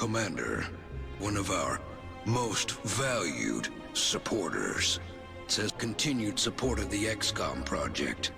Commander, one of our most valued supporters. It says continued support of the XCOM project.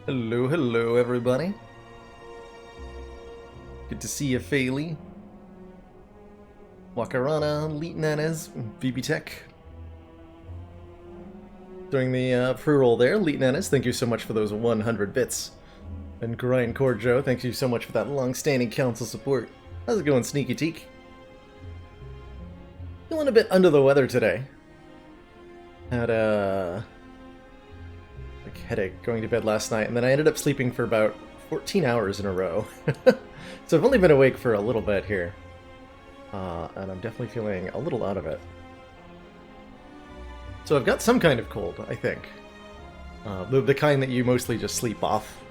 Hello, hello, everybody. Good to see you, Fayley. Wakarana, Leetnanas, VB Tech. During the pre-roll there, Leetnanas, thank you so much for those 100 bits. And Grindcore Joe, thank you so much for that long-standing council support. How's it going, Sneaky Teak? Feeling a bit under the weather today. Had a headache going to bed last night, and then I ended up sleeping for about 14 hours in a row. So I've only been awake for a little bit here. And I'm definitely feeling a little out of it. So I've got some kind of cold, I think. The kind that you mostly just sleep off.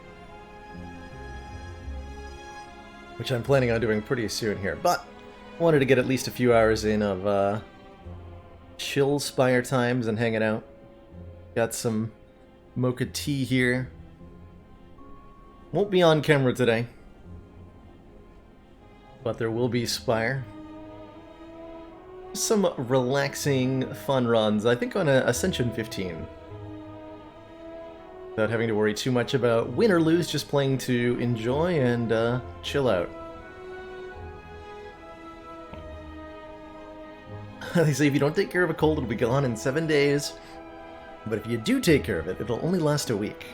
Which I'm planning on doing pretty soon here. But I wanted to get at least a few hours in of chill Spire times and hanging out. Got some mocha tea here. Won't be on camera today, but there will be Spire. Some relaxing, fun runs, I think on Ascension 15. Without having to worry too much about win or lose, just playing to enjoy and chill out. They say if you don't take care of a cold, it'll be gone in 7 days. But if you do take care of it, it'll only last a week.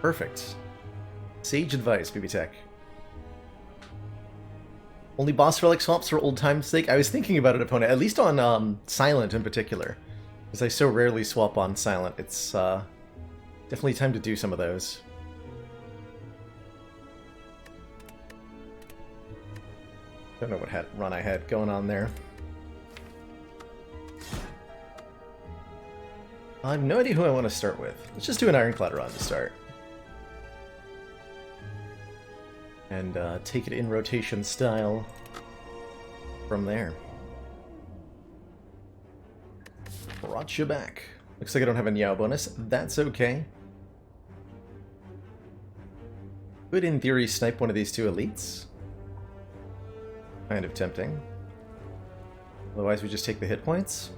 Perfect. Sage advice, BB Tech. Only boss relic swaps for old time's sake? I was thinking about it, opponent, at least on Silent in particular. Because I so rarely swap on Silent. It's definitely time to do some of those. Don't know what run I had going on there. I have no idea who I want to start with. Let's just do an Ironclad run to start. And take it in rotation style from there. Brought you back. Looks like I don't have a Niao bonus. That's okay. Could, in theory, snipe one of these two elites. Kind of tempting. Otherwise, we just take the hit points.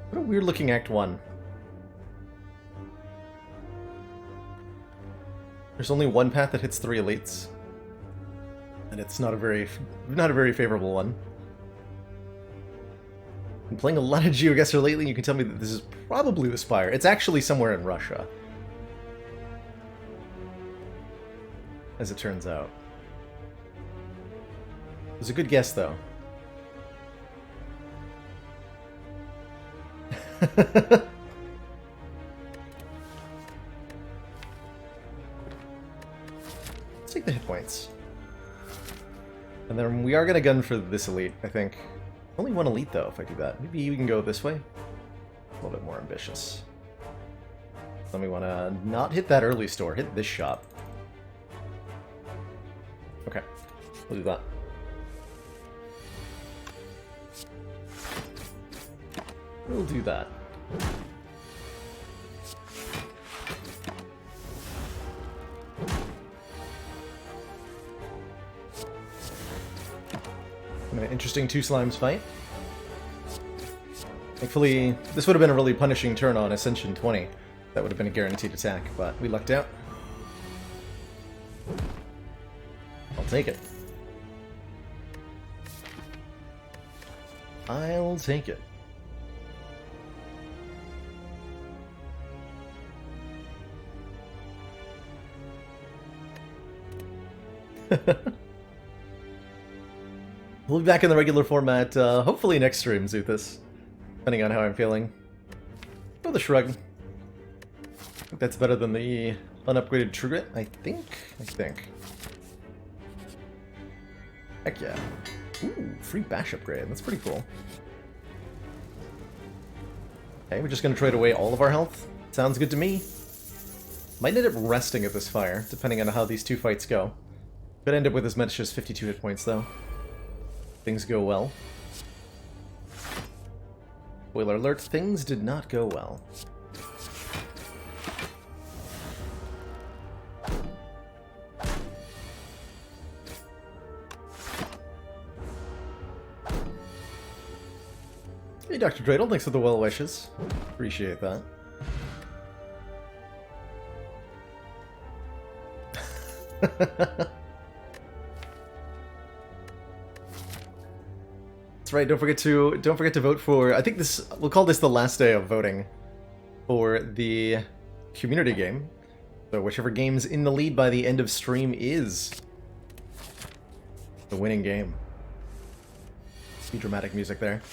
What a weird looking Act 1. There's only one path that hits 3 elites. And it's not a very favorable one. I'm playing a lot of GeoGuessr lately, and you can tell me that this is probably the Spire. It's actually somewhere in Russia. As it turns out. It was a good guess, though. Let's take the hit points. And then we are going to gun for this elite, I think. Only one elite, though, if I do that. Maybe we can go this way. A little bit more ambitious. Then we want to not hit that early store, hit this shot. Okay, we'll do that. We'll do that. An interesting two slimes fight. Thankfully, this would have been a really punishing turn on Ascension 20. That would have been a guaranteed attack, but we lucked out. I'll take it. I'll take it. We'll be back in the regular format, hopefully next stream, Zuthus. Depending on how I'm feeling. Throw the shrug. I think that's better than the unupgraded True Grit, I think? Heck yeah. Ooh, free bash upgrade. That's pretty cool. Okay, we're just gonna trade away all of our health. Sounds good to me. Might end up resting at this fire, depending on how these two fights go. Could end up with as much as 52 hit points, though. Things go well. Spoiler alert, things did not go well. Hey, Dr. Dreidel, thanks for the well wishes. Appreciate that. That's right. Don't forget to vote for. I think we'll call this the last day of voting for the community game. So whichever game's in the lead by the end of stream is the winning game. See dramatic music there.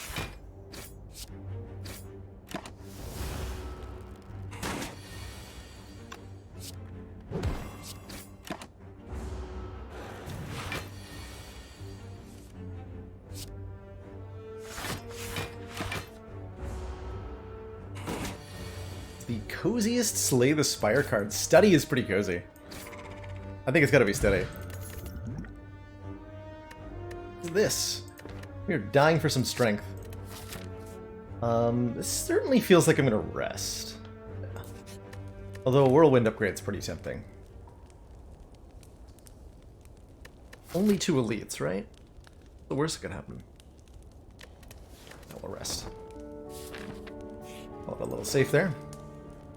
Coziest Slay the Spire card. Study is pretty cozy. I think it's gotta be Steady. What's this? We're dying for some strength. This certainly feels like I'm gonna rest. Yeah. Although a Whirlwind upgrade's pretty tempting. Only 2 elites, right? The worst that could happen. Now we'll rest. Hold a little safe there.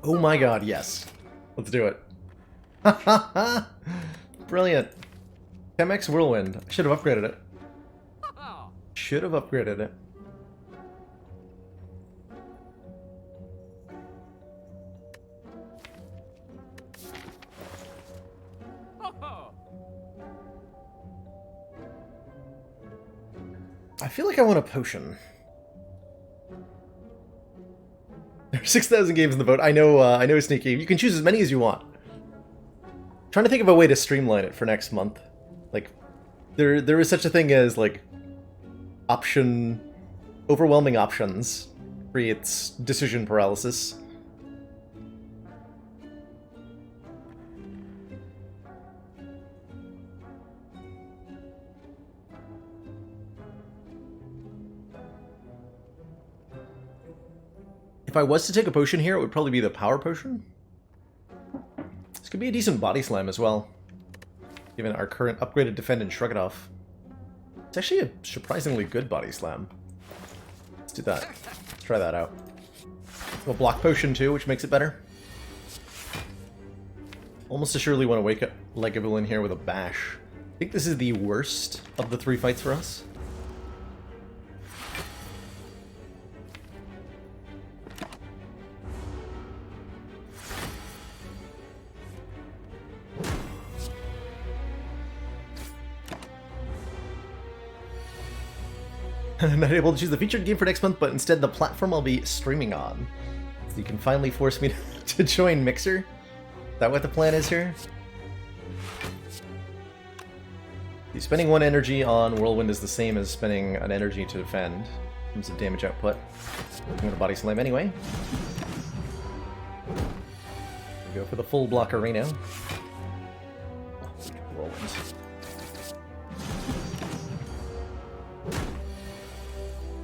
Oh my god, yes. Let's do it. Ha ha ha! Brilliant. Chemex Whirlwind. I should have upgraded it. Should have upgraded it. I feel like I want a potion. There are 6,000 games in the vote. I know, Sneaky. You can choose as many as you want. I'm trying to think of a way to streamline it for next month. Like, there is such a thing as, like, overwhelming options creates decision paralysis. If I was to take a potion here, it would probably be the power potion. This could be a decent body slam as well, given our current upgraded defend and shrug it off. It's actually a surprisingly good body slam. Let's do that. Let's try that out. A block potion too, which makes it better. Almost assuredly want to wake up Legable in here with a bash. I think this is the worst of the 3 fights for us. I'm not able to choose the featured game for next month, but instead the platform I'll be streaming on. So you can finally force me to join Mixer. Is that what the plan is here? Spending 1 energy on Whirlwind is the same as spending an energy to defend in terms of damage output. I'm going to body slam anyway. Go for the full block arena. Whirlwind.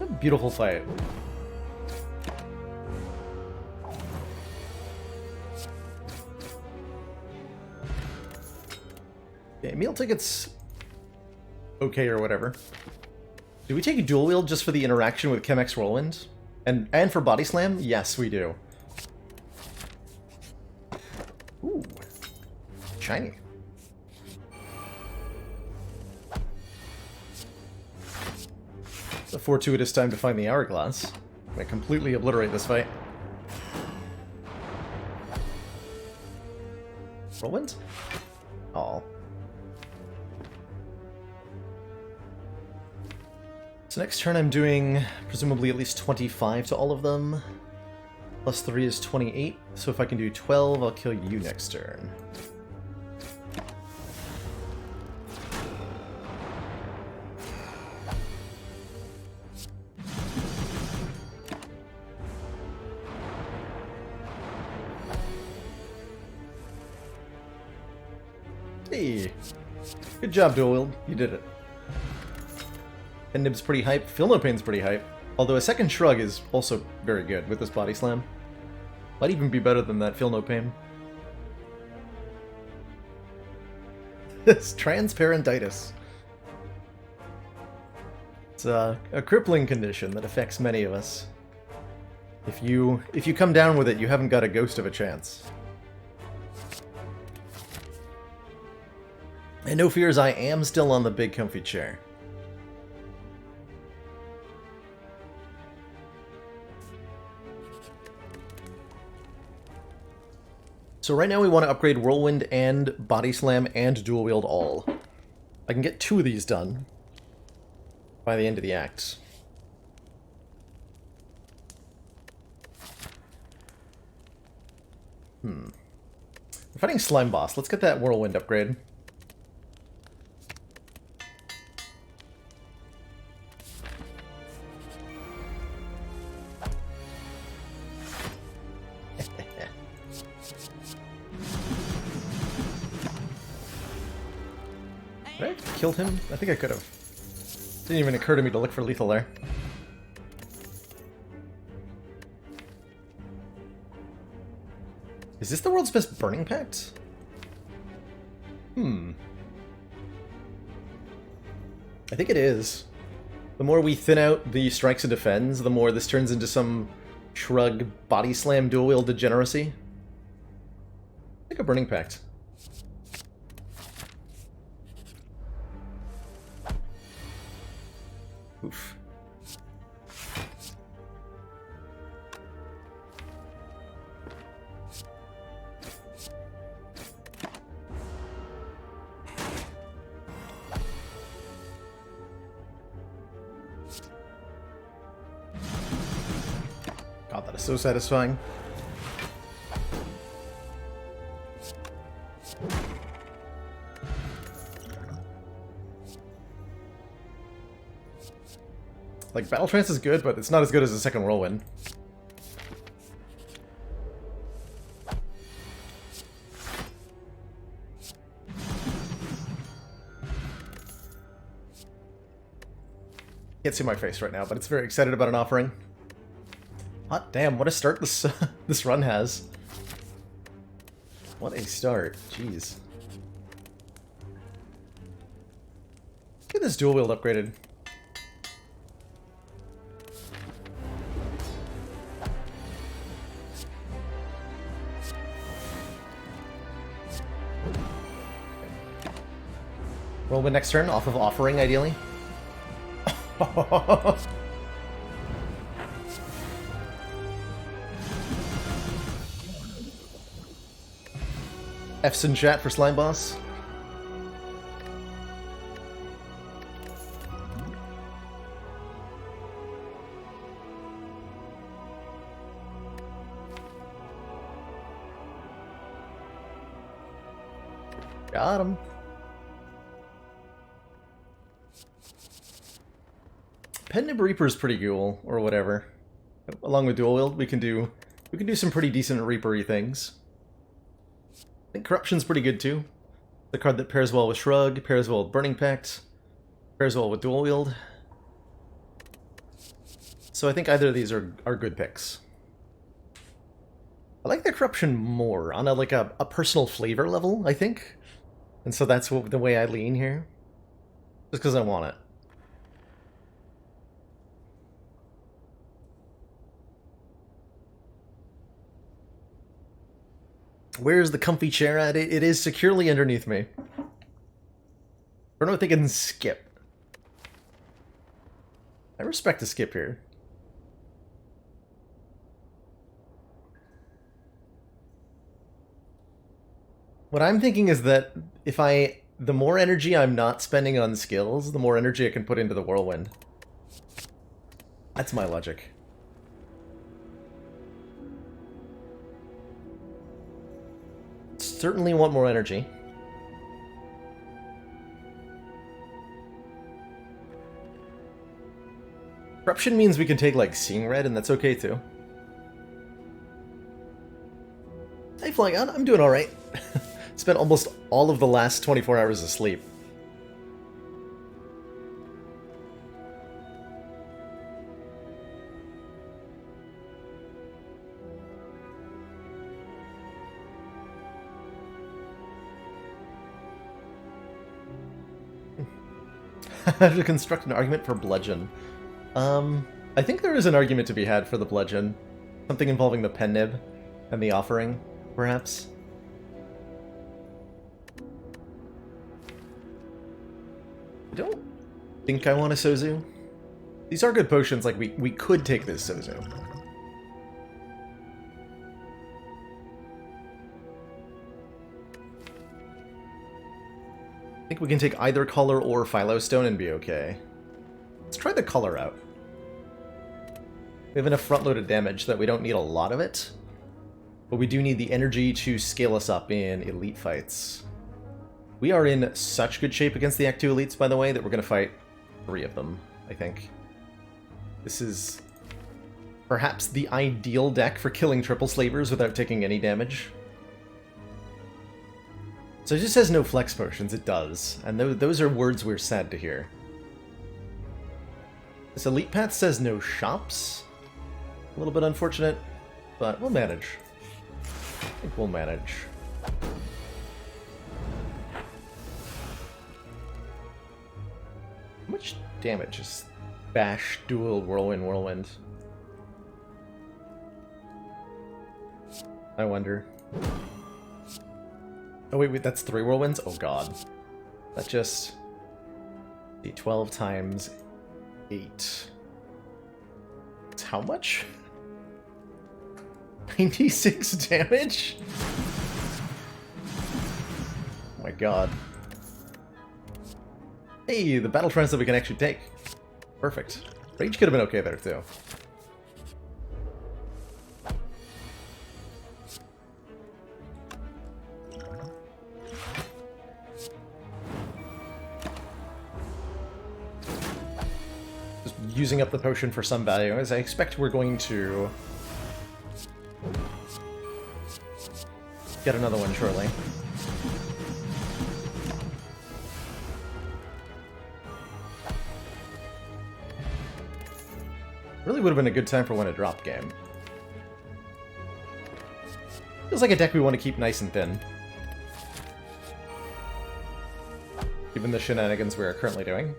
What a beautiful fight. Okay, meal tickets... okay or whatever. Do we take a dual wield just for the interaction with Chemex Whirlwind? And for Body Slam? Yes, we do. Ooh. Shiny. It's a fortuitous time to find the hourglass. I'm gonna completely obliterate this fight. Whirlwind? Aw. So next turn I'm doing presumably at least 25 to all of them. Plus 3 is 28, so if I can do 12, I'll kill you next turn. Hey! Good job, Dual Wield. You did it. And Nib's pretty hype. Feel No Pain's pretty hype. Although a second Shrug is also very good with this Body Slam. Might even be better than that Feel No Pain. It's transparentitis. It's a crippling condition that affects many of us. If you come down with it, you haven't got a ghost of a chance. And no fears, I am still on the big comfy chair. So right now we want to upgrade Whirlwind and Body Slam and Dual Wield all. I can get 2 of these done by the end of the act. We're fighting Slime Boss. Let's get that Whirlwind upgrade. Did I have killed him? I think I could have. Didn't even occur to me to look for lethal there. Is this the world's best Burning Pact? I think it is. The more we thin out the strikes and defends, the more this turns into some Shrug Body Slam dual wield degeneracy. I think a Burning Pact. Oof. God, that is so satisfying. Like, Battle Trance is good, but it's not as good as the second Whirlwind. Can't see my face right now, but it's very excited about an offering. Hot damn, what a start this this run has. What a start. Jeez. Get this dual wield upgraded. Whirlwind next turn, off of offering, ideally. F's in chat for Slime Boss. Got him. Nib Reaper is pretty cool, or whatever. Along with Dual Wield, we can do some pretty decent Reaper-y things. I think Corruption's pretty good too. The card that pairs well with Shrug, pairs well with Burning Pact, pairs well with Dual Wield. So I think either of these are good picks. I like the corruption more on a personal flavor level, I think. And so that's the way I lean here. Just because I want it. Where's the comfy chair at? It is securely underneath me. I don't know if they can skip. I respect a skip here. What I'm thinking is that the more energy I'm not spending on skills, the more energy I can put into the whirlwind. That's my logic. Certainly want more energy. Corruption means we can take, like, Seeing Red, and that's okay, too. Hey, Flying On, I'm doing alright. Spent almost all of the last 24 hours asleep. How to construct an argument for bludgeon. I think there is an argument to be had for the bludgeon. Something involving the pen nib and the offering, perhaps. I don't think I want a Sozu. These are good potions, like we could take this Sozu. I think we can take either color or Phylostone and be okay. Let's try the color out. We have enough front-loaded damage that we don't need a lot of it, but we do need the energy to scale us up in elite fights. We are in such good shape against the Act 2 elites, by the way, that we're going to fight 3 of them, I think. This is perhaps the ideal deck for killing triple slavers without taking any damage. So it just says no flex potions, it does, and those are words we're sad to hear. This elite path says no shops. A little bit unfortunate, but we'll manage. I think we'll manage. How much damage is Bash, Dual, Whirlwind, Whirlwind? I wonder. Oh wait, that's 3 whirlwinds? Oh god. That just... 12 times 8. It's how much? 96 damage? Oh my god. Hey, the battle trends that we can actually take. Perfect. Rage could have been okay there too. Using up the potion for some value, as I expect we're going to get another one shortly. Really would have been a good time for when it dropped game. Feels like a deck we want to keep nice and thin. Given the shenanigans we are currently doing.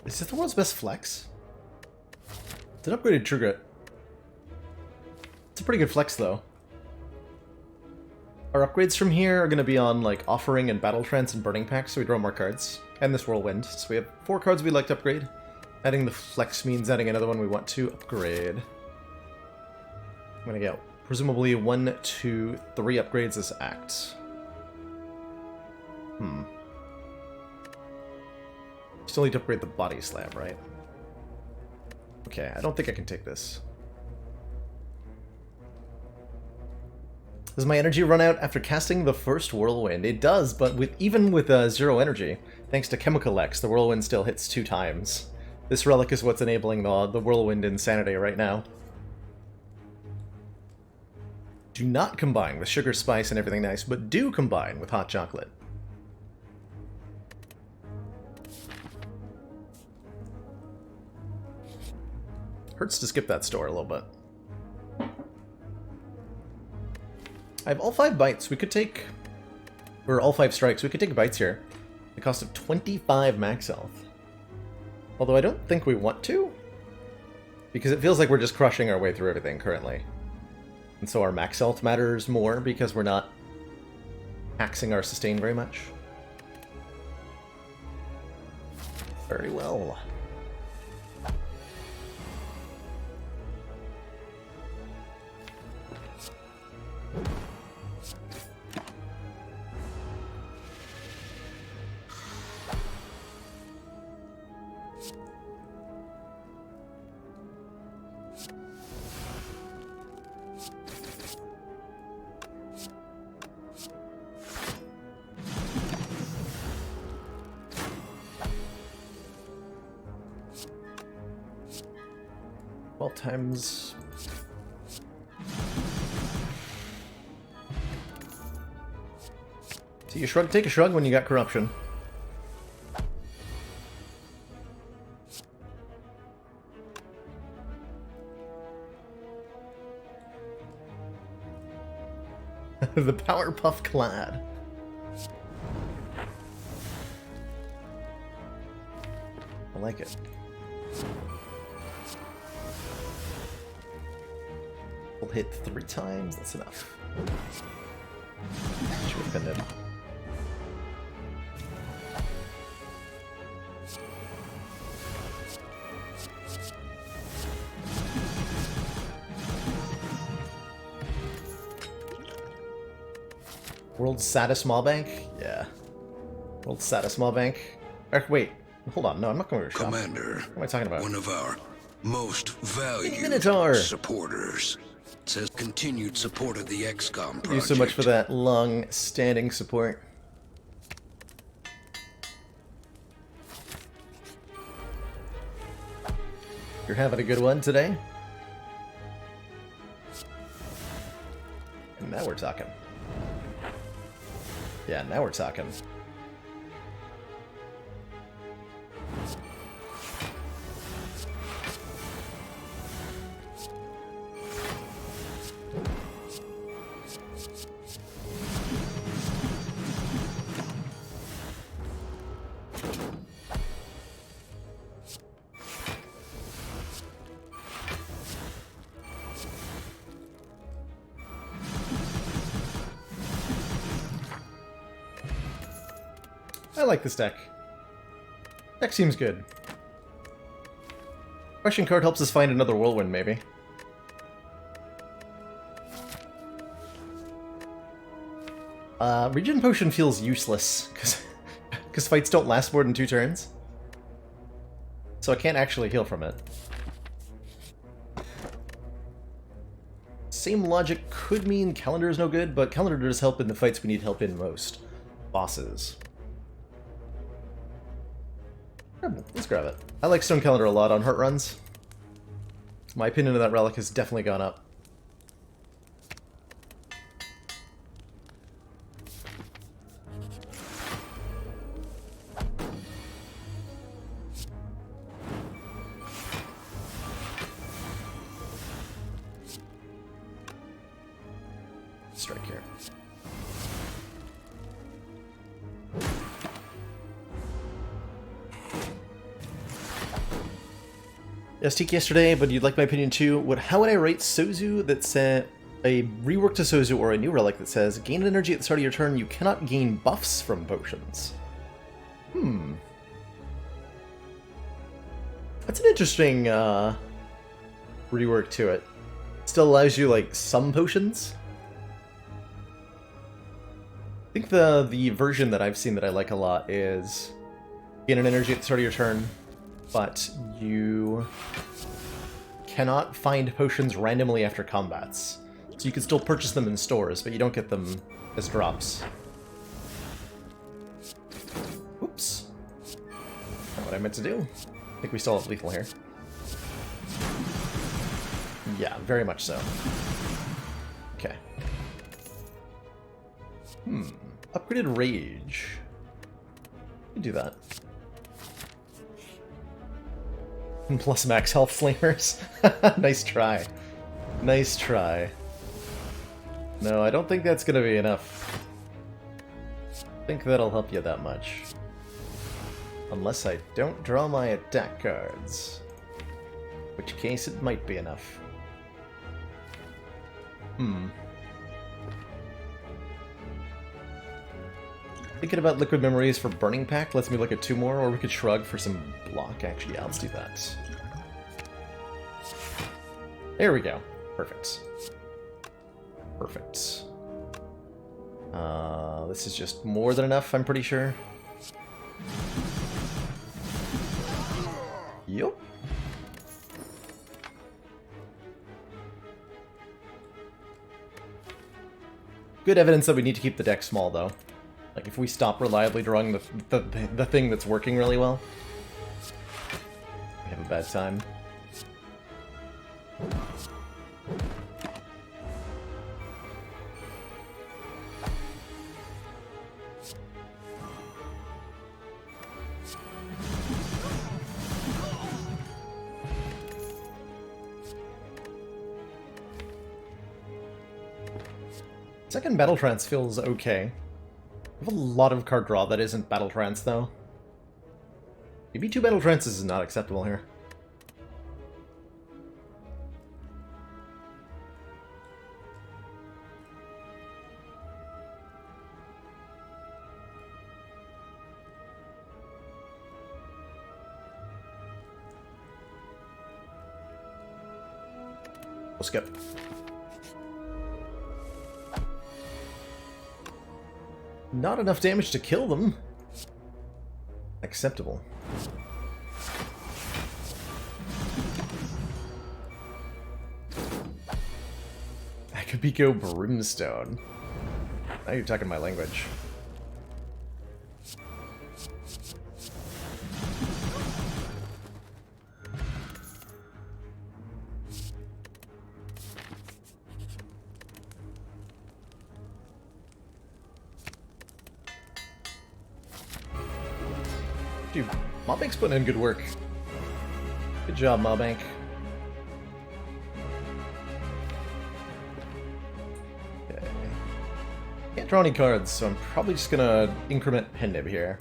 Is this the world's best flex? It's an upgraded trigger. It's a pretty good flex, though. Our upgrades from here are going to be on like Offering and Battle Trance and Burning Pack, so we draw more cards. And this Whirlwind. So we have 4 cards we'd like to upgrade. Adding the Flex means adding another one we want to upgrade. I'm going to get presumably 1, 2, 3 upgrades this act. Still need to upgrade the Body Slam, right? Okay, I don't think I can take this. Does my energy run out after casting the first Whirlwind? It does, but even with 0 energy, thanks to Chemical X, the Whirlwind still hits 2 times. This relic is what's enabling the Whirlwind insanity right now. Do not combine with Sugar Spice and everything nice, but do combine with Hot Chocolate. Hurts to skip that store a little bit. I have all 5 bites. We could take... Or all 5 strikes. We could take bites here. The cost of 25 max health. Although I don't think we want to. Because it feels like we're just crushing our way through everything currently. And so our max health matters more because we're not taxing our sustain very much. Very well. Times. So you shrug, take a shrug when you got corruption. The Powerpuff Clad. I like it. We'll hit 3 times, that's enough. Should have been in. World's saddest small bank? Yeah. World's saddest small bank. Wait, hold on, no, I'm not going to shop. Commander, what am I talking about? One of our most valued Minotaur supporters. It says continued support of the XCOM project. Thank you so much for that long-standing support. You're having a good one today? And now we're talking. Yeah, now we're talking. I like this deck. Deck seems good. Question card helps us find another Whirlwind, maybe. Regen Potion feels useless, because fights don't last more than 2 turns. So I can't actually heal from it. Same logic could mean Calendar is no good, but Calendar does help in the fights we need help in most. Bosses. Let's grab it. I like Stone Calendar a lot on Heart runs. My opinion of that relic has definitely gone up. Strike here. Yes, Tiki yesterday, but you'd like my opinion too. How would I rate Sozu that said a reworked Sozu or a new relic that says, gain energy at the start of your turn, you cannot gain buffs from potions. That's an interesting rework to it. Still allows you, like, some potions. I think the version that I've seen that I like a lot is gain an energy at the start of your turn, but you cannot find potions randomly after combats. So you can still purchase them in stores, but you don't get them as drops. Oops. Not what I meant to do. I think we still have lethal here. Yeah, very much so. Okay. Upgraded rage. You can do that. Plus max health flamers. Nice try. Nice try. No, I don't think that's gonna be enough. I think that'll help you that much. Unless I don't draw my attack cards. In which case it might be enough. Thinking about Liquid Memories for Burning Pact lets me look at 2 more, or we could shrug for some block. Actually, yeah, let's do that. There we go. Perfect. Perfect. This is just more than enough, I'm pretty sure. Yup. Good evidence that we need to keep the deck small, though. Like, if we stop reliably drawing the thing that's working really well, we have a bad time. Second Battle Trance feels okay. I have a lot of card draw that isn't Battle Trance, though. Maybe 2 Battle Trances is not acceptable here. We'll skip. Not enough damage to kill them. Acceptable. Akabiko Brimstone. Now you're talking my language. Dude, Mawbank's putting in good work. Good job, Mawbank. Okay. Can't draw any cards, so I'm probably just gonna increment Pendib here.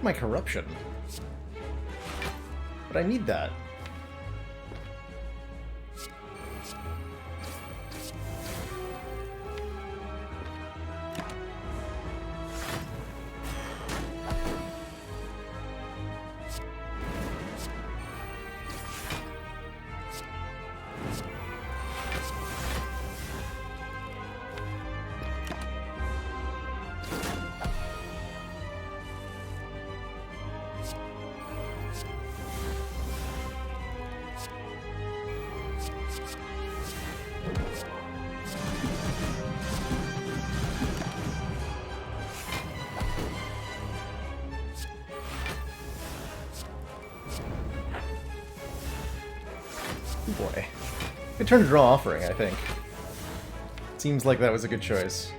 My corruption. But I need that. Oh boy. Good turn to draw Offering, I think. Seems like that was a good choice.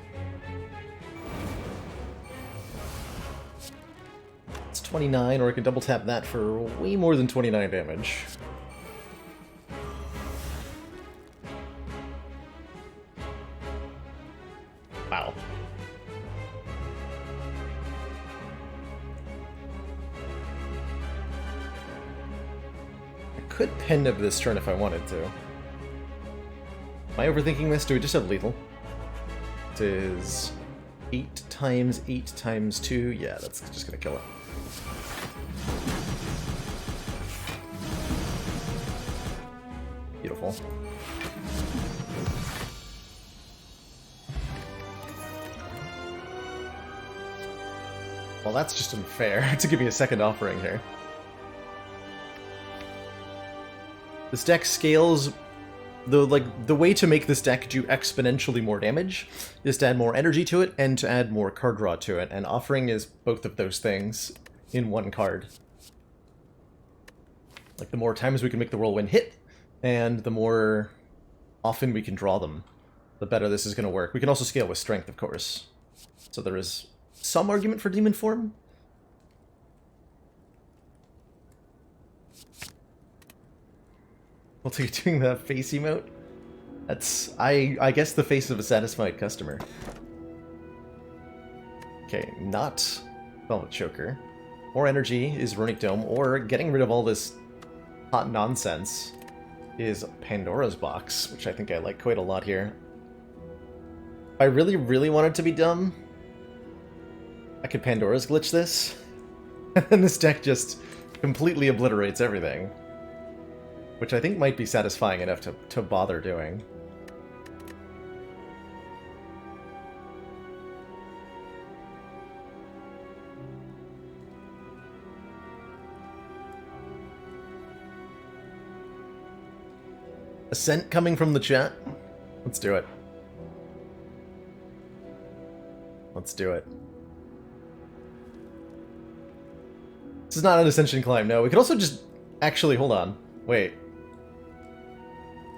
It's 29, or I can double tap that for way more than 29 damage. Wow. I could pen nib this turn if I wanted to. Am I overthinking this? Do we just have lethal? It is 8 times 8 times 2. Yeah, that's just gonna kill it. Beautiful. Well, that's just unfair to give me a second offering here. This deck scales. The way to make this deck do exponentially more damage is to add more energy to it and to add more card draw to it, and Offering is both of those things in one card. Like, the more times we can make the Whirlwind hit, and the more often we can draw them, the better this is going to work. We can also scale with strength, of course. So there is some argument for Demon Form. Well, you're doing the face emote? That's, I guess, the face of a satisfied customer. Okay, not Velvet Choker. More energy is Runic Dome, or getting rid of all this hot nonsense is Pandora's Box, which I think I like quite a lot here. If I really, really wanted to be dumb, I could Pandora's Glitch this, and then this deck just completely obliterates everything. Which I think might be satisfying enough to bother doing. Ascent coming from the chat? Let's do it. Let's do it. This is not an Ascension climb, no. We could also just... Actually, hold on. Wait.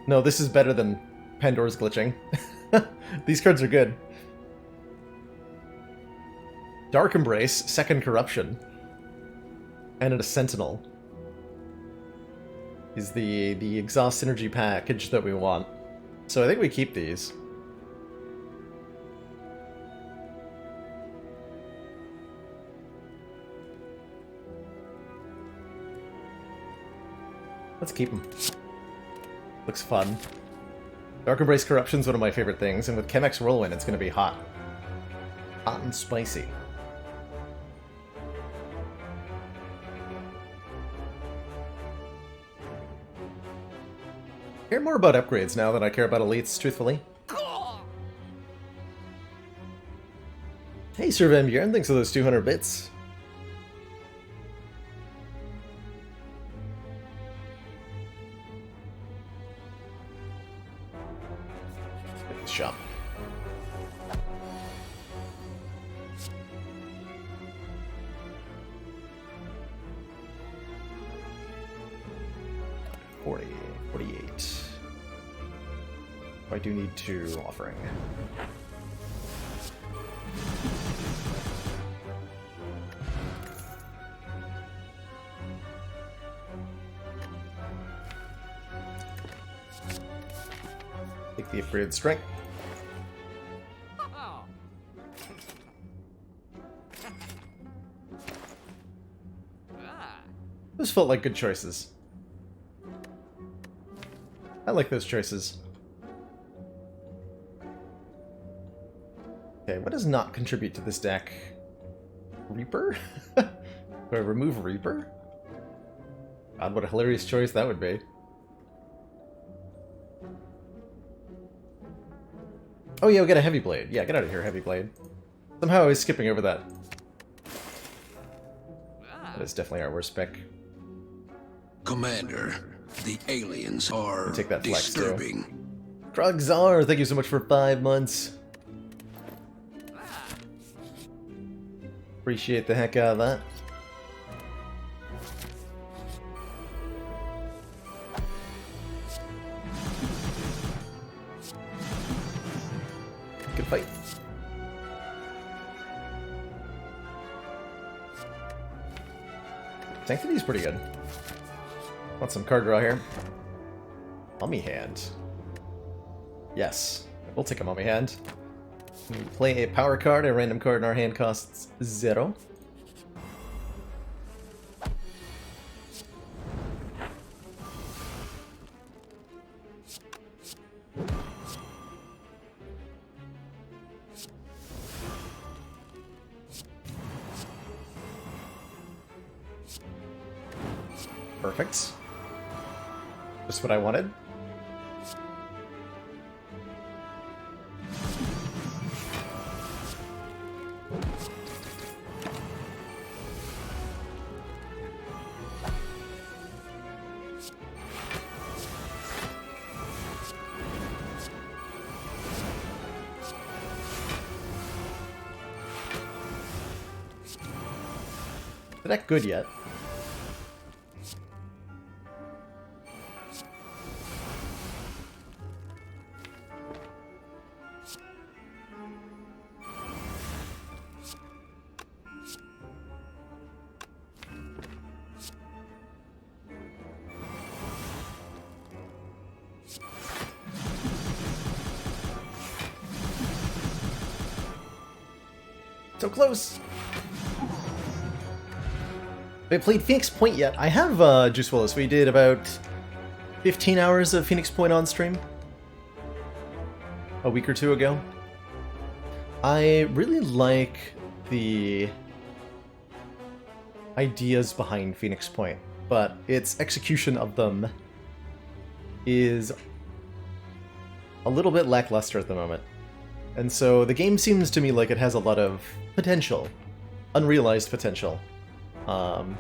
No, this is better than Pandora's Glitching. These cards are good. Dark Embrace, Second Corruption, and a Sentinel is the exhaust synergy package that we want. So I think we keep these. Let's keep them. Looks fun. Dark Embrace Corruption's one of my favorite things, and with Chemex Whirlwind, it's going to be hot. Hot and spicy. I care more about upgrades now than I care about elites, truthfully. Hey, Sir Van Buren, thanks for those 200 bits. Shop. $48. I do need 2 offering. Take the upgraded strength. Those felt like good choices. I like those choices. Okay, what does not contribute to this deck? Reaper? Do I remove Reaper? God, what a hilarious choice that would be. Oh yeah, we got a Heavy Blade. Yeah, get out of here, Heavy Blade. Somehow I was skipping over that. That is definitely our worst pick. Commander, the aliens are take that flex disturbing. Too. Krogzar, thank you so much for 5 months. Appreciate the heck out of that. Good fight. Sanctity's pretty good. Want some card draw here? Mummy Hand. Yes, we'll take a Mummy Hand. We play a power card, a random card in our hand costs 0. Perfect. Just what I wanted. They're not good yet. So close! Have I played Phoenix Point yet? I have, Juice Willis. We did about 15 hours of Phoenix Point on stream a week or two ago. I really like the ideas behind Phoenix Point, but its execution of them is a little bit lackluster at the moment. And so the game seems to me like it has a lot of potential, unrealized potential. And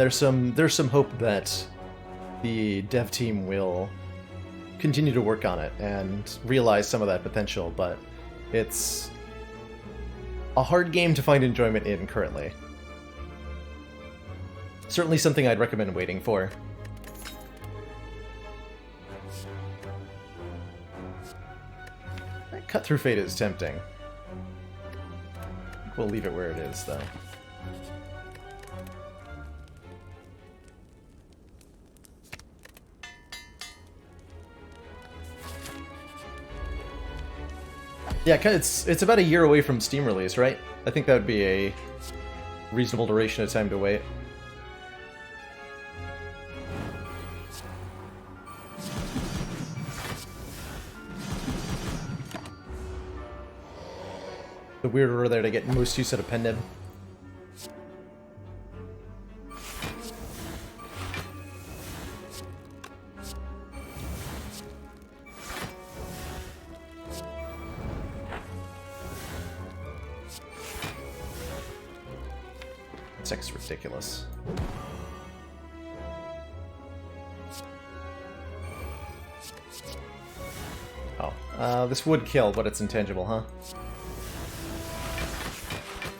there's some hope that the dev team will continue to work on it and realize some of that potential, but it's a hard game to find enjoyment in currently. Certainly something I'd recommend waiting for. That Cut Through Fate is tempting. We'll leave it where it is, though. Yeah, it's about a year away from Steam release, right? I think that would be a reasonable duration of time to wait. The weirder there to get most use out of Pen Nib. It's ridiculous. Oh, this would kill, but it's intangible, huh?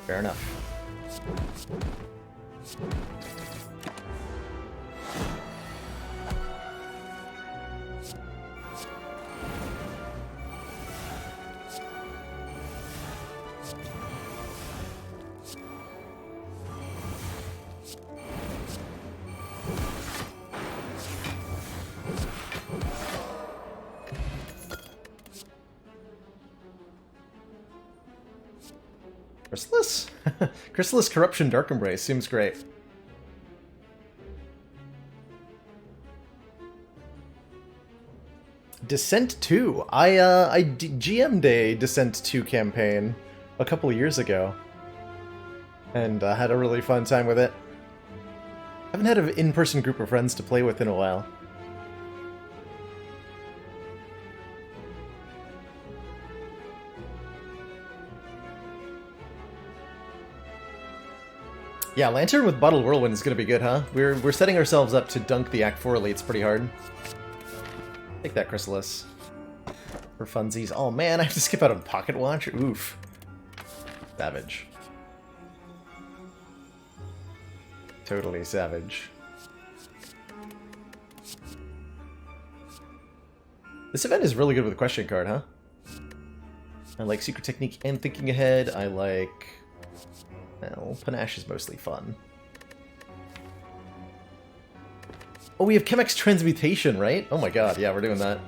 Fair enough. Chrysalis? Chrysalis Corruption Dark Embrace seems great. Descent 2. I GM'd a Descent 2 campaign a couple of years ago. And had a really fun time with it. Haven't had an in-person group of friends to play with in a while. Yeah, Lantern with Bottled Whirlwind is gonna be good, huh? We're setting ourselves up to dunk the Act 4 elites pretty hard. Take that, Chrysalis. For funsies. Oh man, I have to skip out on Pocket Watch? Oof. Savage. Totally savage. This event is really good with a question card, huh? I like Secret Technique and Thinking Ahead. I like... well, Panache is mostly fun. Oh, we have Chemix Transmutation, right? Oh my god, yeah, we're doing that.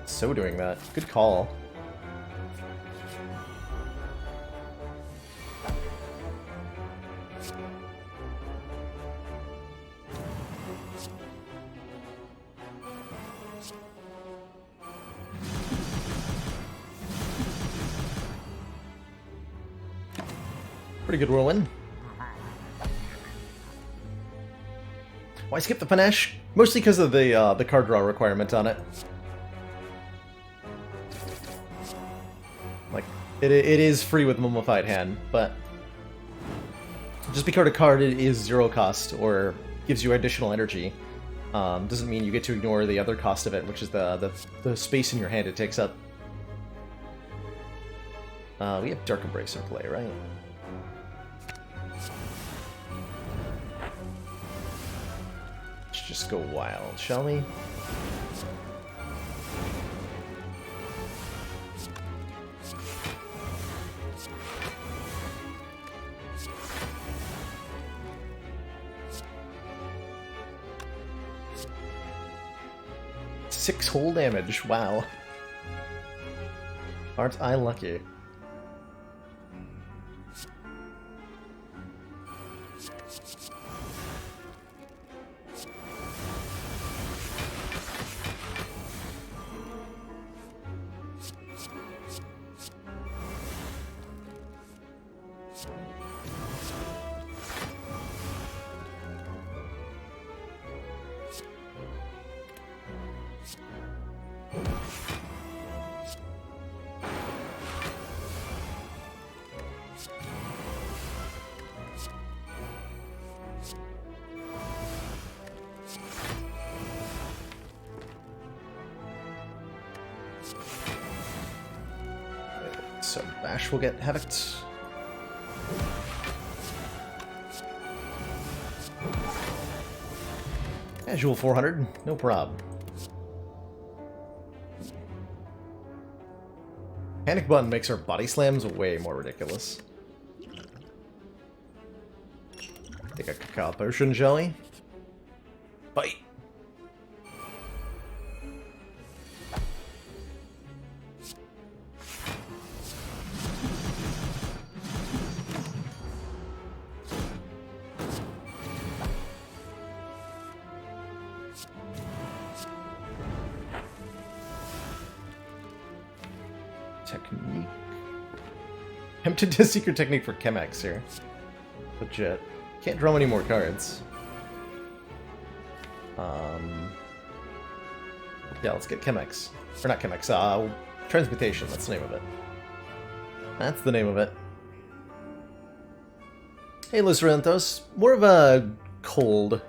So doing that. Good call. Pretty good whirlwind. Why skip the Panache? Mostly because of the card draw requirement on it. Like, it is free with Mummified Hand, but just because a card is 0 cost or gives you additional energy, doesn't mean you get to ignore the other cost of it, which is the space in your hand it takes up. We have Dark Embrace in play, right? Let's just go wild, shall we? Six whole damage, wow. Aren't I lucky? So Bash will get Havocked. Casual 400, no prob. Panic Button makes our body slams way more ridiculous. Take a Cacao Potion, shall we? Bite! Technique. Tempted to Secret Technique for Chemix here. Legit. Can't draw any more cards. Yeah, let's get Chemix. Or not Chemix, Transmutation, that's the name of it. That's the name of it. Hey, Los Renthos. More of a cold.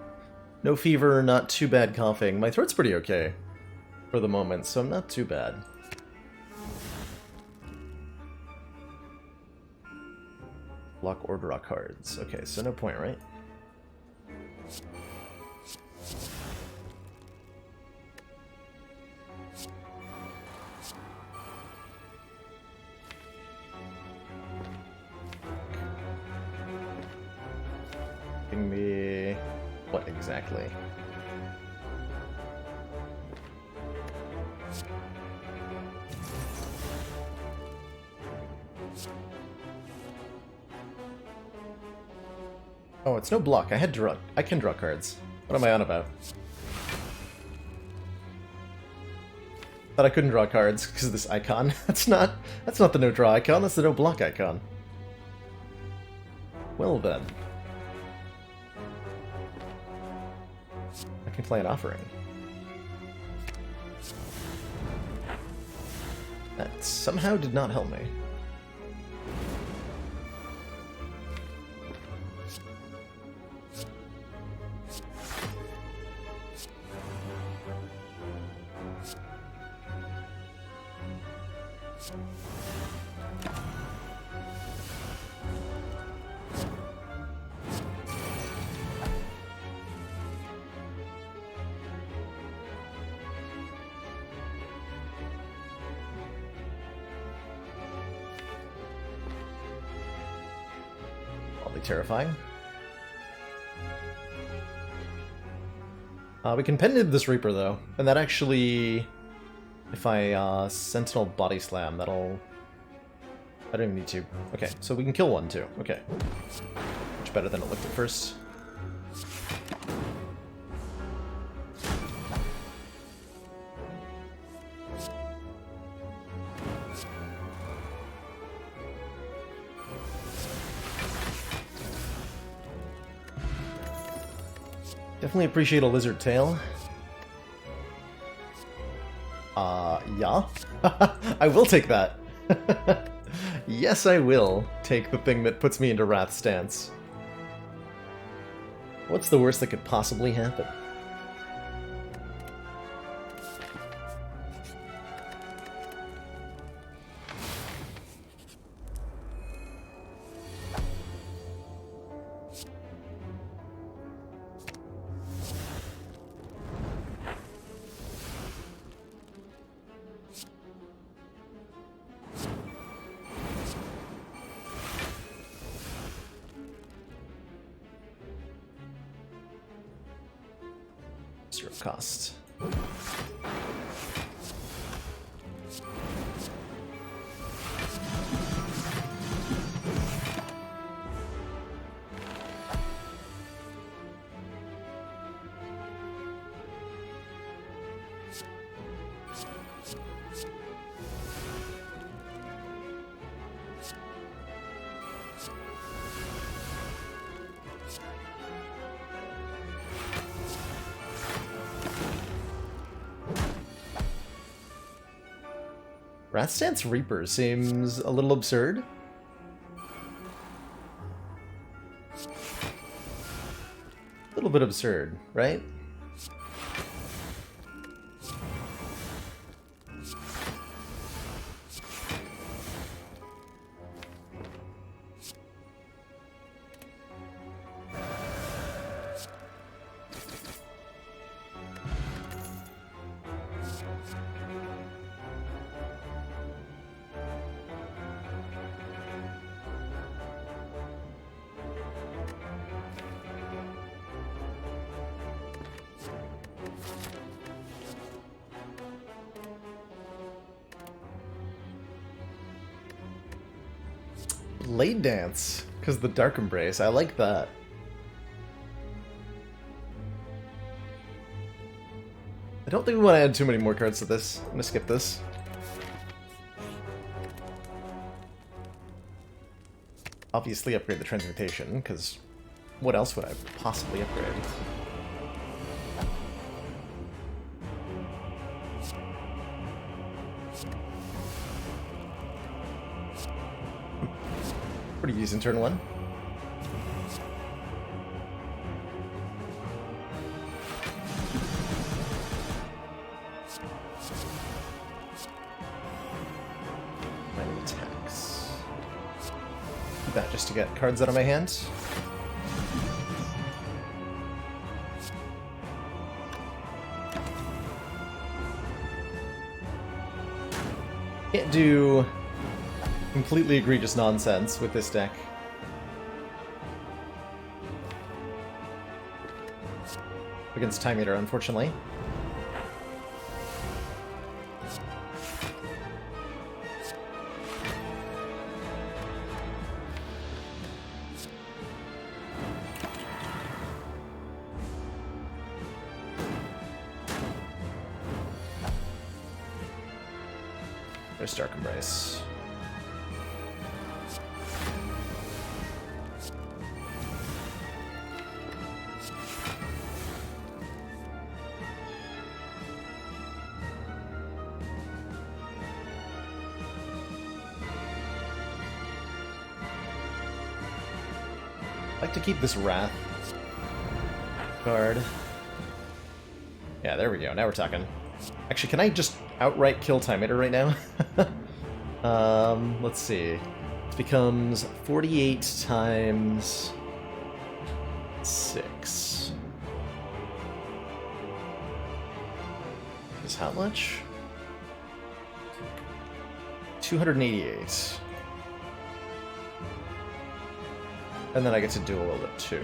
No fever, not too bad coughing. My throat's pretty okay for the moment, so not too bad. Block or draw cards. Okay, so no point, right? Giving me what exactly? Oh, it's no block. I can draw cards. What am I on about? Thought I couldn't draw cards because of this icon. That's not the no draw icon, that's the no block icon. Well then. I can play an offering. That somehow did not help me. mildly terrifying. We can pen this Reaper, though, and that actually, if I Sentinel Body Slam, that'll... I don't even need to. Okay, so we can kill one, too. Okay. Much better than it looked at first. Definitely appreciate a lizard tail. Yeah. I will take that. Yes, I will take the thing that puts me into Wrath stance. What's the worst that could possibly happen? Zero cost. Wrath Stance Reaper seems a little absurd. A little bit absurd, right? Blade Dance, because the Dark Embrace. I like that. I don't think we want to add too many more cards to this. I'm going to skip this. Obviously upgrade the Transmutation, because what else would I possibly upgrade? Pretty decent turn one. Random attacks. Do that just to get cards out of my hand. Can't do completely egregious nonsense with this deck. Against Time Eater, unfortunately. There's Dark Embrace. I like to keep this Wrath card. Yeah, there we go. Now we're talking. Actually, can I just outright kill Time Eater right now? Let's see. It becomes 48 times 6. Is how much? 288. And then I get to do a little bit too.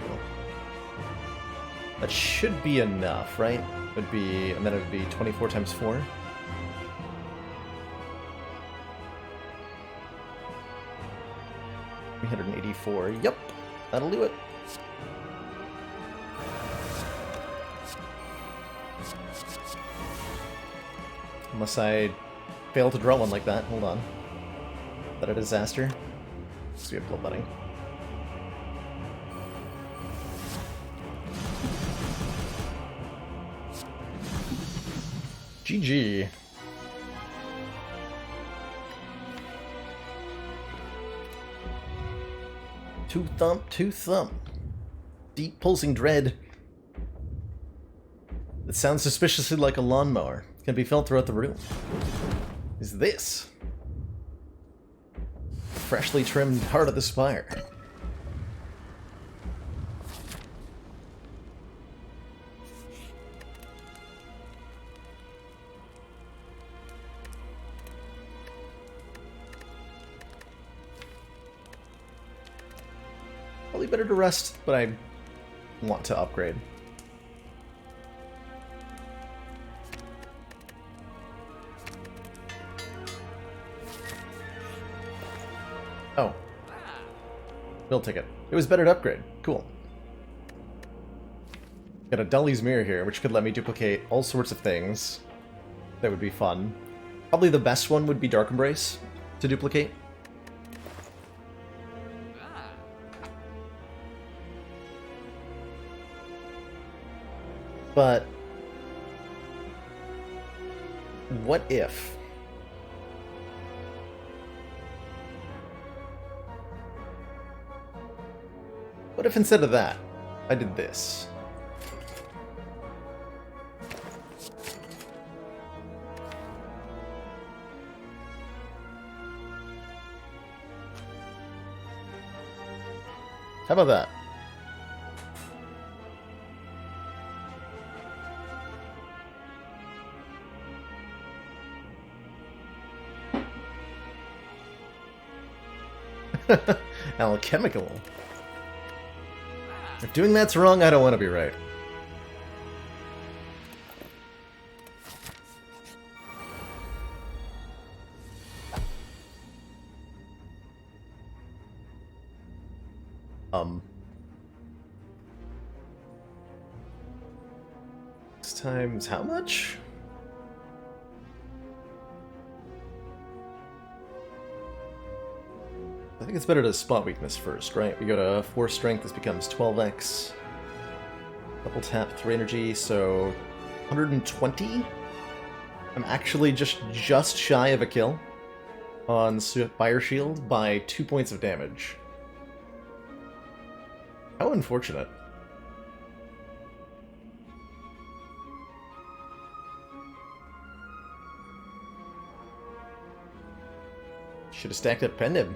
That should be enough, right? Would be, and then it would be 24 times 4. $384. Yep, that'll do it. Unless I fail to draw one like that. Hold on. Is that a disaster? Let's see a bloodletting. GG. Two thump. Deep pulsing dread. It sounds suspiciously like a lawnmower. It can be felt throughout the room. Is this? Freshly trimmed heart of the spire. Probably better to rest, but I want to upgrade. Oh. Build ticket. It was better to upgrade. Cool. Got a Dully's Mirror here, which could let me duplicate all sorts of things. That would be fun. Probably the best one would be Dark Embrace to duplicate. But what if? What if instead of that, I did this? How about that? Alchemical. If doing that's wrong, I don't want to be right. This times how much? I think it's better to spot weakness first, right? We go to 4 strength, this becomes 12x. Double tap 3 energy, so 120? I'm actually just shy of a kill on Spire Shield by 2 points of damage. How unfortunate. Should have stacked up Pendib.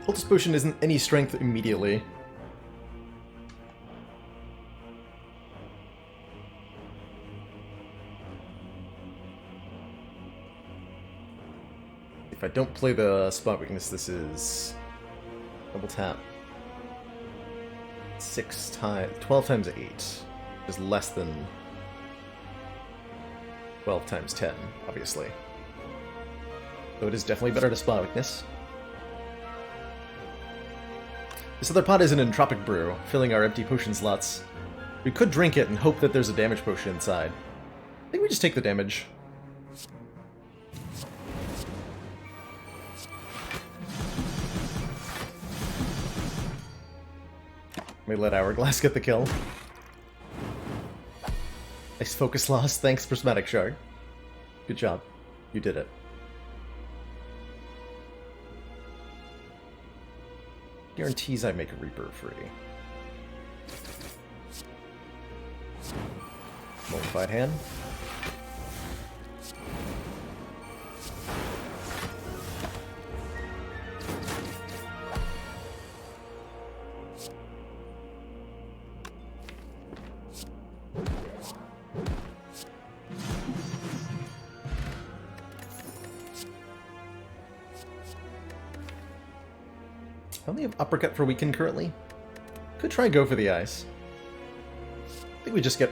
Cultist Potion isn't any strength immediately. If I don't play the spot weakness, this is double tap. 12 times 8 is less than 12 times 10, obviously. So it is definitely better to spot weakness. This other pot is an entropic brew, filling our empty potion slots. We could drink it and hope that there's a damage potion inside. I think we just take the damage. We let Hourglass get the kill. Nice focus loss, thanks Prismatic Shard. Good job. You did it. Guarantees I make a Reaper free. Modified hand. I only have uppercut for weaken currently. Could try and go for the ice. I think we just get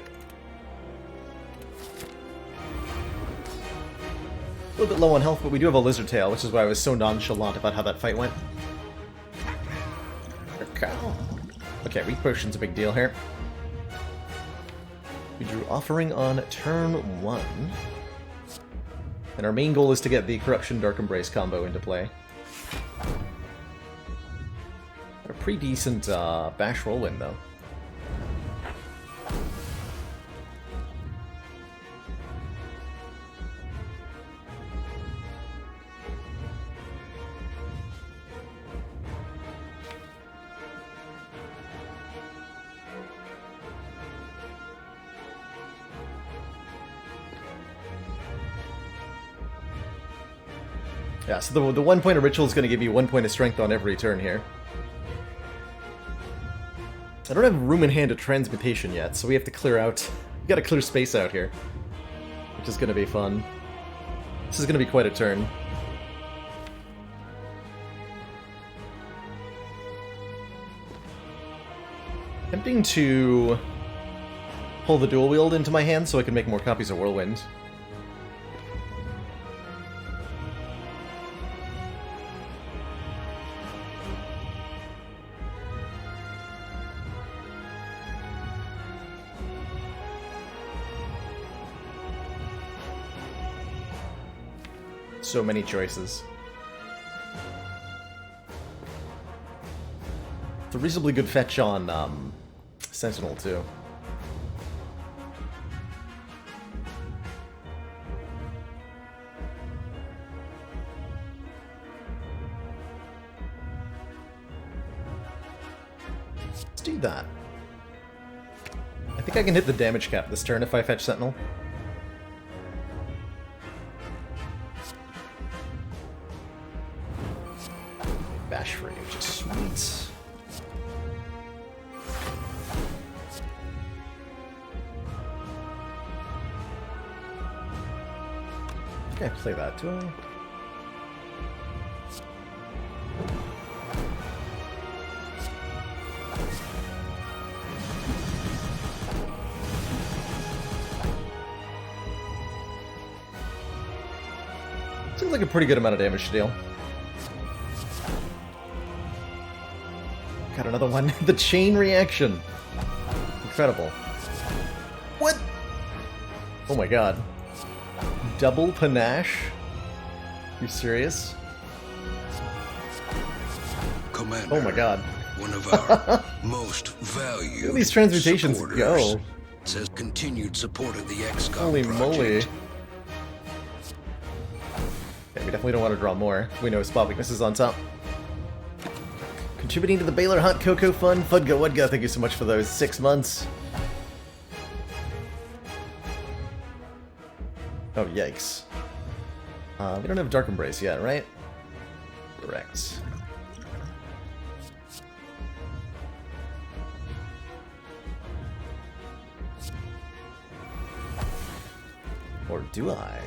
a little bit low on health, but we do have a lizard tail, which is why I was so nonchalant about how that fight went. Okay, weak potion's a big deal here. We drew offering on turn 1. And our main goal is to get the Corruption Dark Embrace combo into play. A pretty decent bash whirlwind, though. Yeah, so the 1 point of ritual is going to give you 1 point of strength on every turn here. I don't have room in hand to transmutation yet, so we have to clear out. We got to clear space out here, which is going to be fun. This is going to be quite a turn. Tempting to pull the dual wield into my hand so I can make more copies of Whirlwind. So many choices. It's a reasonably good fetch on Sentinel too. Let's do that. I think I can hit the damage cap this turn if I fetch Sentinel. Bash free, which is sweet. Okay, play that, do I? Seems like a pretty good amount of damage to deal. Got another one. The chain reaction. Incredible. What? Oh my god. Double panache? You serious? Commander, oh my god. One of our most valued Look at these transmutations supporters. go. It says continued support of the XCOM Holy project. moly. Okay, we definitely don't want to draw more. We know spot weaknesses on top. Contributing to the Baylor Hot Cocoa Fund, Fudga Wudga, thank you so much for those 6 months. Oh, yikes. We don't have Dark Embrace yet, right? Correct. Or do I?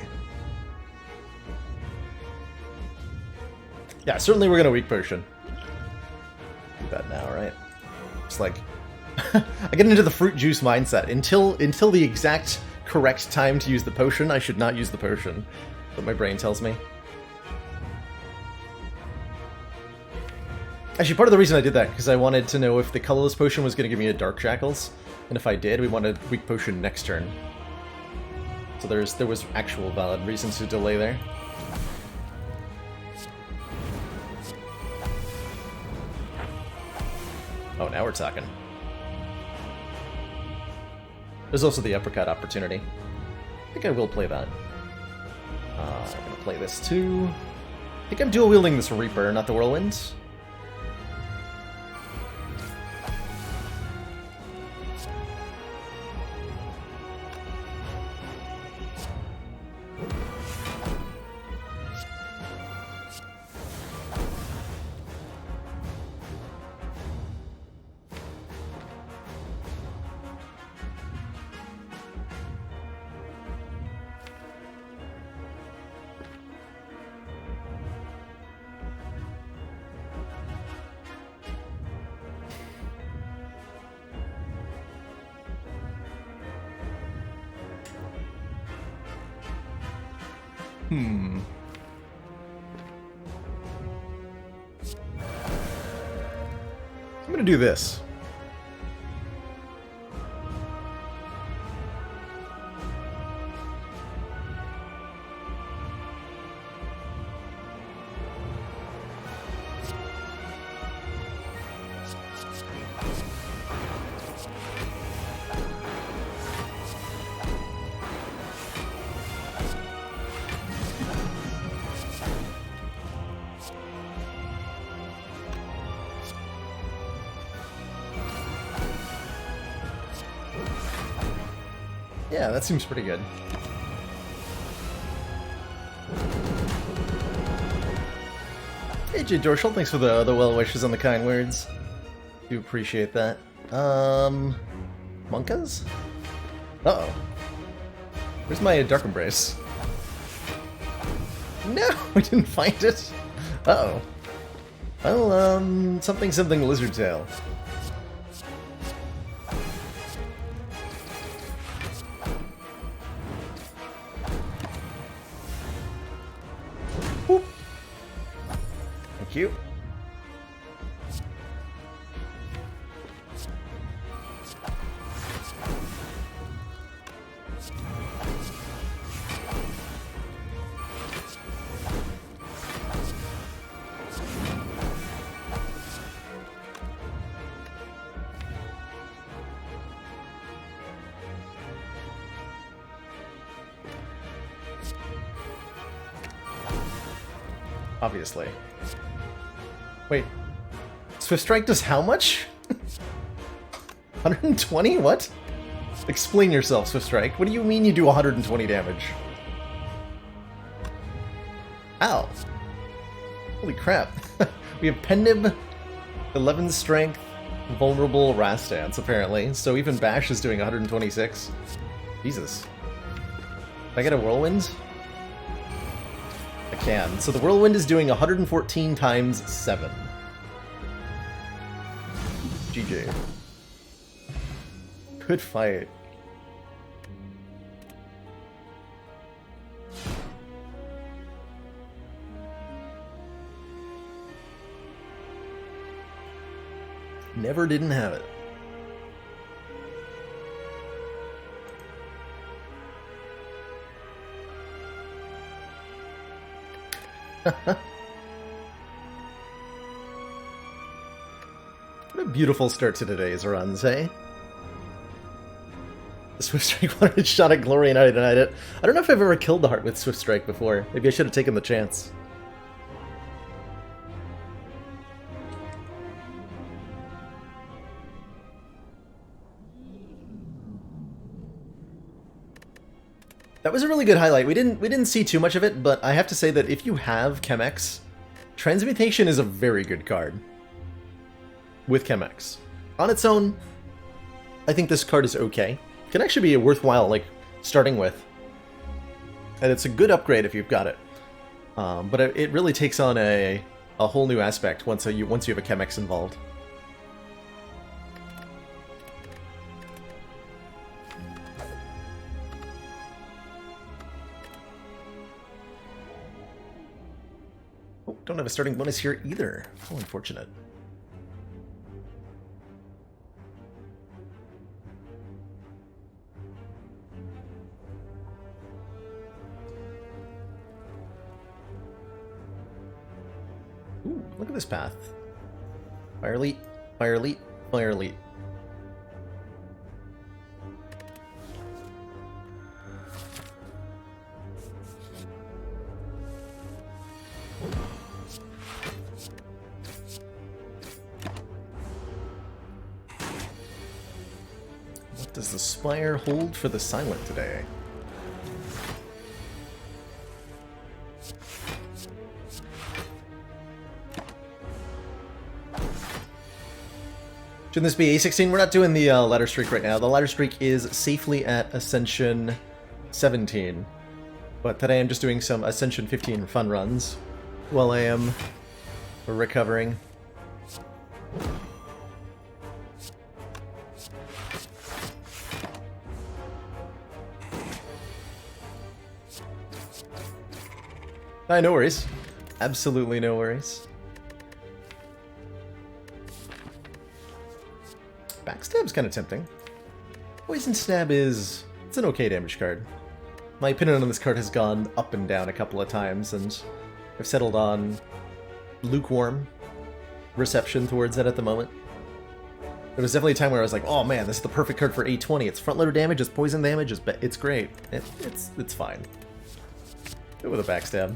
Yeah, certainly we're gonna weak potion. Do that now, right? It's like I get into the fruit juice mindset. Until the exact correct time to use the potion, I should not use the potion. But my brain tells me. Actually, part of the reason I did that, because I wanted to know if the colorless potion was going to give me a Dark Shackles, and if I did, we wanted weak potion next turn. So there was actual valid reasons to delay there. Oh, now we're talking. There's also the uppercut opportunity. I think I will play that. I'm gonna play this too. I think I'm dual wielding this Reaper, not the Whirlwind. I'm gonna do this. Yeah, that seems pretty good. Hey, J. Dorshel, thanks for the well wishes and the kind words. Do appreciate that. Monkas? Uh-oh. Where's my Dark Embrace? No, I didn't find it. Uh-oh. Well, something Lizard Tail. Whoop. Thank you. Obviously. Wait. Swift Strike does how much? 120? What? Explain yourself, Swift Strike. What do you mean you do 120 damage? Ow. Holy crap. We have Pendib, 11 Strength, Vulnerable Rastance, apparently. So even Bash is doing 126. Jesus. Can I get a Whirlwind? I can. So the Whirlwind is doing 114 times 7. GG. Good fight. Never didn't have it. What a beautiful start to today's runs, eh? The Swift Strike one shot at Glory and I denied it. I don't know if I've ever killed the heart with Swift Strike before. Maybe I should have taken the chance. That was a really good highlight. We didn't see too much of it, but I have to say that if you have Chemex, Transmutation is a very good card with Chemex. On its own, I think this card is okay. It can actually be a worthwhile, like, starting with. And it's a good upgrade if you've got it. But it really takes on a whole new aspect once you have a Chemex involved. Don't have a starting bonus here either. How unfortunate. Ooh, look at this path. Fire Elite, Fire Elite, Fire Elite. Does the Spire hold for the Silent today? Shouldn't this be A16? We're not doing the ladder streak right now. The ladder streak is safely at Ascension 17. But today I'm just doing some Ascension 15 fun runs while I am recovering. No worries. Absolutely no worries. Backstab's kind of tempting. Poison Stab is... it's an okay damage card. My opinion on this card has gone up and down a couple of times, and I've settled on lukewarm reception towards it at the moment. There was definitely a time where I was like, oh man, this is the perfect card for 820. It's front loader damage, it's poison damage, it's great. It's fine. Go with a backstab.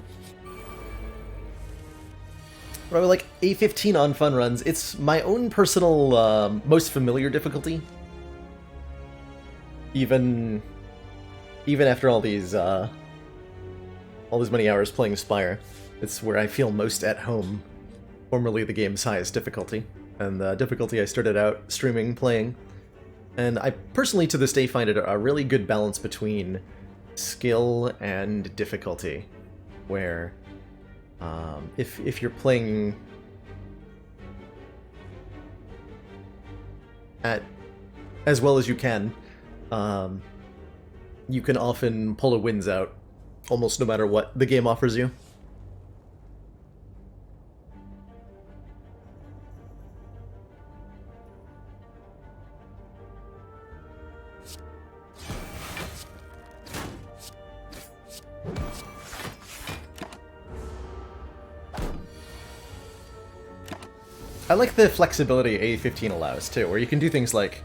But I would like A15 on fun runs. It's my own personal most familiar difficulty. Even after all these many hours playing Spire, it's where I feel most at home. Formerly the game's highest difficulty, and the difficulty I started out streaming playing. And I personally to this day find it a really good balance between skill and difficulty, where if you're playing at as well as you can often pull a wins out almost no matter what the game offers you. I like the flexibility A15 allows, too, where you can do things like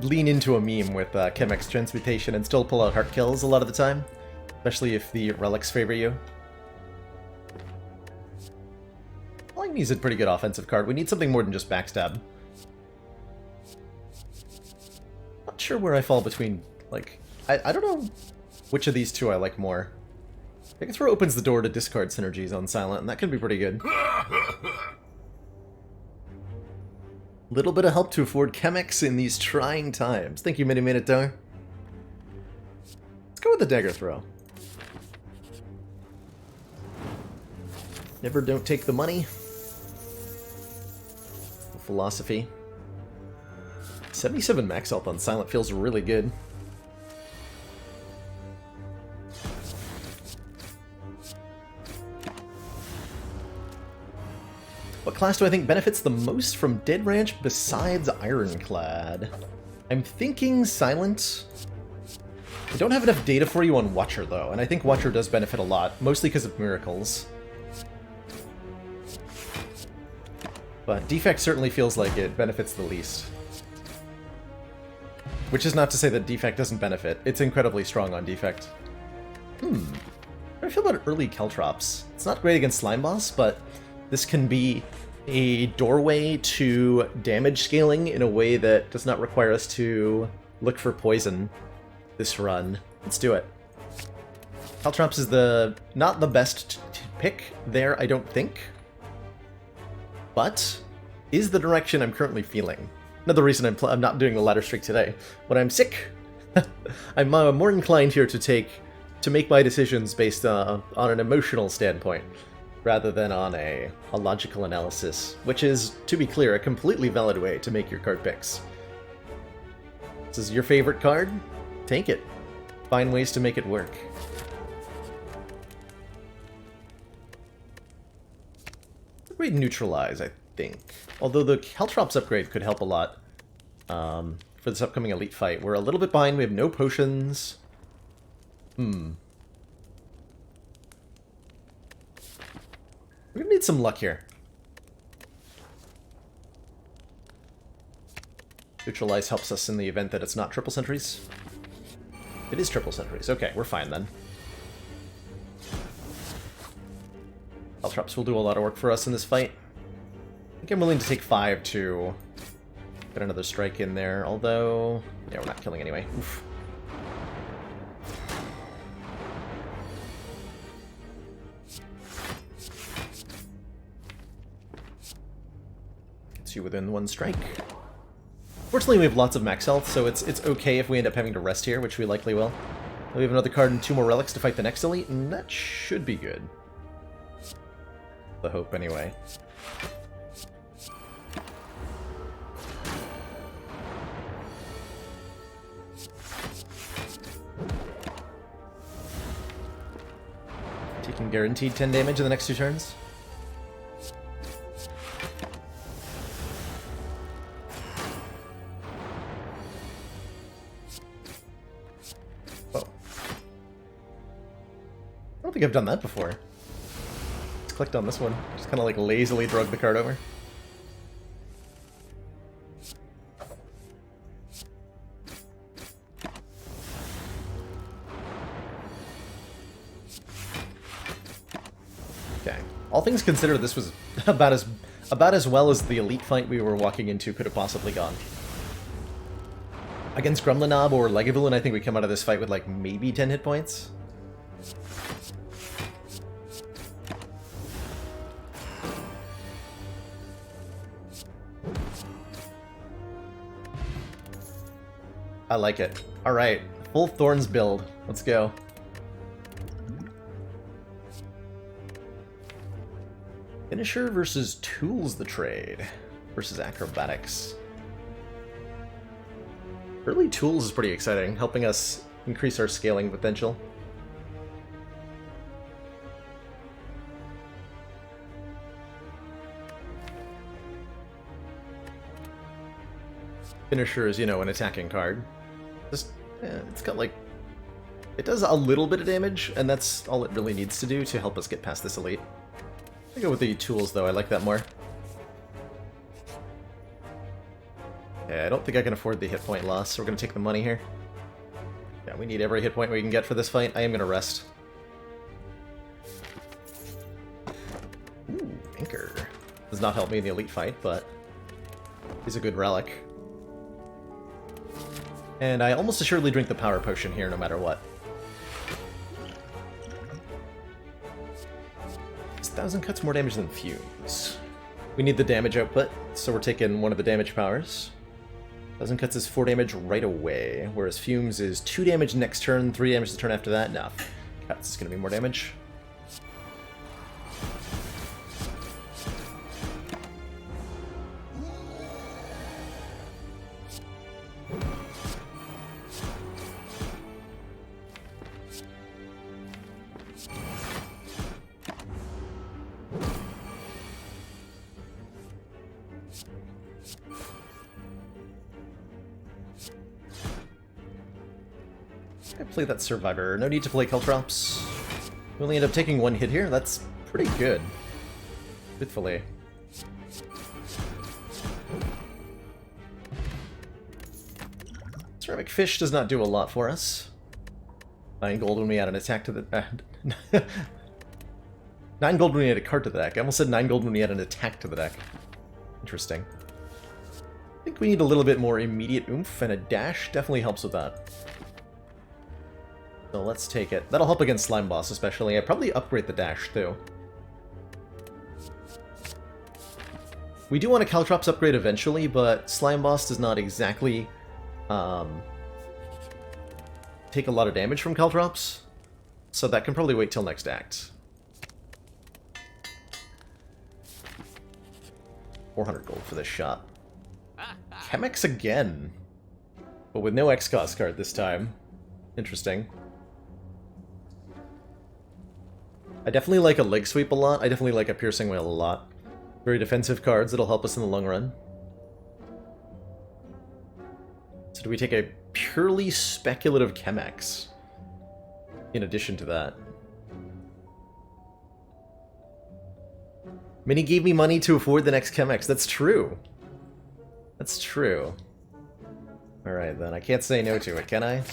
lean into a meme with Chemex Transmutation and still pull out heart kills a lot of the time, especially if the relics favor you. Lightning's a pretty good offensive card. We need something more than just backstab. Not sure where I fall between, like... I don't know which of these two I like more. I can throw opens the door to discard synergies on Silent, and that can be pretty good. Little bit of help to afford Chemex in these trying times. Thank you, Minotaur. Let's go with the dagger throw. Never don't take the money. Philosophy. 77 max health on Silent feels really good. What class do I think benefits the most from Dead Ranch besides Ironclad? I'm thinking Silent. I don't have enough data for you on Watcher, though, and I think Watcher does benefit a lot, mostly because of miracles. But Defect certainly feels like it benefits the least. Which is not to say that Defect doesn't benefit. It's incredibly strong on Defect. How do I feel about early Caltrops? It's not great against Slime Boss, but this can be a doorway to damage scaling in a way that does not require us to look for poison this run. Let's do it. Caltrops is not the best pick there, I don't think, but is the direction I'm currently feeling. Another reason I'm not doing the ladder streak today. When I'm sick, I'm more inclined here to make my decisions based on an emotional standpoint, rather than on a logical analysis, which is, to be clear, a completely valid way to make your card picks. This is your favorite card? Take it. Find ways to make it work. Upgrade Neutralize, I think. Although the Caltrops upgrade could help a lot for this upcoming Elite fight. We're a little bit behind, we have no potions. We're gonna need some luck here. Neutralize helps us in the event that it's not triple sentries. It is triple sentries. Okay, we're fine then. Caltrops will do a lot of work for us in this fight. I think I'm willing to take 5 to get another strike in there, although... yeah, we're not killing anyway. Oof. You within 1 strike. Fortunately, we have lots of max health, so it's okay if we end up having to rest here, which we likely will. We have another card and 2 more relics to fight the next elite, and that should be good. The hope, anyway. I'm guaranteed 10 damage in the next 2 turns. Oh. I don't think I've done that before. Just clicked on this one. Just kind of like lazily drug the card over. Okay. All things considered, this was about as well as the elite fight we were walking into could have possibly gone. Against Gremlinob or Legavulin, I think we come out of this fight with like maybe 10 hit points. I like it. Alright, full Thorns build. Let's go. Finisher versus Tools the Trade versus Acrobatics. Early Tools is pretty exciting, helping us increase our scaling potential. Finisher is, you know, an attacking card. Just, it's got like... It does a little bit of damage, and that's all it really needs to do to help us get past this elite. I go with the Tools, though. I like that more. Yeah, I don't think I can afford the hit point loss, so we're going to take the money here. Yeah, we need every hit point we can get for this fight. I am going to rest. Ooh, Anchor. Does not help me in the elite fight, but he's a good relic. And I almost assuredly drink the power potion here no matter what. 1,000 cuts more damage than Fumes. We need the damage output, so we're taking one of the damage powers. 1,000 cuts is 4 damage right away, whereas Fumes is 2 damage next turn, 3 damage the turn after that. No, cuts is going to be more damage. I play that Survivor. No need to play Caltrops. We only end up taking 1 hit here. That's pretty good. Truthfully. Ceramic Fish does not do a lot for us. 9 gold when we add an attack to the... 9 gold when we add a card to the deck. I almost said 9 gold when we add an attack to the deck. Interesting. I think we need a little bit more immediate oomph, and a dash definitely helps with that. So let's take it. That'll help against Slime Boss especially. I'd probably upgrade the dash too. We do want a Caltrops upgrade eventually, but Slime Boss does not exactly take a lot of damage from Caltrops, so that can probably wait till next act. 400 gold for this shot. Chemex again, but with no X-Cost card this time. Interesting. I definitely like a Leg Sweep a lot. I definitely like a Piercing Wail a lot. Very defensive cards that'll help us in the long run. So do we take a purely speculative Chemex in addition to that? Minnie gave me money to afford the next Chemex. That's true. That's true. Alright then, I can't say no to it, can I?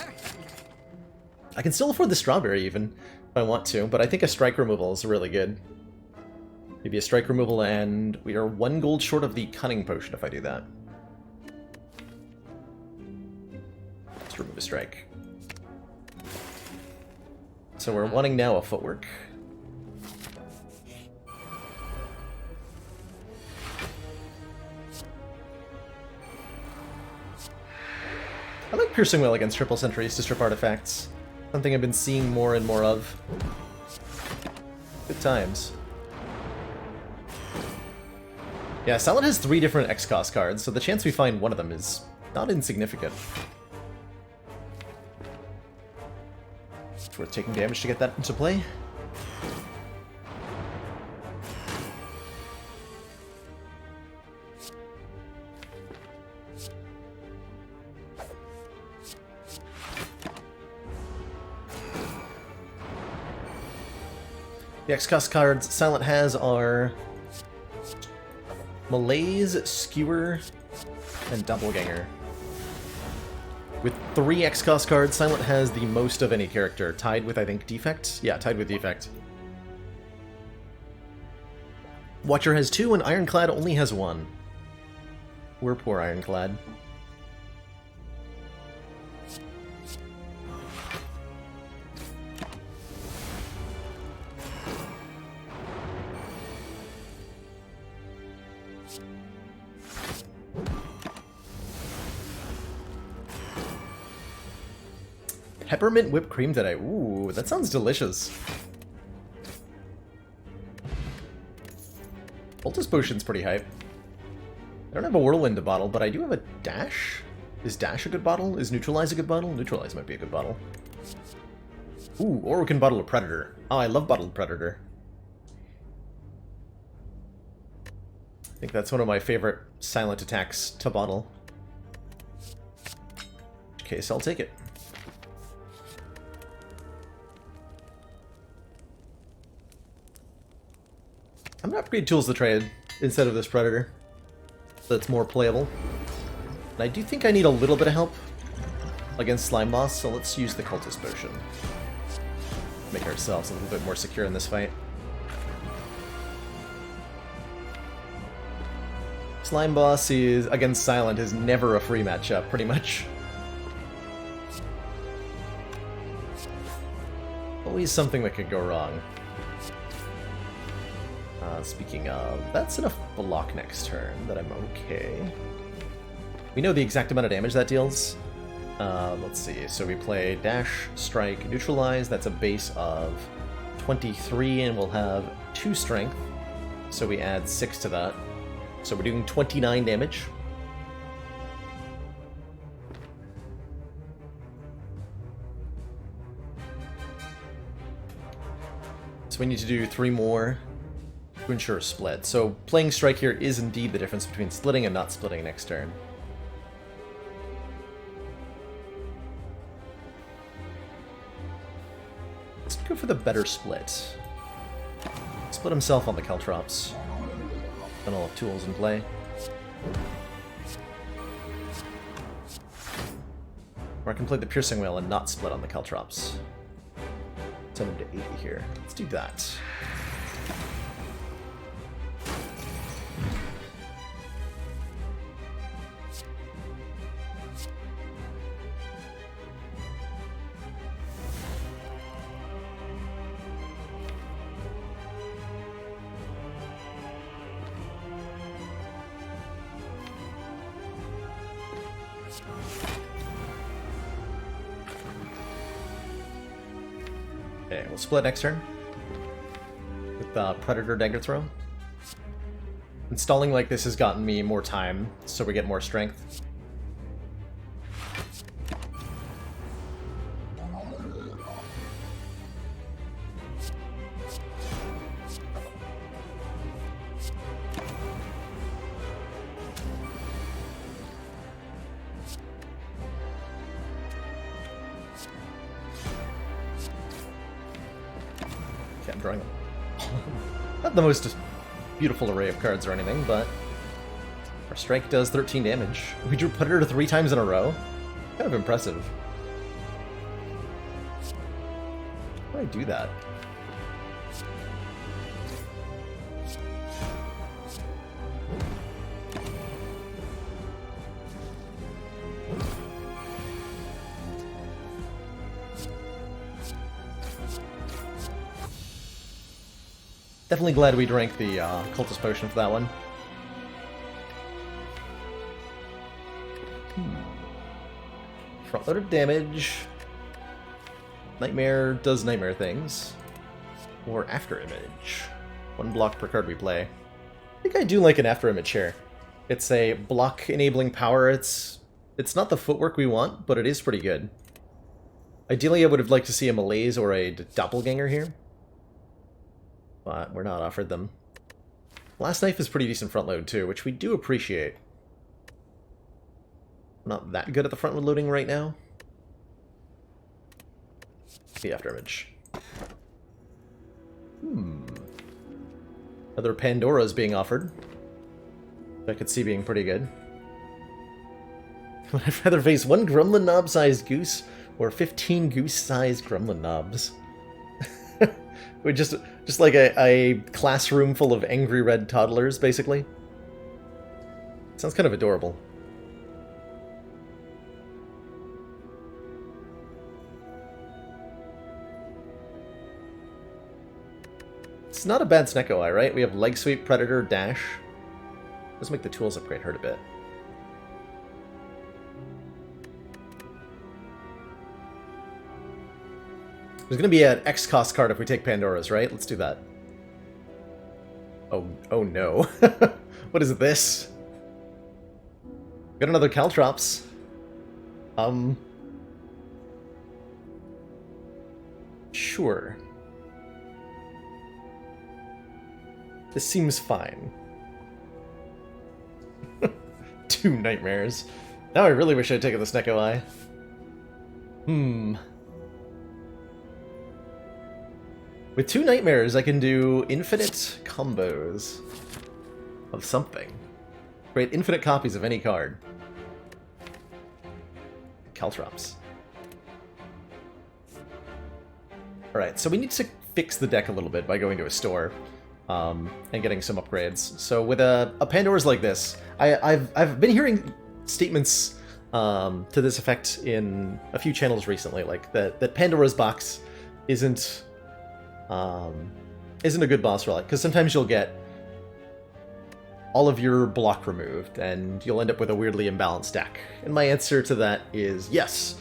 I can still afford the Strawberry even, if I want to, but I think a Strike Removal is really good. Maybe a Strike Removal, and we are 1 gold short of the Cunning Potion if I do that. Let's remove a Strike. So we're wanting now a Footwork. I like Piercing Wail against Triple Sentries to strip artifacts. Something I've been seeing more and more of. Good times. Yeah, Salad has 3 different X-Cost cards, so the chance we find one of them is not insignificant. It's worth taking damage to get that into play. The X-Cost cards Silent has are Malaise, Skewer, and Doppelganger. With 3 X-Cost cards, Silent has the most of any character, tied with, I think, Defect? Yeah, tied with Defect. Watcher has 2, and Ironclad only has 1. We're poor Ironclad. Peppermint whipped cream today. Ooh, that sounds delicious. Voltus Potion's pretty hype. I don't have a Whirlwind to bottle, but I do have a Dash. Is Dash a good bottle? Is Neutralize a good bottle? Neutralize might be a good bottle. Ooh, or we can bottle a Predator. Oh, I love bottled Predator. I think that's one of my favorite silent attacks to bottle. In which case, I'll take it. I'm gonna upgrade Tools to Trade instead of this Predator. So it's more playable. And I do think I need a little bit of help against Slime Boss, so let's use the Cultist Potion. Make ourselves a little bit more secure in this fight. Slime Boss is against Silent is never a free matchup, pretty much. Always something that could go wrong. Speaking of, that's enough block next turn that I'm okay. We know the exact amount of damage that deals. Let's see, so we play Dash, Strike, Neutralize, that's a base of 23, and we'll have 2 Strength, so we add 6 to that. So we're doing 29 damage. So we need to do 3 more to ensure a split. So playing Strike here is indeed the difference between splitting and not splitting next turn. Let's go for the better split. Split himself on the Caltrops. Then I'll have tools in play. Or I can play the Piercing Whale and not split on the Caltrops. Send him to 80 here. Let's do that. Okay, we'll split next turn with Predator Dagger Throw. Installing like this has gotten me more time, so we get more strength. I'm drawing not the most beautiful array of cards or anything, but our strike does 13 damage. We drew Predator 3 times in a row. Kind of impressive. How do I do that? Definitely glad we drank the Cultist Potion for that one. Front-loaded damage. Nightmare does nightmare things. Or After Image. 1 block per card we play. I think I do like an After Image here. It's a block-enabling power. It's not the footwork we want, but it is pretty good. Ideally, I would have liked to see a Malaise or a Doppelganger here. But we're not offered them. Last Knife is pretty decent front load too, which we do appreciate. I'm not that good at the front loading right now. The After Image. Other Pandoras being offered. I could see being pretty good. Would I rather face one Gremlin Knob-sized goose or 15 goose-sized Gremlin Knobs? We're just like a classroom full of angry red toddlers, basically. Sounds kind of adorable. It's not a bad Snecko Eye, right? We have Leg Sweep, Predator, Dash. Let's make the tools upgrade hurt a bit. There's going to be an X cost card if we take Pandora's, right? Let's do that. Oh no. What is this? Got another Caltrops. Sure. This seems fine. 2 Nightmares. Now I really wish I'd taken the Snecko Eye. With 2 Nightmares, I can do infinite combos of something. Create infinite copies of any card. Caltrops. Alright, so we need to fix the deck a little bit by going to a store and getting some upgrades. So with a Pandora's like this, I've been hearing statements to this effect in a few channels recently, like that Pandora's box isn't a good boss relic, because sometimes you'll get all of your block removed, and you'll end up with a weirdly imbalanced deck. And my answer to that is yes.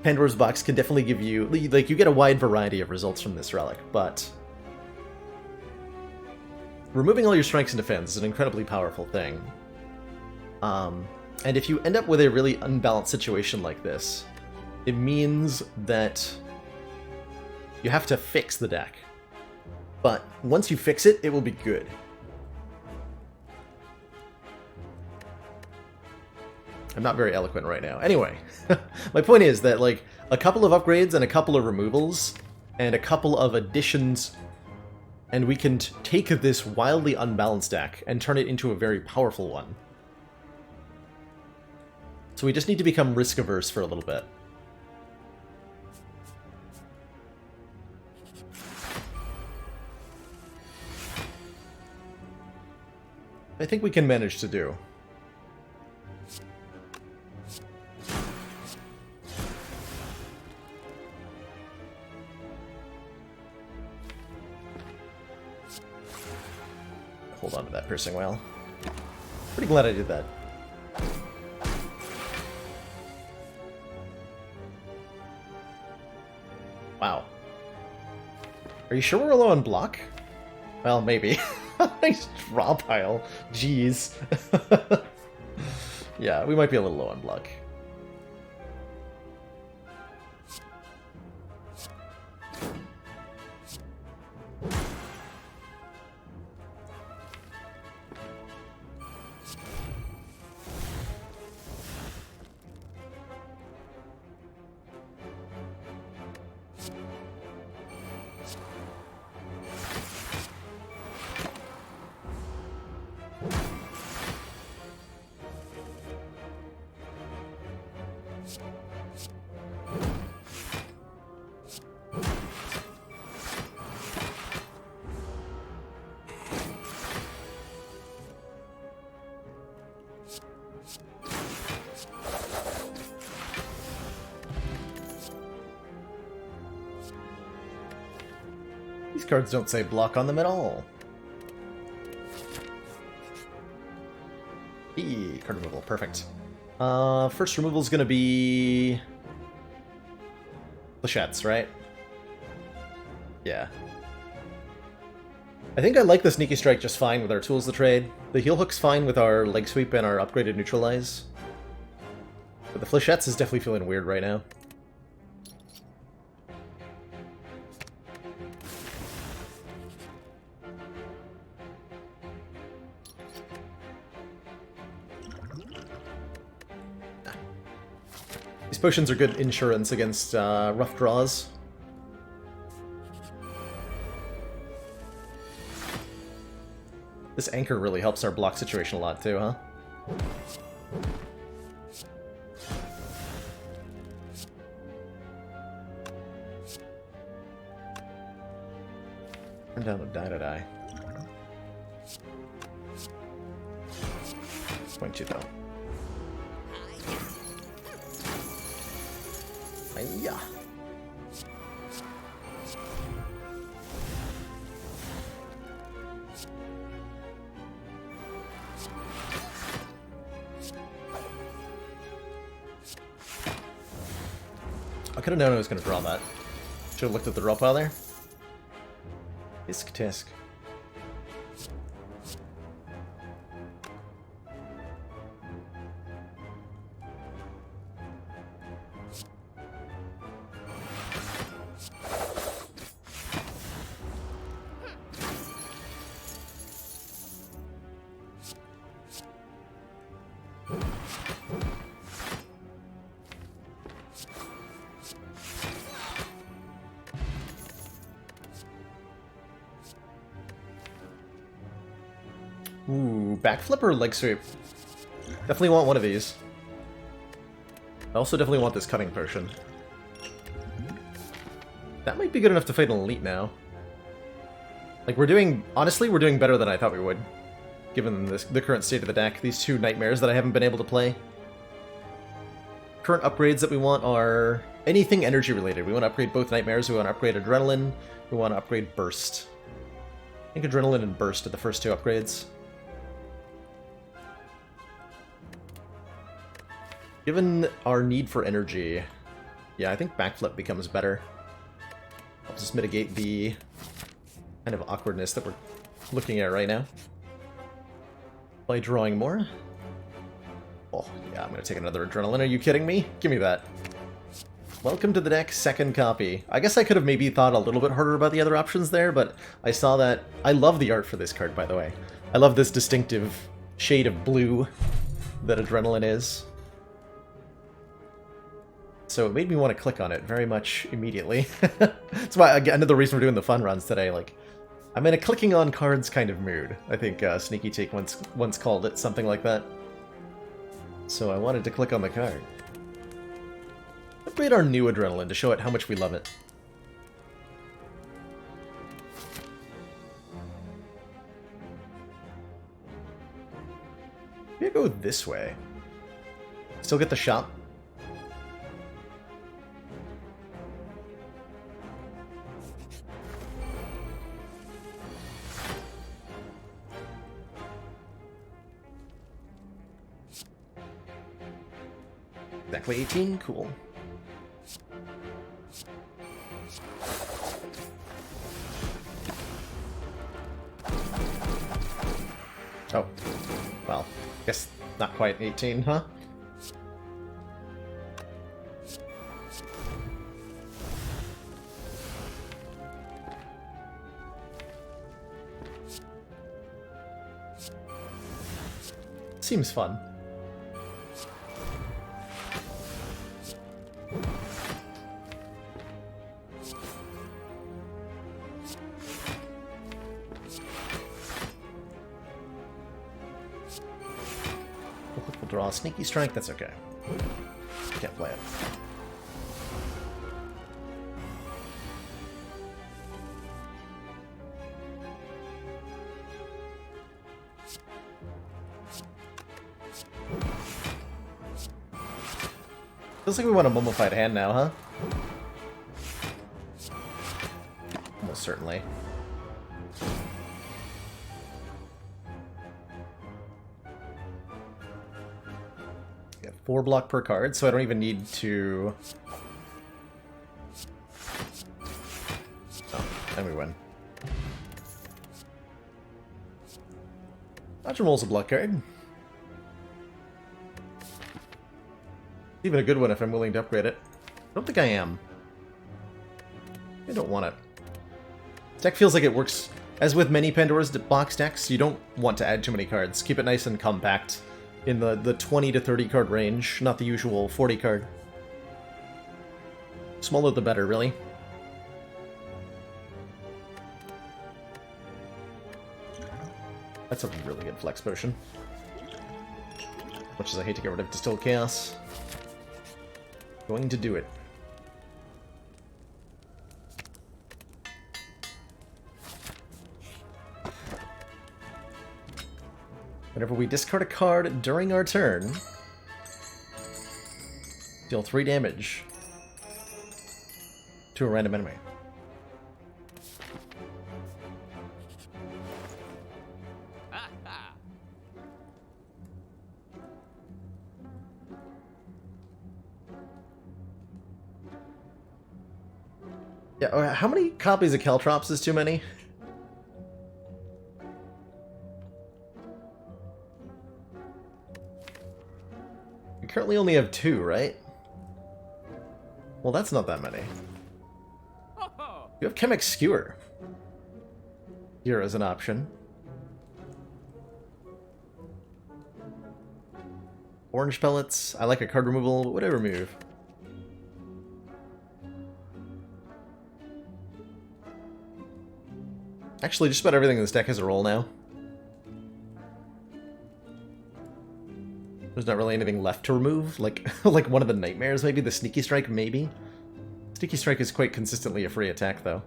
Pandora's box can definitely give you, like, you get a wide variety of results from this relic, but removing all your strengths and defense is an incredibly powerful thing. And if you end up with a really unbalanced situation like this, it means that you have to fix the deck. But once you fix it, it will be good. I'm not very eloquent right now. Anyway, my point is that, like, a couple of upgrades and a couple of removals and a couple of additions, and we can take this wildly unbalanced deck and turn it into a very powerful one. So we just need to become risk-averse for a little bit. I think we can manage to do. Hold on to that piercing wail. Pretty glad I did that. Wow. Are you sure we're low on block? Well, maybe. Nice draw pile. Jeez. Yeah, we might be a little low on block. These cards don't say block on them at all. Eee, card removal, perfect. First removal is going to be Flechettes, right? Yeah. I think I like the Sneaky Strike just fine with our tools to trade. The Heel Hook's fine with our Leg Sweep and our upgraded Neutralize. But the Flechettes is definitely feeling weird right now. These potions are good insurance against rough draws. This anchor really helps our block situation a lot too, huh? Turn down the die-to-die. Point you though. Hiya. I could have known I was going to draw that. Should have looked at the draw pile there. Tisk tisk. Ooh, backflip or leg sweep? Definitely want one of these. I also definitely want this cutting potion. That might be good enough to fight an elite now. Like, honestly, we're doing better than I thought we would. Given the current state of the deck. These two nightmares that I haven't been able to play. Current upgrades that we want are anything energy related. We want to upgrade both nightmares, we want to upgrade adrenaline, we want to upgrade burst. I think adrenaline and burst are the first two upgrades. Given our need for energy, yeah, I think backflip becomes better. Helps us mitigate the kind of awkwardness that we're looking at right now. By drawing more. Oh, yeah, I'm gonna take another adrenaline. Are you kidding me? Give me that. Welcome to the deck, second copy. I guess I could have maybe thought a little bit harder about the other options there, but I saw that. I love the art for this card, by the way. I love this distinctive shade of blue that adrenaline is. So it made me want to click on it very much immediately. That's why, again, another reason we're doing the fun runs today. Like, I'm in a clicking on cards kind of mood. I think Sneaky Take once called it something like that. So I wanted to click on the card. Upgrade our new adrenaline to show it how much we love it. Maybe I go this way. Still get the shot. Exactly 18? Cool. Oh. Well, guess not quite 18, huh? Seems fun. We'll draw a Sneaky Strike, that's okay. Can't play it. Feels like we want a mummified hand now, huh? Almost certainly. Yeah, 4 block per card, so I don't even need to... Oh, and we win. Dodge and Roll's a block card. Even a good one if I'm willing to upgrade it. I don't think I am. I don't want it. This deck feels like it works, as with many Pandora's box decks, you don't want to add too many cards. Keep it nice and compact in the 20 to 30 card range, not the usual 40 card. Smaller the better, really. That's a really good flex potion. Much as I hate to get rid of Distilled Chaos. Going to do it. Whenever we discard a card during our turn, deal 3 damage to a random enemy. Yeah, how many copies of Caltrops is too many? We currently only have 2, right? Well, that's not that many. You have Chemic Skewer here as an option. Orange Pellets. I like a card removal, but whatever move. Actually, just about everything in this deck has a roll now. There's not really anything left to remove, like like one of the nightmares, maybe the Sneaky Strike, maybe. Sneaky Strike is quite consistently a free attack, though.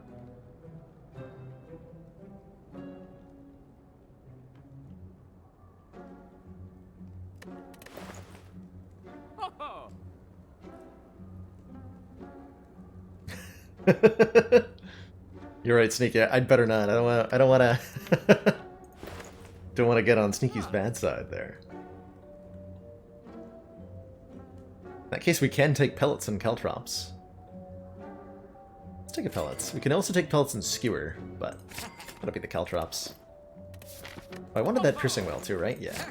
You're right, Sneaky. I'd better not. I don't want to. Don't want to get on Sneaky's bad side there. In that case, we can take Pellets and Caltrops. Let's take a Pellets. We can also take Pellets and Skewer, but that'll be the Caltrops. Oh, I wanted that Piercing Well too, right? Yeah.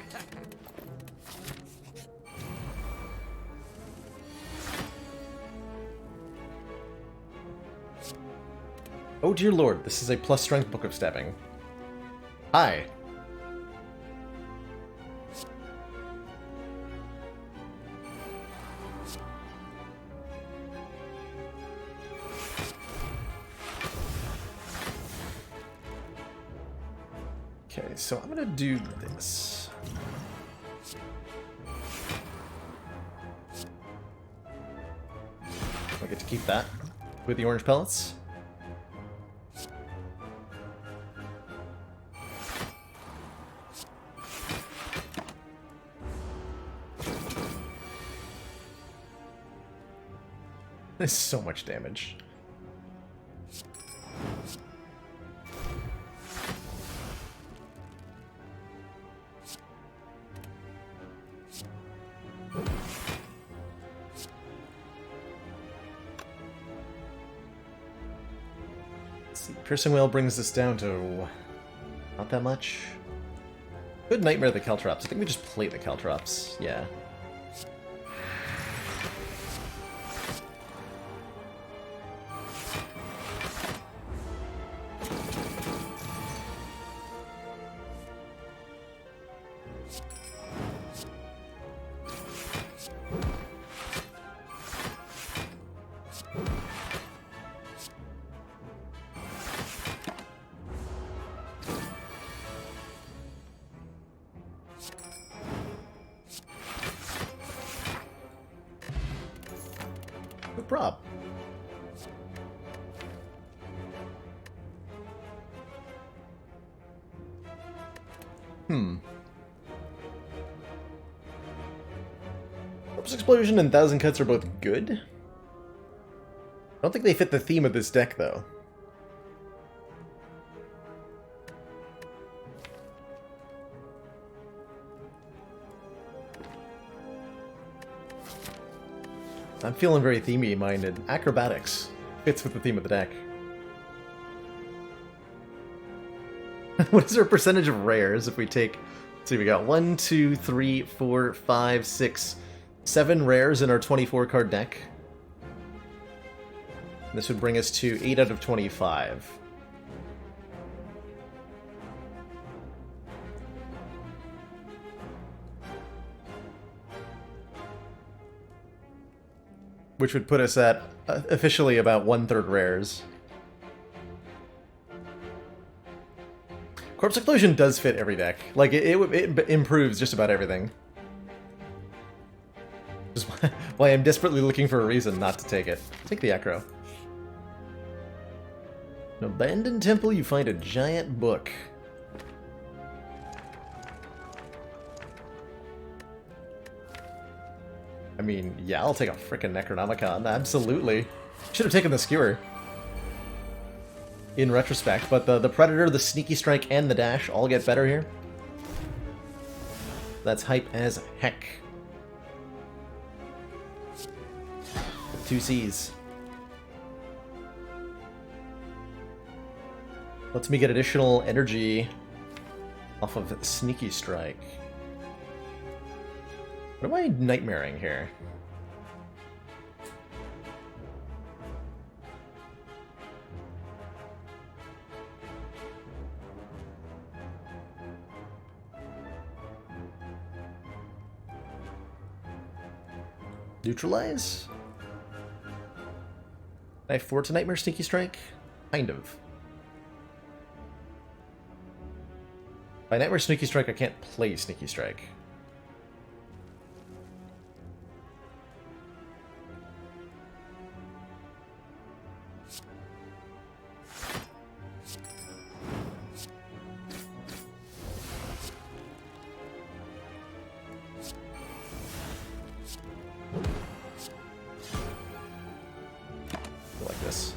Oh dear lord, this is a plus strength Book of Stabbing. Hi. Okay, so I'm gonna do this. I get to keep that with the orange pellets. There's so much damage. Let's see. Piercing Whale brings this down to not that much. Good Nightmare the Caltrops. I think we just play the Caltrops. Yeah. Good prop. Corpse Explosion and Thousand Cuts are both good. I don't think they fit the theme of this deck, though. I'm feeling very themey-minded. Acrobatics fits with the theme of the deck. What is our percentage of rares if we take... Let's see, we got 1, 2, 3, 4, 5, 6, 7 rares in our 24-card deck. This would bring us to 8 out of 25. Which would put us at officially about 1/3 rares. Corpse Explosion does fit every deck. Like, it improves just about everything. Which is why I'm desperately looking for a reason not to take it. Take the Acro. An abandoned temple, you find a giant book. I mean, yeah, I'll take a frickin' Necronomicon, absolutely. Should have taken the Skewer. In retrospect, but the Predator, the Sneaky Strike, and the Dash all get better here. That's hype as heck. 2 Cs. Lets me get additional energy off of Sneaky Strike. What am I nightmaring here? Neutralize? Knife 4 to Nightmare Sneaky Strike? Kind of. By Nightmare Sneaky Strike, I can't play Sneaky Strike. Like this.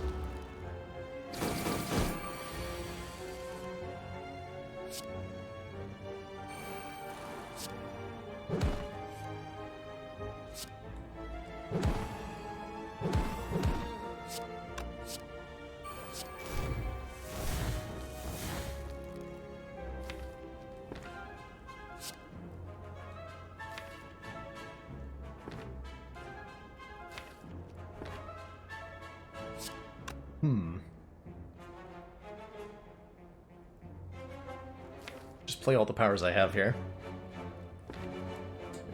Just play all the powers I have here.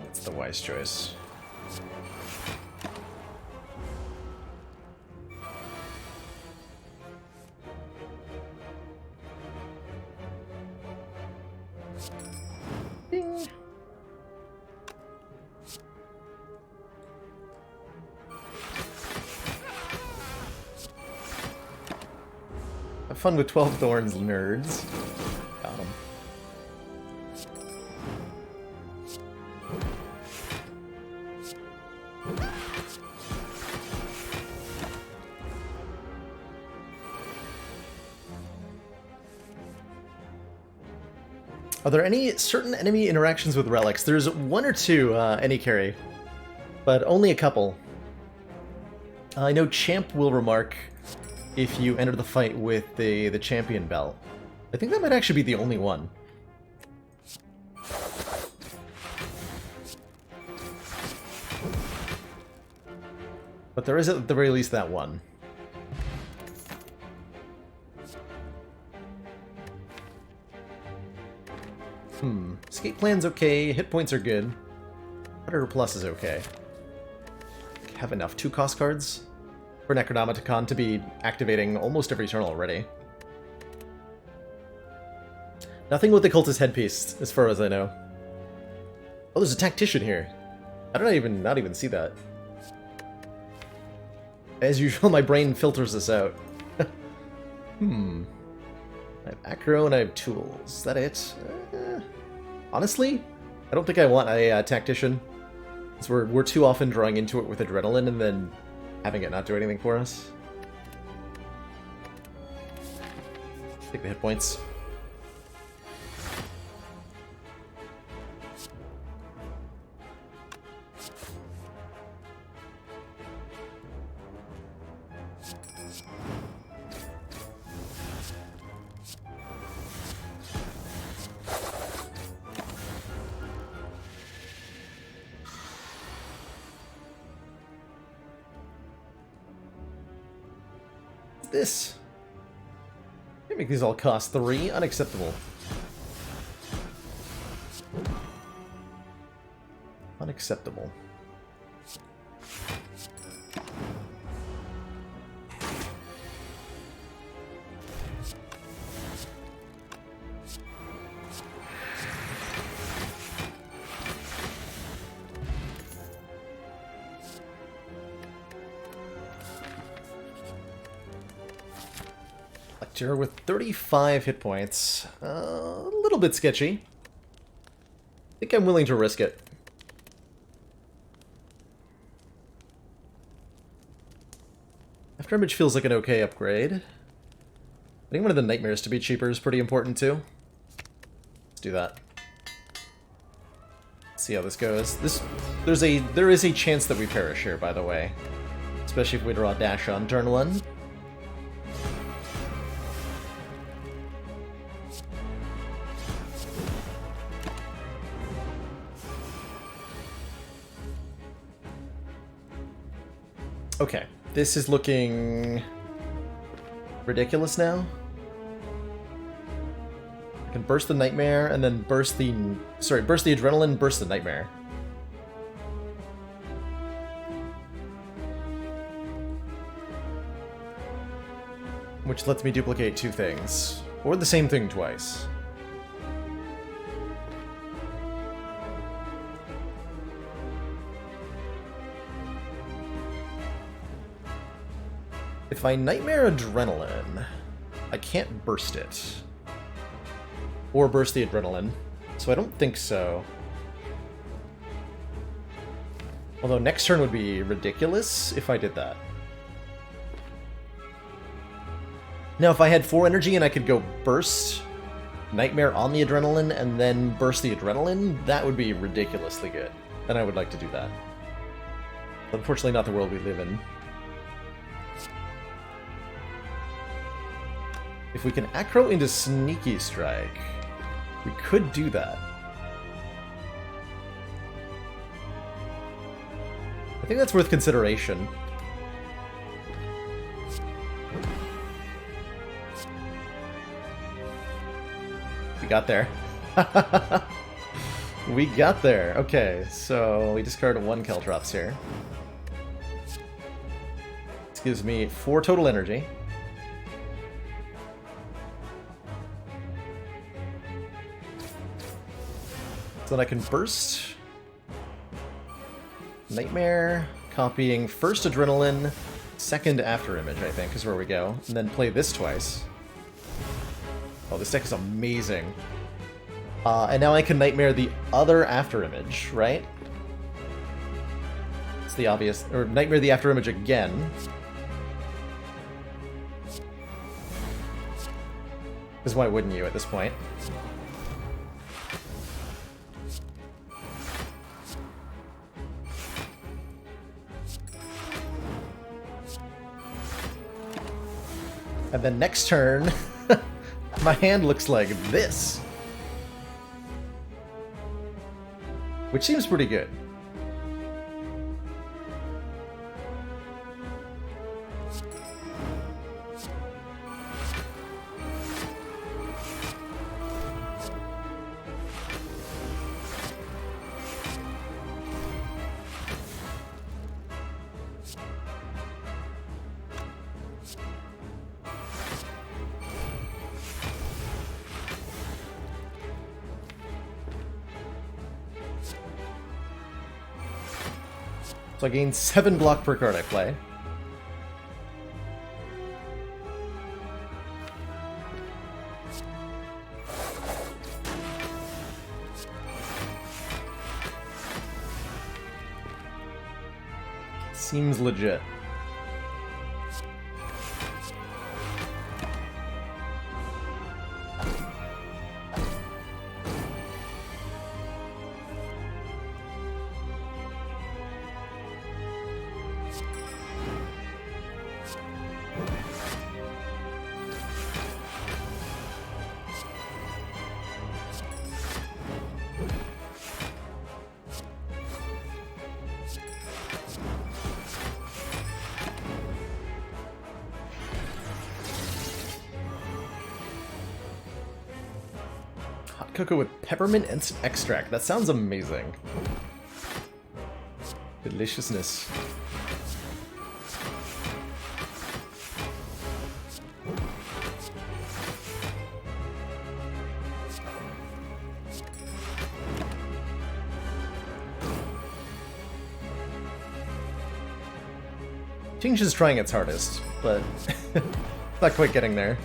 That's the wise choice. Ding. Have fun with 12 Thorns, nerds. Got 'em. Are there any certain enemy interactions with relics? There's 1 or 2 any carry, but only a couple. I know Champ will remark if you enter the fight with the champion belt. I think that might actually be the only one. But there is at the very least that one. Escape plan's okay, hit points are good. Predator Plus is okay. Have enough 2 cost cards for Necronomicon to be activating almost every turn already. Nothing with the Cultist Headpiece, as far as I know. Oh, there's a Tactician here. How did I not even see that? As usual, my brain filters this out. I have Acro and I have Tools. Is that it? Honestly, I don't think I want a Tactician. Because we're too often drawing into it with Adrenaline and then having it not do anything for us. Take the hit points. This. Can't make these all cost 3. Unacceptable. Unacceptable. Doctor with 35 hit points. A little bit sketchy. I think I'm willing to risk it. After Image feels like an okay upgrade. I think one of the nightmares to be cheaper is pretty important too. Let's do that. Let's see how this goes. There is a chance that we perish here, by the way. Especially if we draw dash on turn 1. Okay, this is looking ridiculous now. I can burst the nightmare and then burst the adrenaline, burst the nightmare. Which lets me duplicate 2 things. Or the same thing twice. If I Nightmare Adrenaline, I can't burst it. Or burst the Adrenaline. So I don't think so. Although next turn would be ridiculous if I did that. Now if I had 4 energy and I could go burst Nightmare on the Adrenaline and then burst the Adrenaline, that would be ridiculously good. And I would like to do that. Unfortunately not the world we live in. If we can Acro into Sneaky Strike, we could do that. I think that's worth consideration. We got there. We got there. Okay, so we discard 1 Caltrops here. This gives me 4 total energy. So then I can burst Nightmare, copying first Adrenaline, second After Image, I think, is where we go. And then play this twice. Oh, this deck is amazing. And now I can Nightmare the other After Image, right? It's the obvious... Or Nightmare the After Image again. Because why wouldn't you at this point? And then next turn, my hand looks like this. Which seems pretty good. So I gain 7 block per card I play. Seems legit. Cocoa with peppermint instant extract. That sounds amazing. Deliciousness. Change is trying its hardest, but not quite getting there.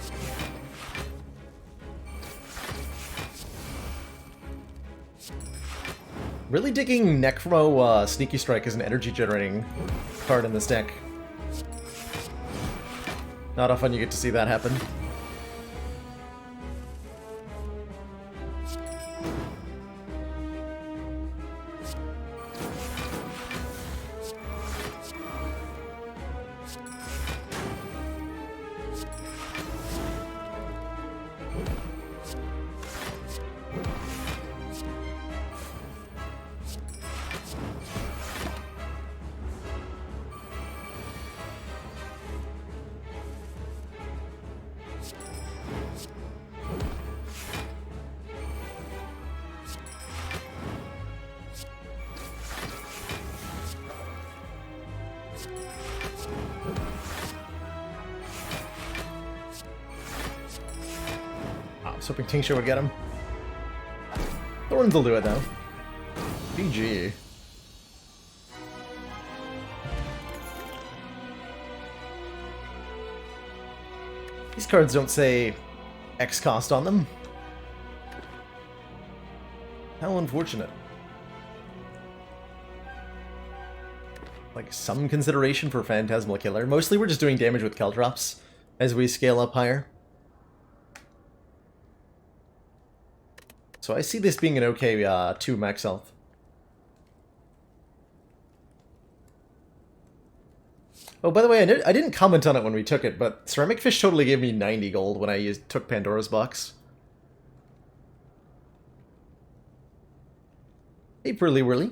Really digging Necro Sneaky Strike as an energy generating card in this deck. Not often you get to see that happen. I was hoping Tincture would get him. Thorns will do it, though. GG. These cards don't say X cost on them. How unfortunate. Like, some consideration for Phantasmal Killer. Mostly we're just doing damage with Caltrops as we scale up higher. So I see this being an okay 2 max health. Oh, by the way, I didn't comment on it when we took it, but Ceramic Fish totally gave me 90 gold when I took Pandora's Box. Hey, Pearly Whirly.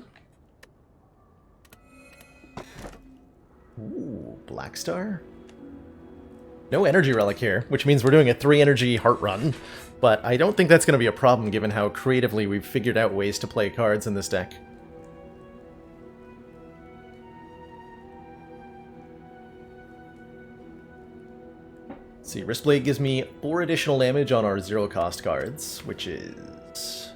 Ooh, Black Star. No energy relic here, which means we're doing a 3 energy heart run. But I don't think that's going to be a problem given how creatively we've figured out ways to play cards in this deck. Let's see, Wristblade gives me 4 additional damage on our 0-cost cards, which is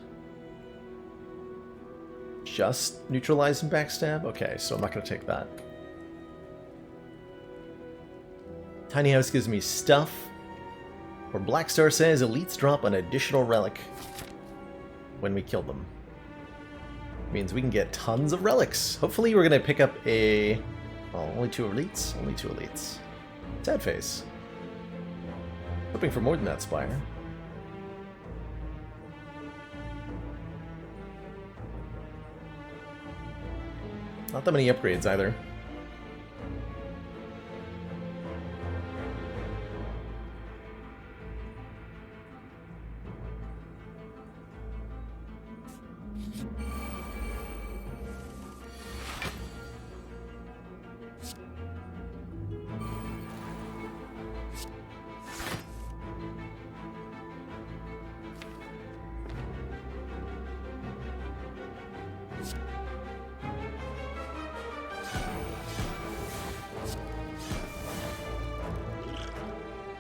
just neutralize and backstab? Okay, so I'm not going to take that. Tiny House gives me stuff. Or Black Star says elites drop an additional relic when we kill them. Means we can get tons of relics. Hopefully we're going to pick up a... well, only 2 elites? Only 2 elites. Sad face. Hoping for more than that, Spire. Not that many upgrades either.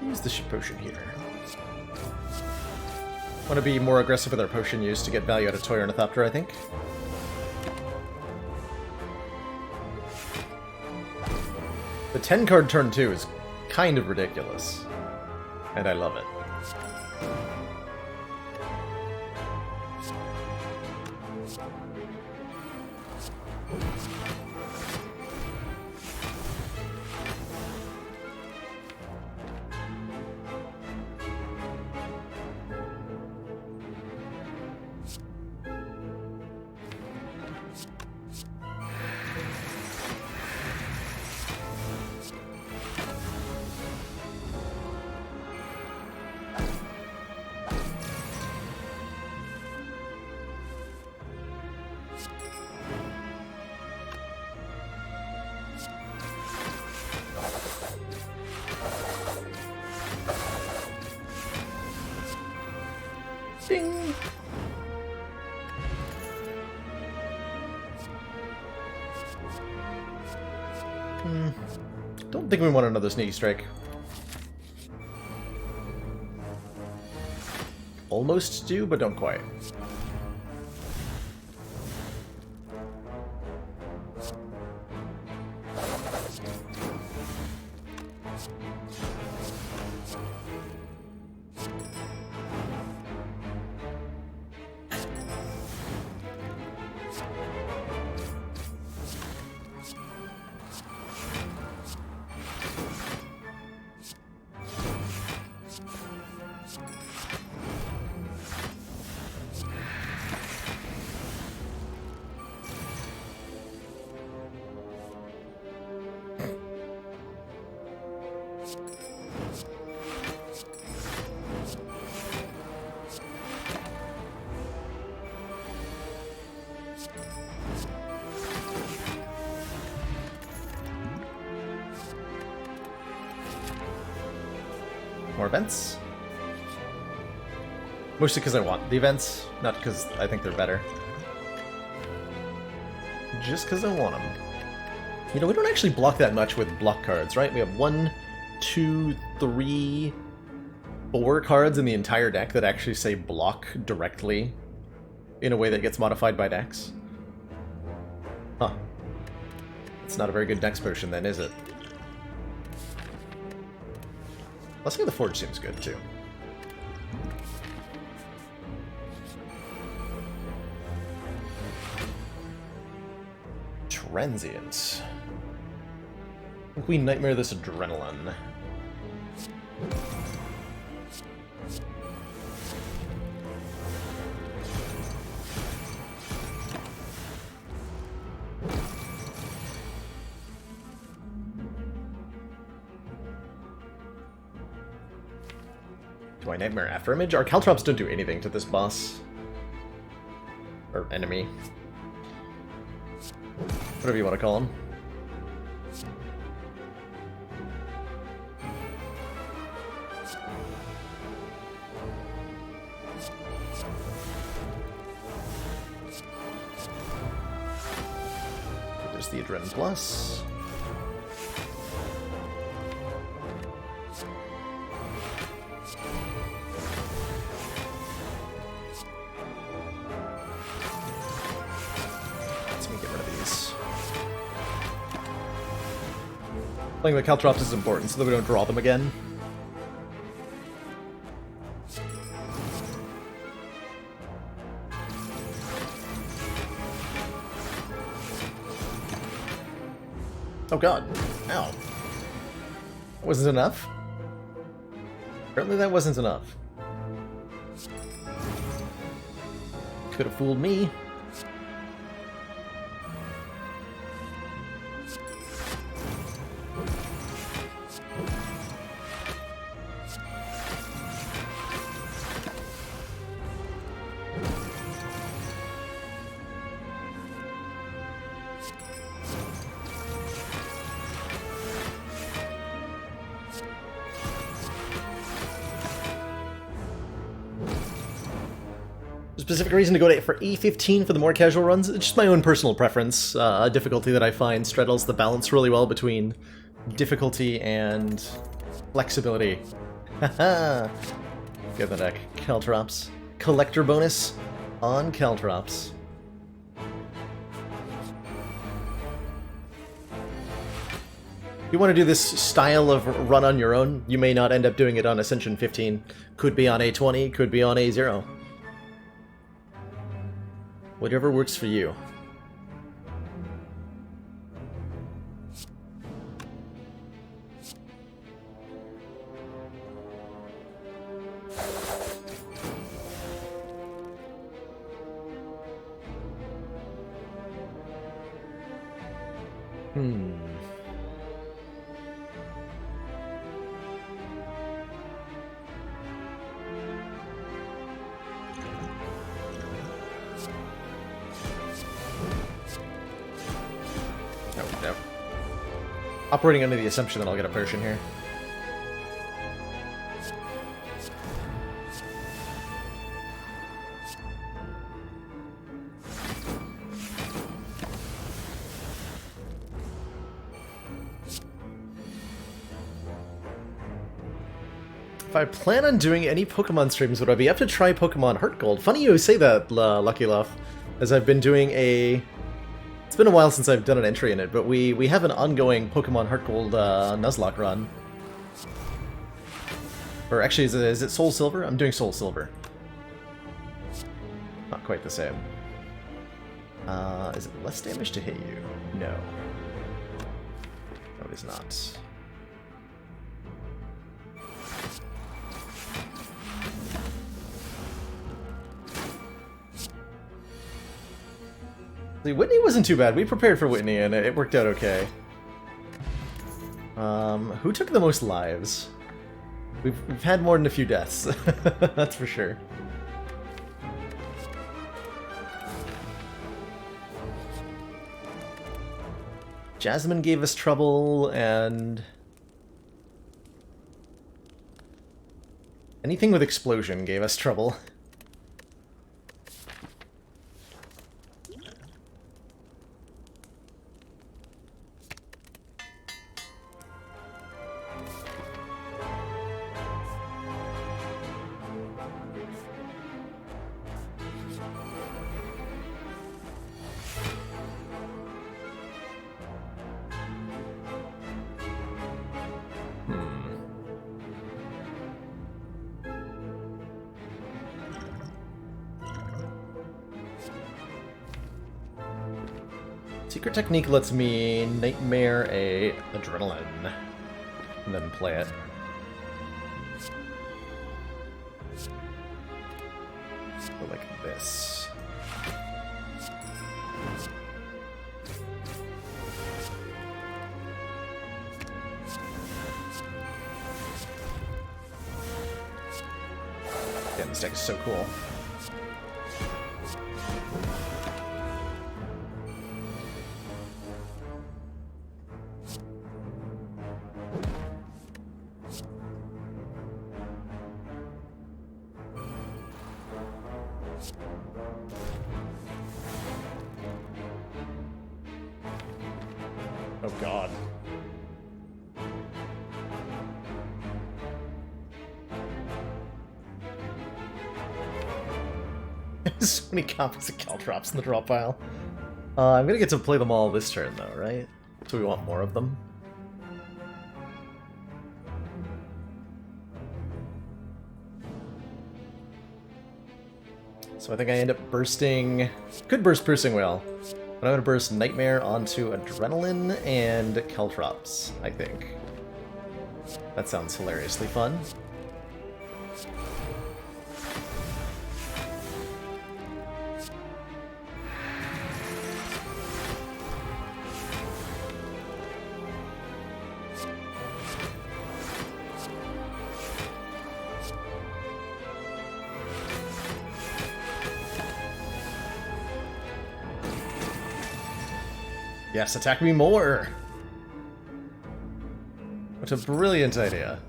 Use the potion here. Want to be more aggressive with our potion use to get value out of Toy Ornithopter, I think. The 10 card turn 2 is kind of ridiculous, and I love it. Ding! Don't think we want another Sneaky Strike. Almost do, but don't quite. More events. Mostly because I want the events, not because I think they're better. Just because I want them. You know, we don't actually block that much with block cards, right? We have 1, 2, 3, 4 cards in the entire deck that actually say block directly in a way that gets modified by decks. Huh. It's not a very good dex potion then, is it? Blessing of the Forge seems good, too. Transient. I think we nightmare this adrenaline. Do I nightmare Afterimage? Our Caltrops don't do anything to this boss. Or enemy. Whatever you want to call him. There's the Adrenaline Plus. Playing the Caltrops is important so that we don't draw them again. Oh god. Ow. That wasn't enough? Apparently that wasn't enough. Could have fooled me. Specific reason to go for E15 for the more casual runs? It's just my own personal preference. A difficulty that I find straddles the balance really well between difficulty and flexibility. Haha! Get the deck. Caltrops. Collector bonus on Caltrops. If you want to do this style of run on your own, you may not end up doing it on Ascension 15. Could be on A20, could be on A0. Whatever works for you. Operating under the assumption that I'll get a potion here. If I plan on doing any Pokemon streams, would I be up to try Pokemon Heart Gold? Funny you say that, Lucky Love, as I've been doing a... It's been a while since I've done an entry in it, but we have an ongoing Pokemon Heart Gold Nuzlocke run. Or actually, is it Soul Silver? I'm doing Soul Silver. Not quite the same. Is it less damage to hit you? No. No, it is not. See, Whitney wasn't too bad. We prepared for Whitney, and it worked out okay. Who took the most lives? We've had more than a few deaths. That's for sure. Jasmine gave us trouble, and... Anything with explosion gave us trouble. Secret technique lets me nightmare a adrenaline and then play it. Go like this. Damn, this deck is so cool. Oh god. There's so many copies of Caltrops in the drop pile. I'm gonna get to play them all this turn though, right? So we want more of them. So I think I end up bursting... Could burst Piercing Whale. But I'm going to burst Nightmare onto Adrenaline and Caltrops, I think. That sounds hilariously fun. Yes, attack me more! What a brilliant idea.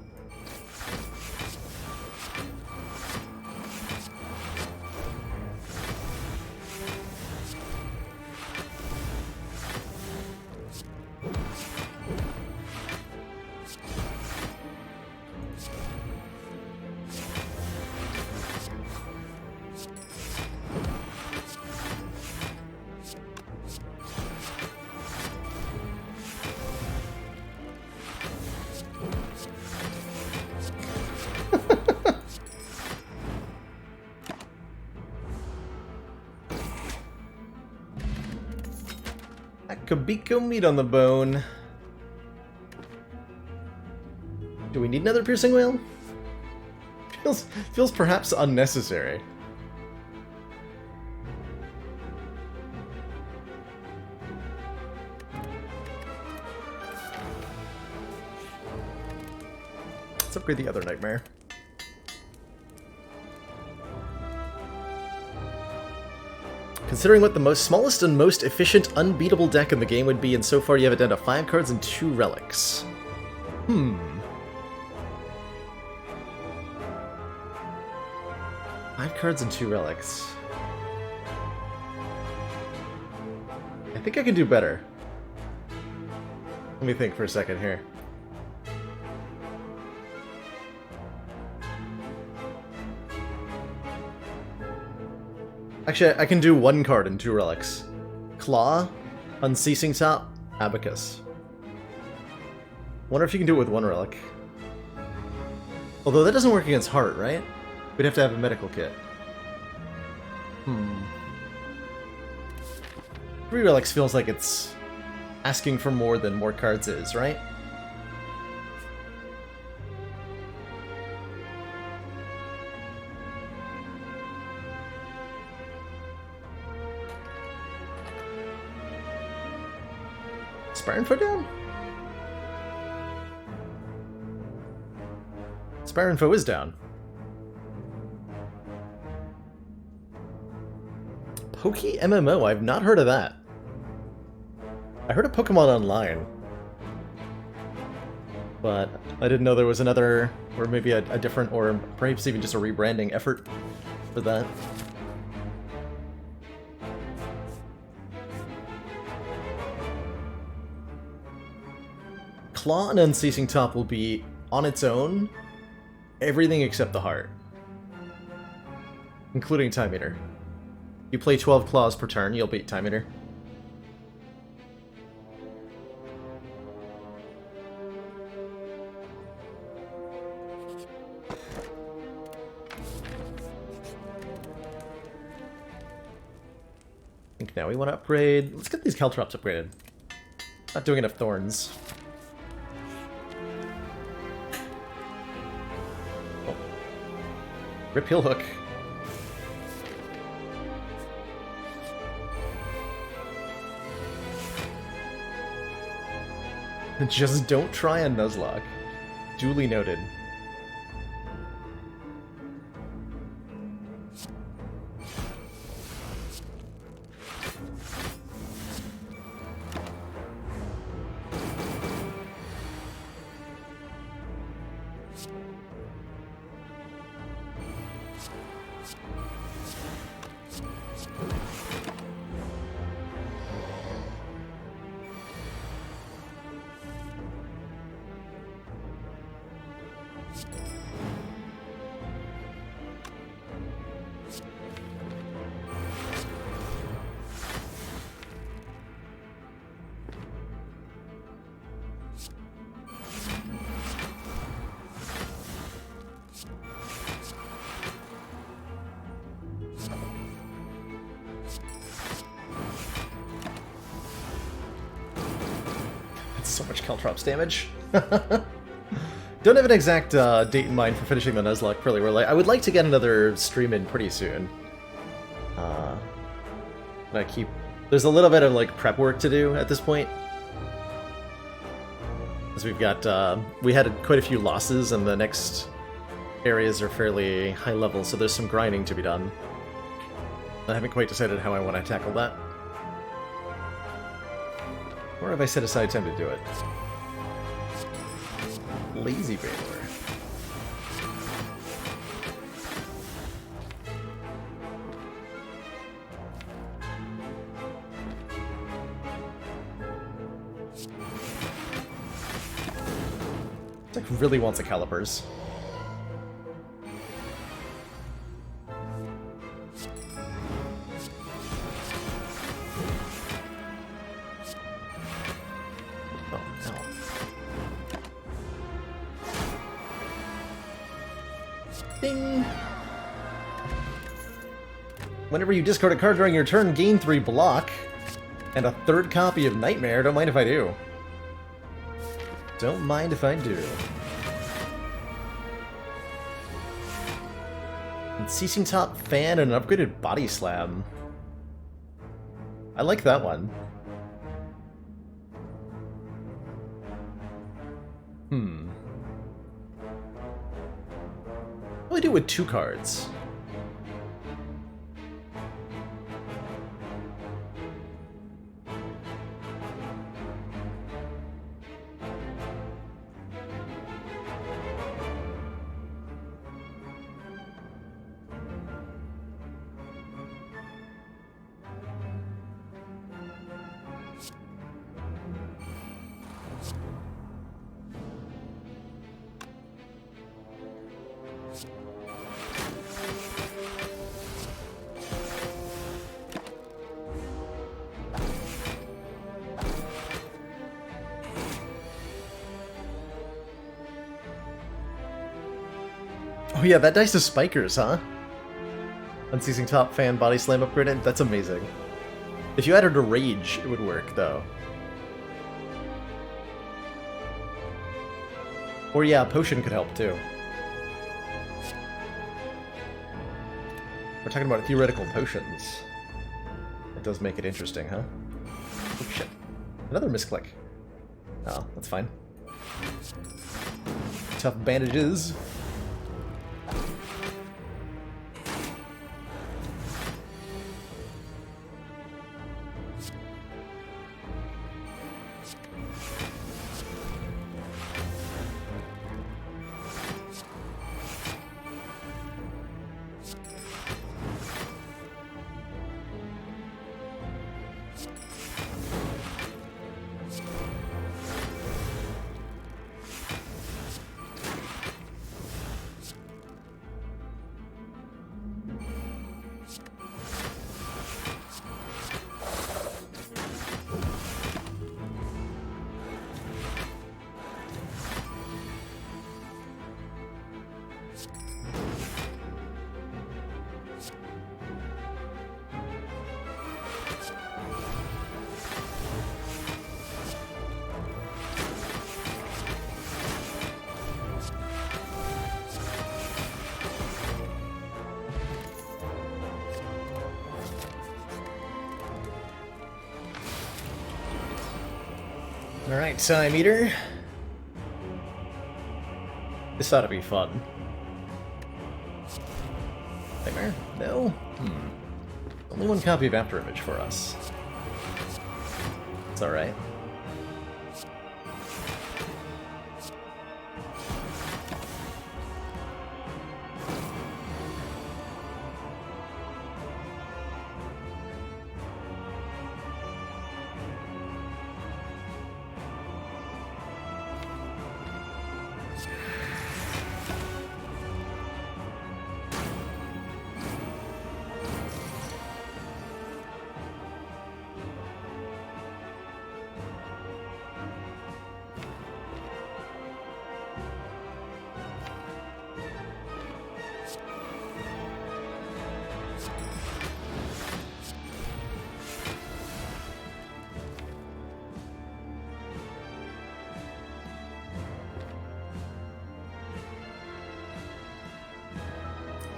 Kabiko meat on the bone. Do we need another Piercing Whale? Feels perhaps unnecessary. Let's upgrade the other Nightmare. Considering what the smallest and most efficient unbeatable deck in the game would be, and so far you have it down to 5 cards and 2 relics. 5 cards and 2 relics. I think I can do better. Let me think for a second here. Actually, I can do 1 card and 2 relics. Claw, Unceasing Top, Abacus. Wonder if you can do it with 1 relic. Although that doesn't work against Heart, right? We'd have to have a medical kit. 3 relics feels like it's asking for more than more cards is, right? Spire Info down? Spire Info is down. Pokey MMO, I've not heard of that. I heard of Pokemon Online. But I didn't know there was another, or maybe a different, or perhaps even just a rebranding effort for that. Claw and Unceasing Top will be, on its own, everything except the heart. Including Time Eater. You play 12 claws per turn, you'll beat Time Eater. I think now we want to upgrade. Let's get these Caltrops upgraded. Not doing enough thorns. Oh. Rip Heel Hook. Just don't try a Nuzlocke. Duly noted. So much Caltrops damage. Don't have an exact date in mind for finishing the Nuzlocke pretty well. I would like to get another stream in pretty soon. There's a little bit of like prep work to do at this point. Because we've got, we had quite a few losses and the next areas are fairly high level, so there's some grinding to be done. I haven't quite decided how I want to tackle that. Or have I set aside time to do it? Lazy Baylor. It's like really wants a calipers. Whenever you discard a card during your turn, gain 3 block. And a 3rd copy of Nightmare. Don't mind if I do. Don't mind if I do. And Ceasing Top Fan and an upgraded Body Slam. I like that one. What do I do with 2 cards? Oh yeah, that dice is spikers, huh? Unceasing Top Fan Body Slam upgraded? That's amazing. If you added a Rage, it would work, though. Or yeah, Potion could help, too. We're talking about theoretical potions. It does make it interesting, huh? Oh shit. Another misclick. Oh, that's fine. Tough bandages. Alright, time eater. This ought to be fun. Nightmare? No? Only one copy of After Image for us. It's alright.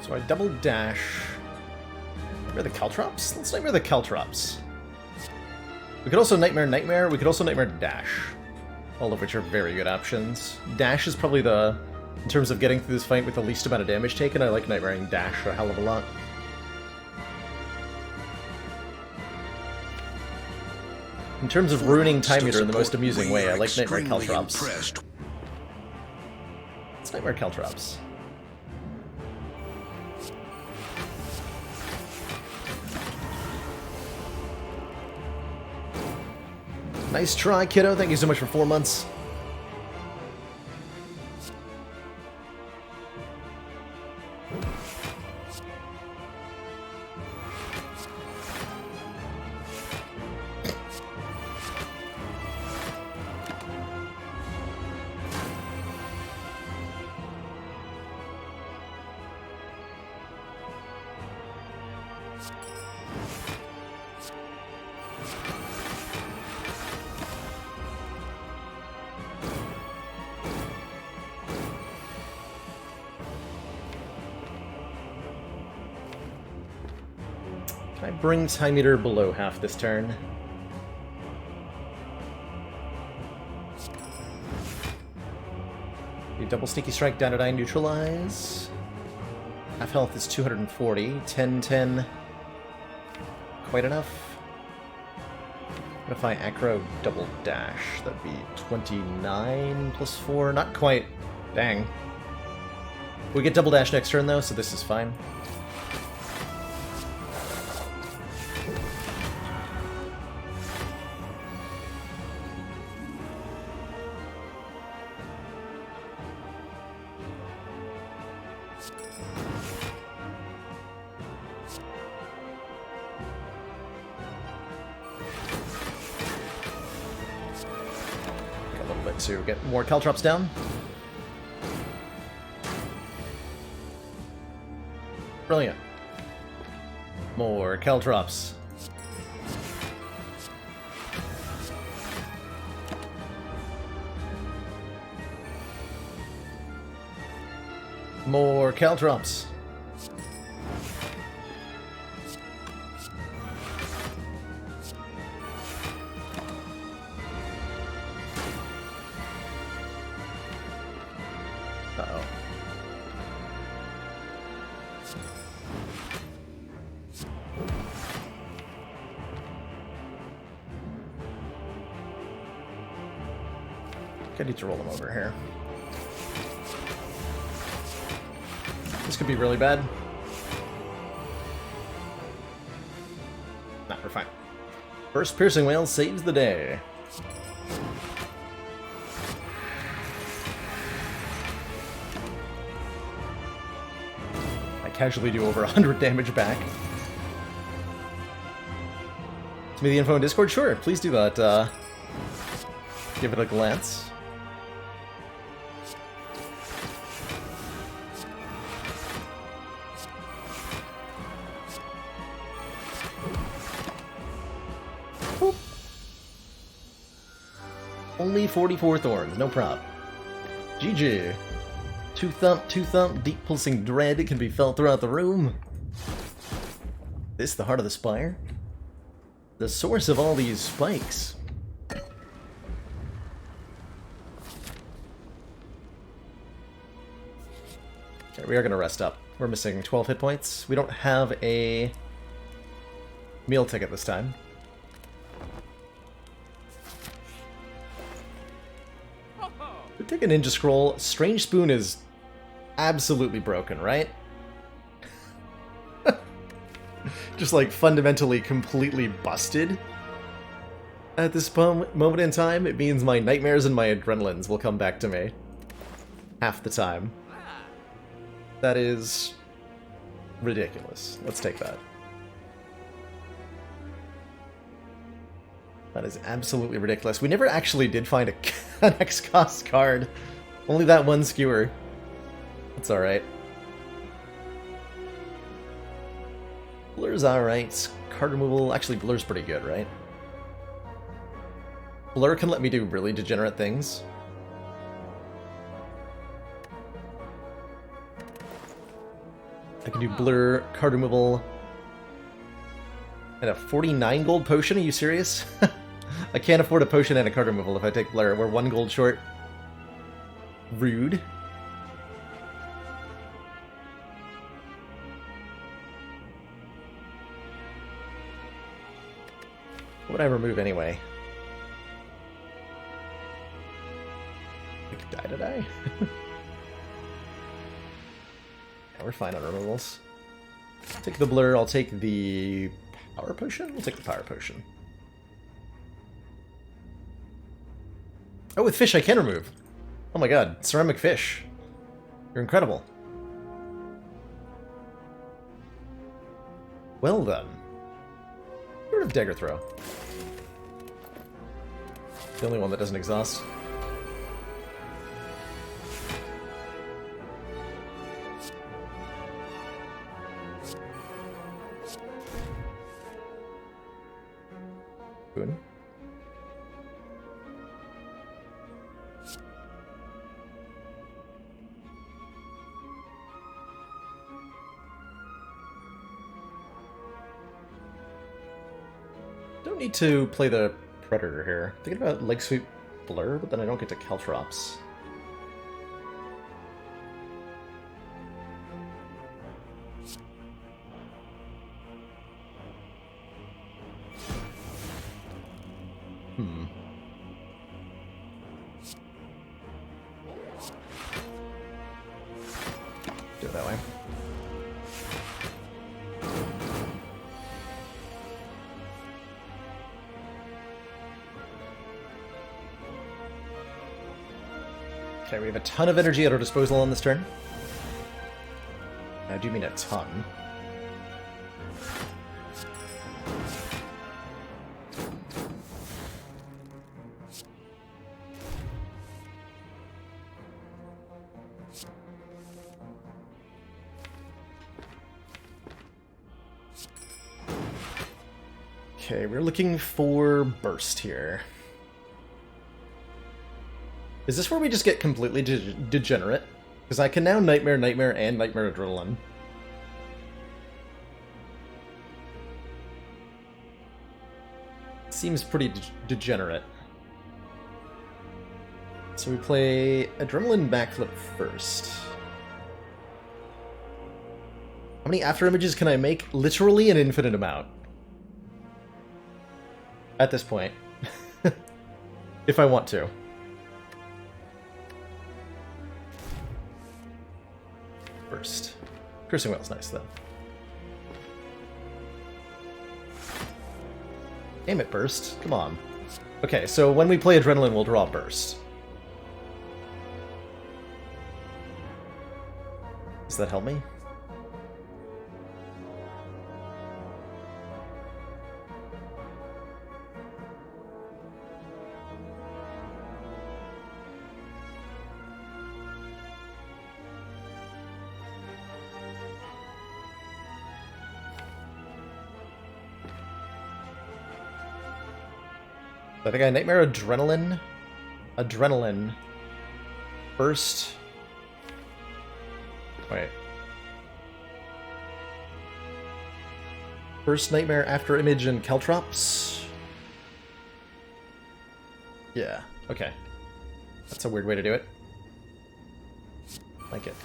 So I double dash. Nightmare the Caltrops? Let's Nightmare the Caltrops. We could also Nightmare Nightmare. We could also Nightmare Dash. All of which are very good options. Dash is probably the, in terms of getting through this fight with the least amount of damage taken, I like Nightmaring Dash a hell of a lot. In terms of ruining Time Eater in the most amusing way, I like Nightmare Caltrops. Let's Nightmare Caltrops. Nice try, kiddo. Thank you so much for 4 months. Can I bring Time Meter below half this turn? You double Sneaky Strike, down to die, neutralize. Half health is 240. 10, 10. Quite enough. What if I Acro double dash? That'd be 29 plus 4. Not quite. Dang. We get double dash next turn though, so this is fine. To get more Caltrops down. Brilliant. More Caltrops. More Caltrops. Uh-oh. I need to roll him over here. This could be really bad. Nah, we're fine. First Piercing Whale saves the day. Casually do over 100 damage back. Send me the info in Discord? Sure, please do that. Give it a glance. Boop. Only 44 thorns, no prob. GG. Two thump, deep pulsing dread can be felt throughout the room. This the heart of the Spire? The source of all these spikes. Okay, we are going to rest up. We're missing 12 hit points. We don't have a meal ticket this time. We take a ninja scroll. Strange Spoon is absolutely broken, right? Just like fundamentally completely busted. At this moment in time, it means my nightmares and my adrenalines will come back to me. Half the time. That is ridiculous. Let's take that. That is absolutely ridiculous. We never actually did find an X-Cost card. Only that one skewer. It's alright. Blur's alright. Card removal... Actually, Blur's pretty good, right? Blur can let me do really degenerate things. I can do Blur, card removal, and a 49 gold potion? Are you serious? I can't afford a potion and a card removal if I take Blur. We're 1 gold short. Rude. What would I remove anyway? Like, did I? Yeah, we're fine on removals. Take the Blur, I'll take the power potion? We'll take the power potion. Oh, with fish I can remove. Oh my god, ceramic fish. You're incredible. Well done. Get rid of Dagger Throw. The only one that doesn't exhaust. Boon. Don't need to play the Predator here. Thinking about Leg Sweep Blur, but then I don't get to Caltrops. Do it that way. Okay, we have a ton of energy at our disposal on this turn. I do mean a ton. Okay, we're looking for Burst here. Is this where we just get completely degenerate? Because I can now Nightmare, Nightmare, and Nightmare Adrenaline. Seems pretty degenerate. So we play Adrenaline Backflip first. How many after images can I make? Literally an infinite amount. At this point. If I want to. Burst. Cursing Whale's nice, though. Damn it, Burst. Come on. Okay, so when we play Adrenaline, we'll draw Burst. Does that help me? I think I Nightmare Adrenaline. Adrenaline. Burst. Wait. Burst, Nightmare, After Image, and Caltrops. Yeah, okay. That's a weird way to do it. Like it.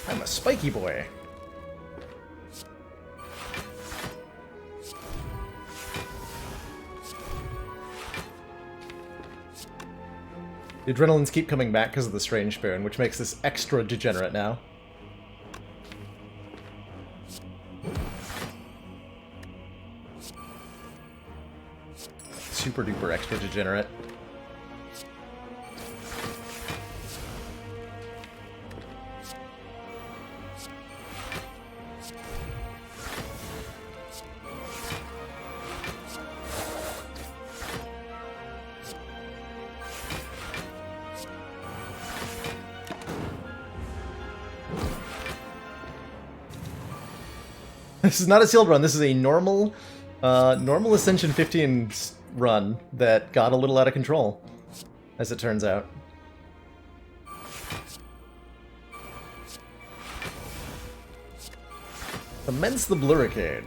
I'm a spiky boy. The adrenalines keep coming back because of the strange spoon, which makes this extra degenerate now. Super duper extra degenerate. This is not a sealed run, this is a normal Ascension 15 run that got a little out of control, as it turns out. Immense the Blurricade.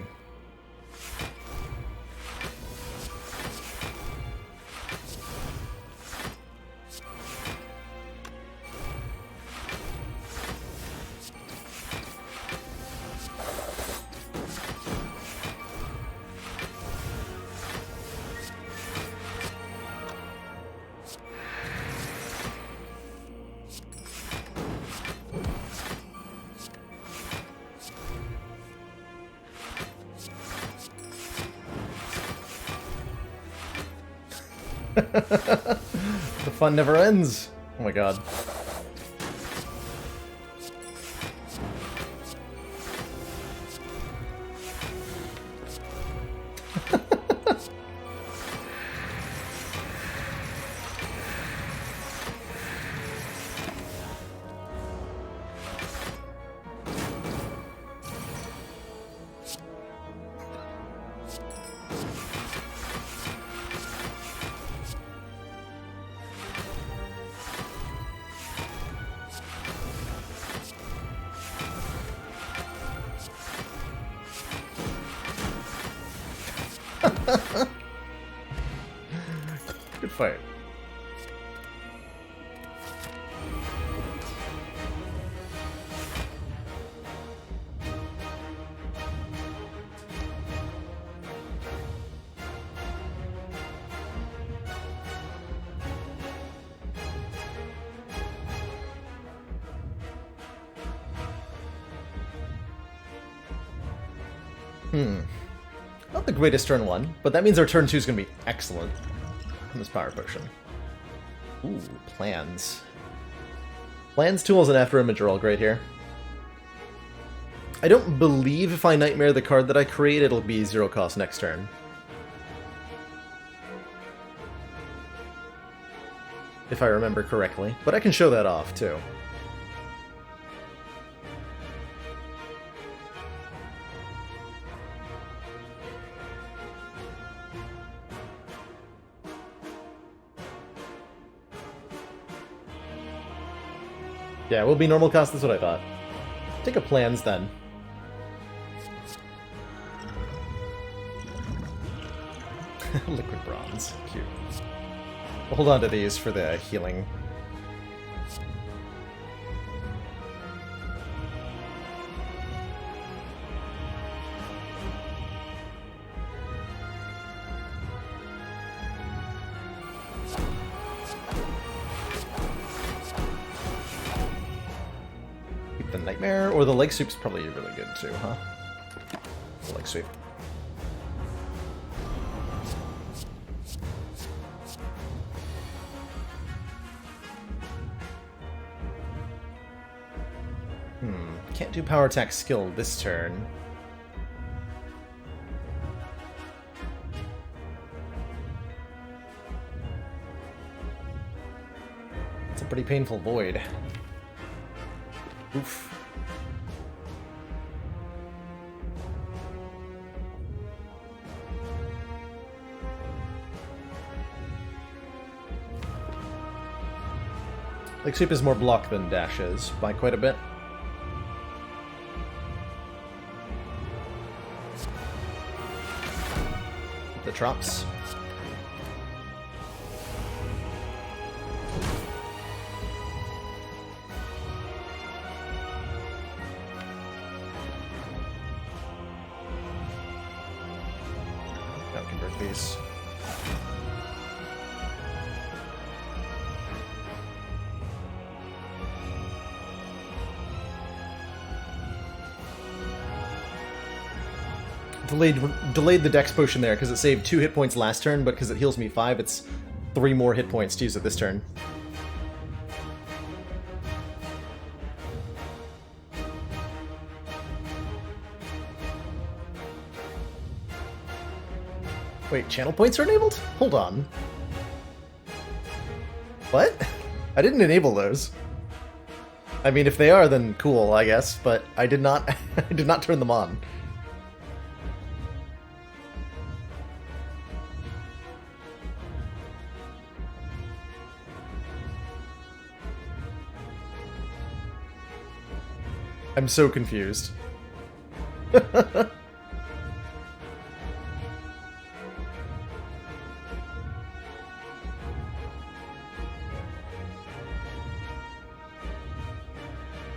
The fun never ends. Oh my god. Good fight. Not the greatest turn 1, but that means our turn 2 is going to be excellent from this power potion. Ooh, plans. Plans, tools, and after image are all great here. I don't believe if I Nightmare the card that I create, it'll be 0 cost next turn. If I remember correctly. But I can show that off, too. Yeah, it will be normal cost, that's what I thought. Take a plans, then. Liquid bronze. Cute. We'll hold on to these for the healing. The Nightmare, or the Leg Sweep's probably really good too, huh? The Leg Sweep. Can't do power attack skill this turn. It's a pretty painful void. Oof. Leg Sweep is more block than dash is, by quite a bit. The drops. piece. Delayed the Dex potion there because it saved 2 hit points last turn, but because it heals me 5, it's 3 more hit points to use it this turn. Wait, channel points are enabled? Hold on. What? I didn't enable those. I mean, if they are, then cool, I guess, but I did not I did not turn them on. I'm so confused.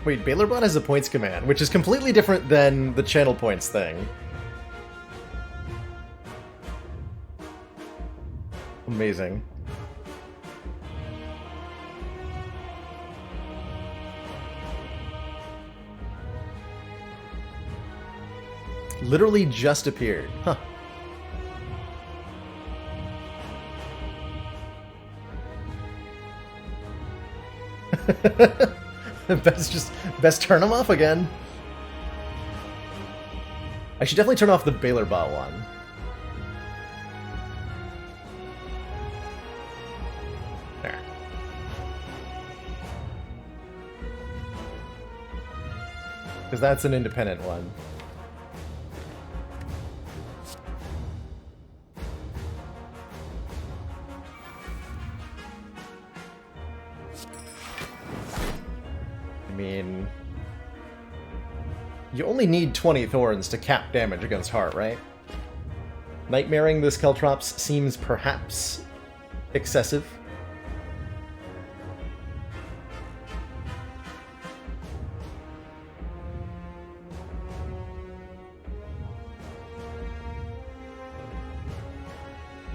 Wait, Bailorbot has a points command, which is completely different than the channel points thing. Amazing. Literally just appeared. Huh. Best turn them off again. I should definitely turn off the Bailorbot one. There. Because that's an independent one. I mean, you only need 20 thorns to cap damage against Heart, right? Nightmaring this Caltrops seems perhaps excessive.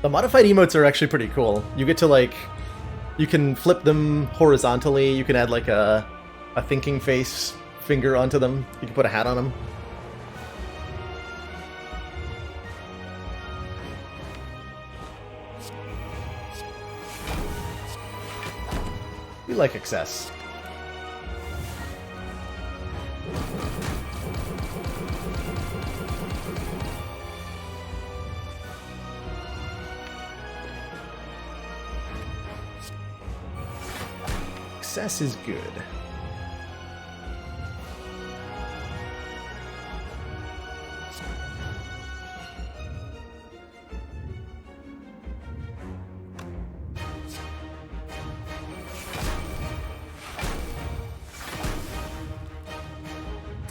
The modified emotes are actually pretty cool. You get to, like, you can flip them horizontally, you can add, like, a thinking face finger onto them. You can put a hat on them. We like excess. Excess is good.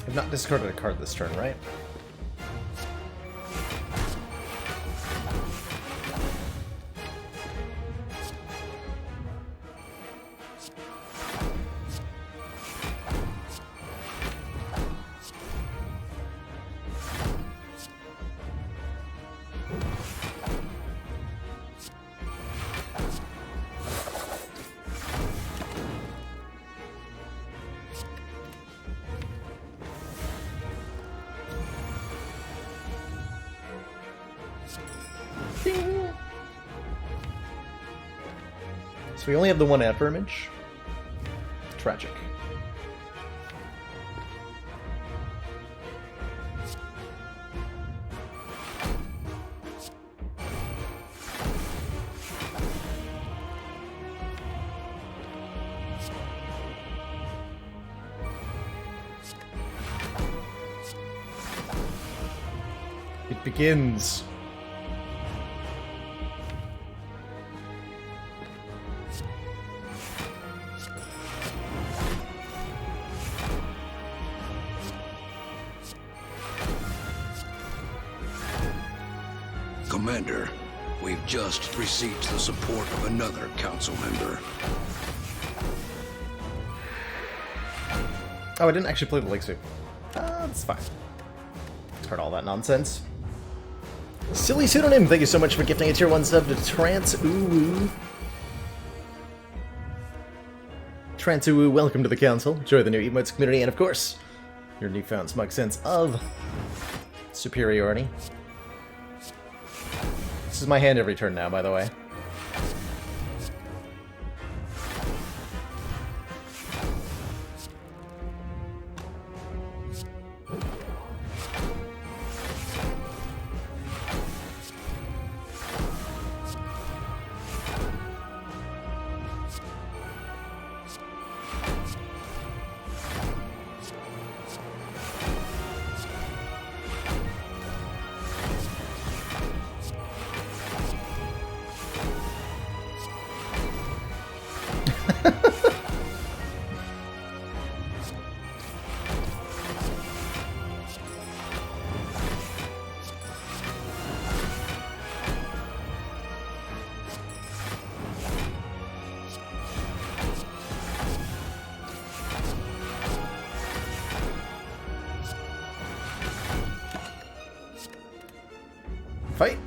I've not discarded a card this turn, right? So we only have the one after image. Tragic. It begins. Commander, we've just received the support of another council member. Oh, I didn't actually play the Lake Suit. That's fine. Heard all that nonsense. Silly Pseudonym, thank you so much for gifting a tier 1 sub to Trans-Uwu. Trans-Uwu, welcome to the council. Enjoy the new emotes community and, of course, your newfound smug sense of superiority. This is my hand every turn now, by the way. Fight!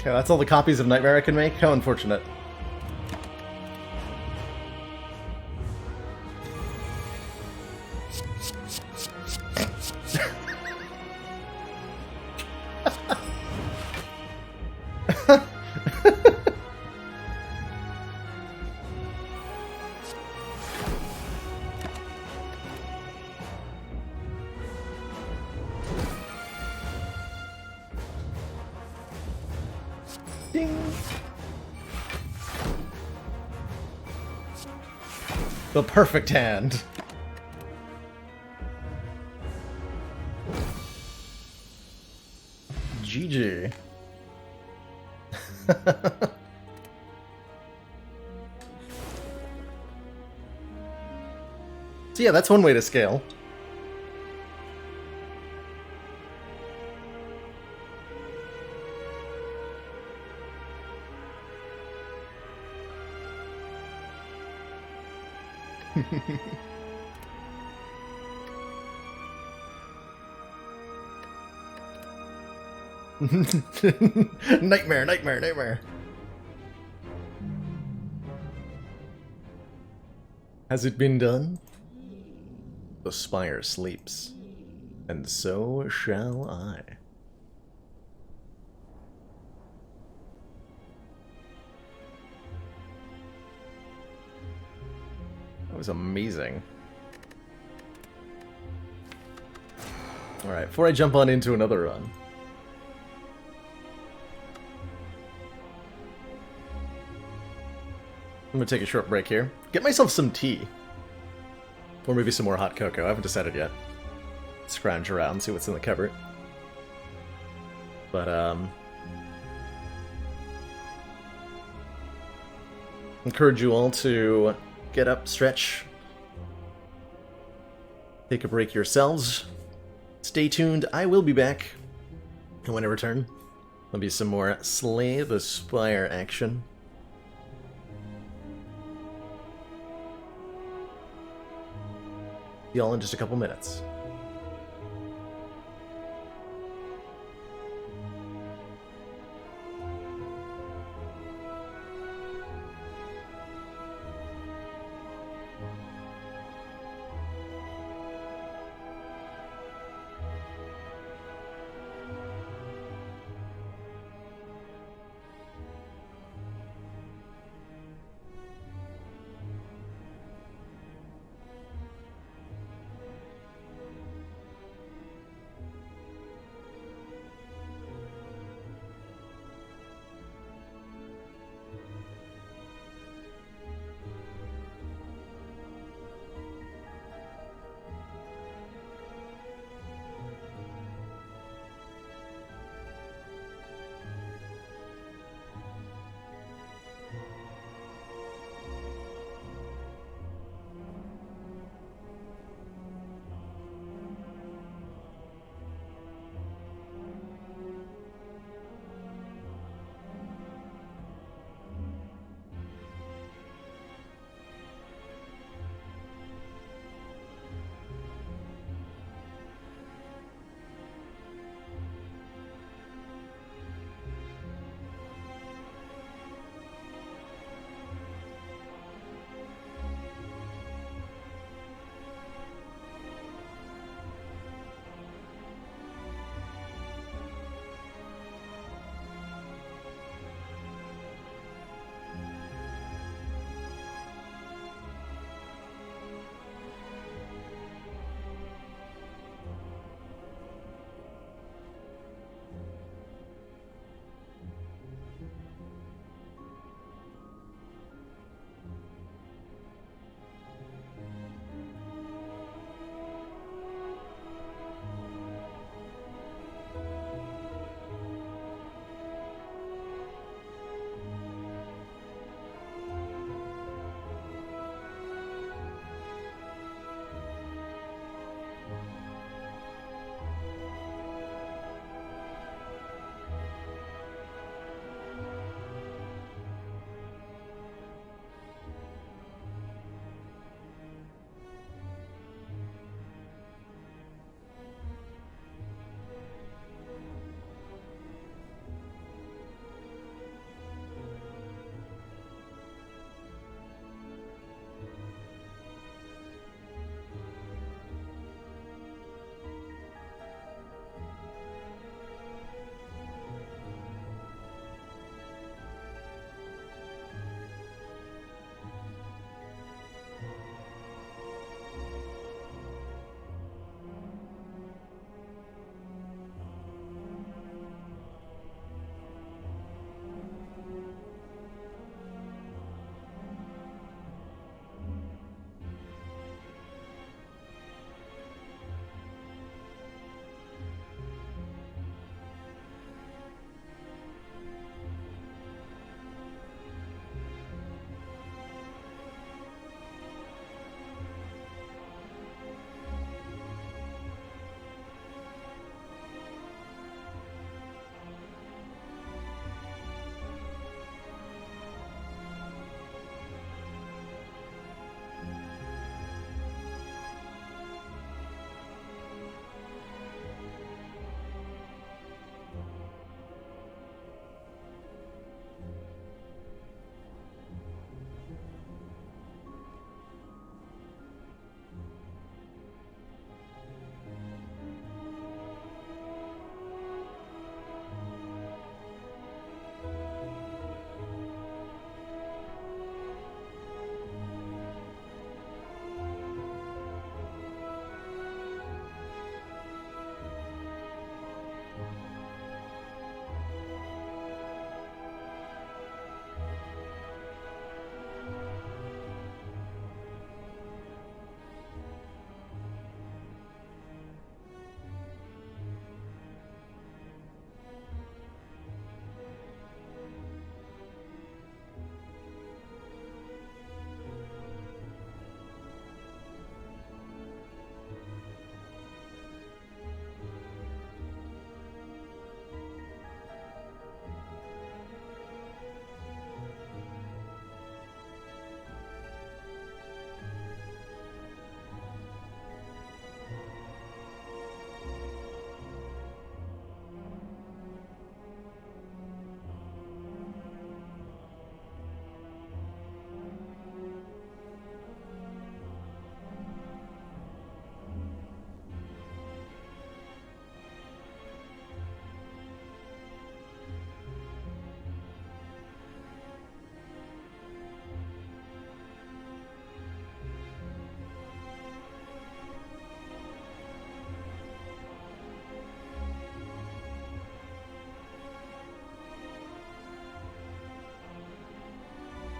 Okay, that's all the copies of Nightmare I can make? How unfortunate. Ding. The perfect hand. GG. So yeah, that's one way to scale. Nightmare, nightmare, nightmare. Has it been done? The Spire sleeps, and so shall I. That was amazing. Alright, before I jump on into another run. I'm gonna take a short break here. Get myself some tea. Or maybe some more hot cocoa. I haven't decided yet. Scrounge around, see what's in the cupboard. But, encourage you all to get up, stretch, take a break yourselves. Stay tuned, I will be back. And when I return, there'll be some more Slay the Spire action. See y'all in just a couple minutes.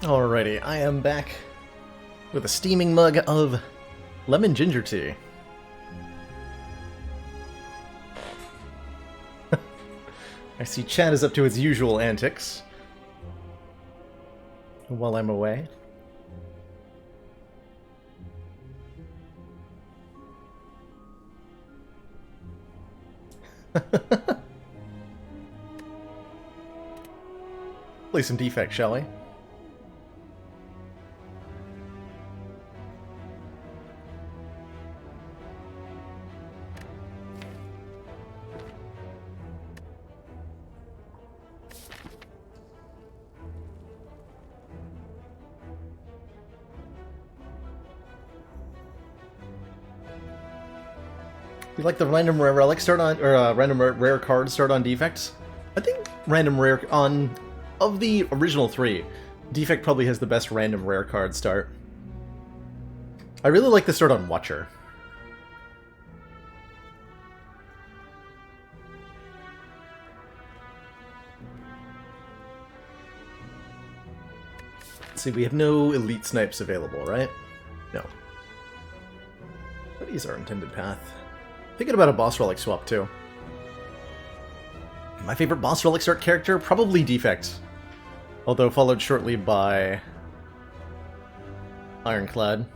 Alrighty, I am back with a steaming mug of lemon ginger tea. I see Chad is up to his usual antics while I'm away. Play some Defect, shall we? You like the random rare relic start on, or random rare card start on Defects? I think random rare on, of the original three, Defect probably has the best random rare card start. I really like the start on Watcher. Let's see, we have no elite snipes available, right? No. But he's our intended path. Thinking about a boss relic swap too. My favorite boss relic start character? Probably Defect. Although followed shortly by Ironclad.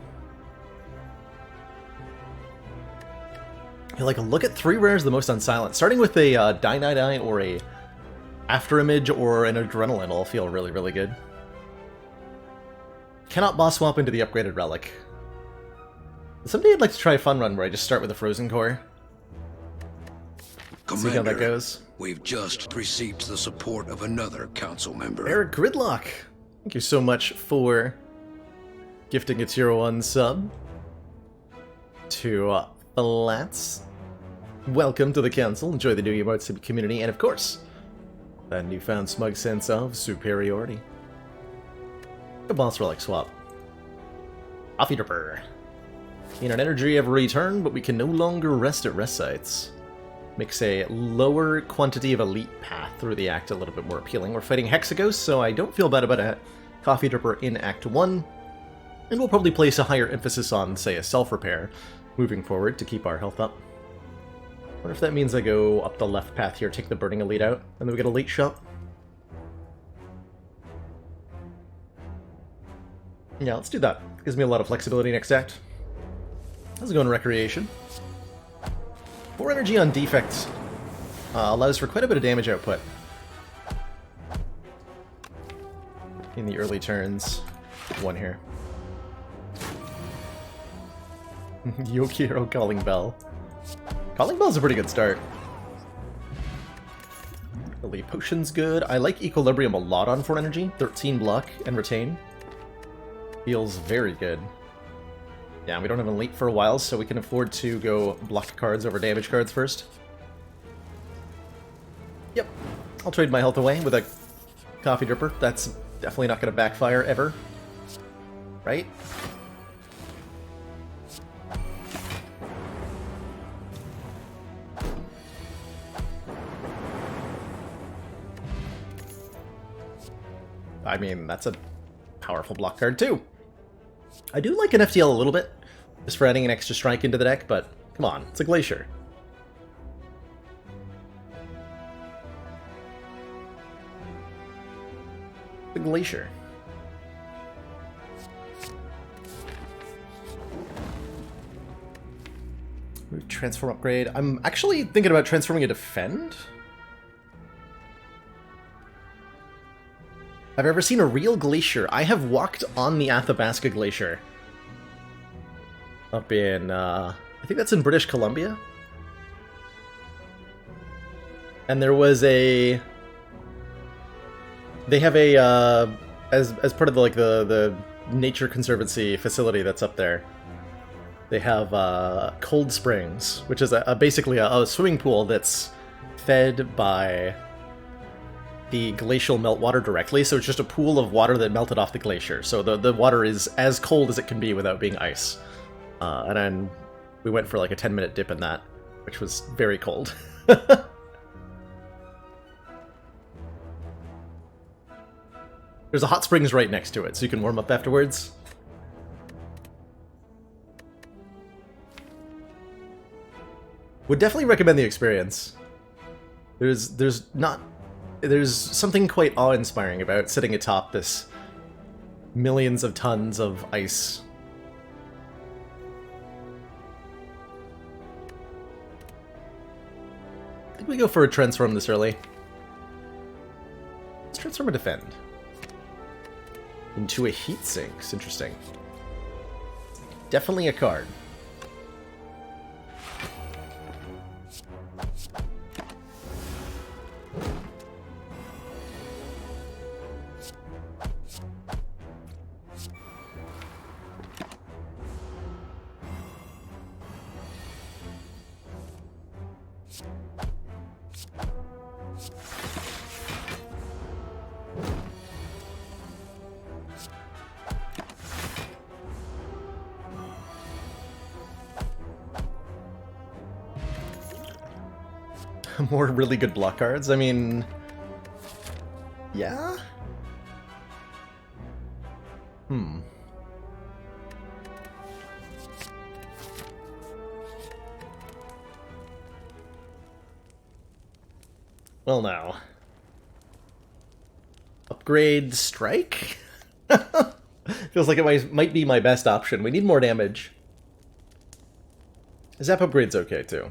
You're like, look at 3 rares the most on silent. Starting with a Die or a Afterimage or an Adrenaline all feel really, really good. Cannot boss swap into the upgraded relic. Someday I'd like to try a fun run where I just start with a Frozen Core. Commander, see how that goes. We've just received the support of another council member. Eric Gridlock, thank you so much for gifting a tier 1 sub to Flats. Welcome to the council. Enjoy the new emotes community, and of course, that newfound smug sense of superiority. A boss relic swap. Coffee Dripper. Gain an energy every return, but we can no longer rest at rest sites. Makes a lower quantity of elite path through the act a little bit more appealing. We're fighting Hexaghost, so I don't feel bad about a Coffee Dripper in Act 1. And we'll probably place a higher emphasis on, say, a self-repair moving forward to keep our health up. What if that means I go up the left path here, take the Burning Elite out, and then we get a late shot? Yeah, let's do that. Gives me a lot of flexibility next act. How's it going, Recreation? 4 energy on Defect allows for quite a bit of damage output in the early turns. 1 here. Yokiro Calling Bell. Calling Bell's a pretty good start. Elite Potion's good. I like Equilibrium a lot on 4 energy. 13 block and retain. Feels very good. Yeah, we don't have a late for a while, so we can afford to go block cards over damage cards first. Yep. I'll trade my health away with a Coffee Dripper. That's definitely not going to backfire ever. Right? I mean, that's a powerful block card too. I do like an FTL a little bit, just for adding an extra strike into the deck, but come on, it's a Glacier. The Glacier. Transform upgrade. I'm actually thinking about transforming a Defend. I've ever seen a real glacier. I have walked on the Athabasca Glacier. Up in, I think that's in British Columbia. And there was a... They have a, as part of the Nature Conservancy facility that's up there, they have Cold Springs, which is basically a swimming pool that's fed by the glacial meltwater directly, so it's just a pool of water that melted off the glacier. So the water is as cold as it can be without being ice. And then we went for like a 10-minute dip in that, which was very cold. There's a hot springs right next to it, so you can warm up afterwards. Would definitely recommend the experience. There's something quite awe-inspiring about sitting atop this millions of tons of ice. I think we go for a transform this early. Let's transform a defend. Into a heat sinks. Interesting. Definitely a card. More really good block cards? I mean... yeah? Well now. Upgrade Strike? Feels like it might be my best option. We need more damage. Zap upgrade's okay too.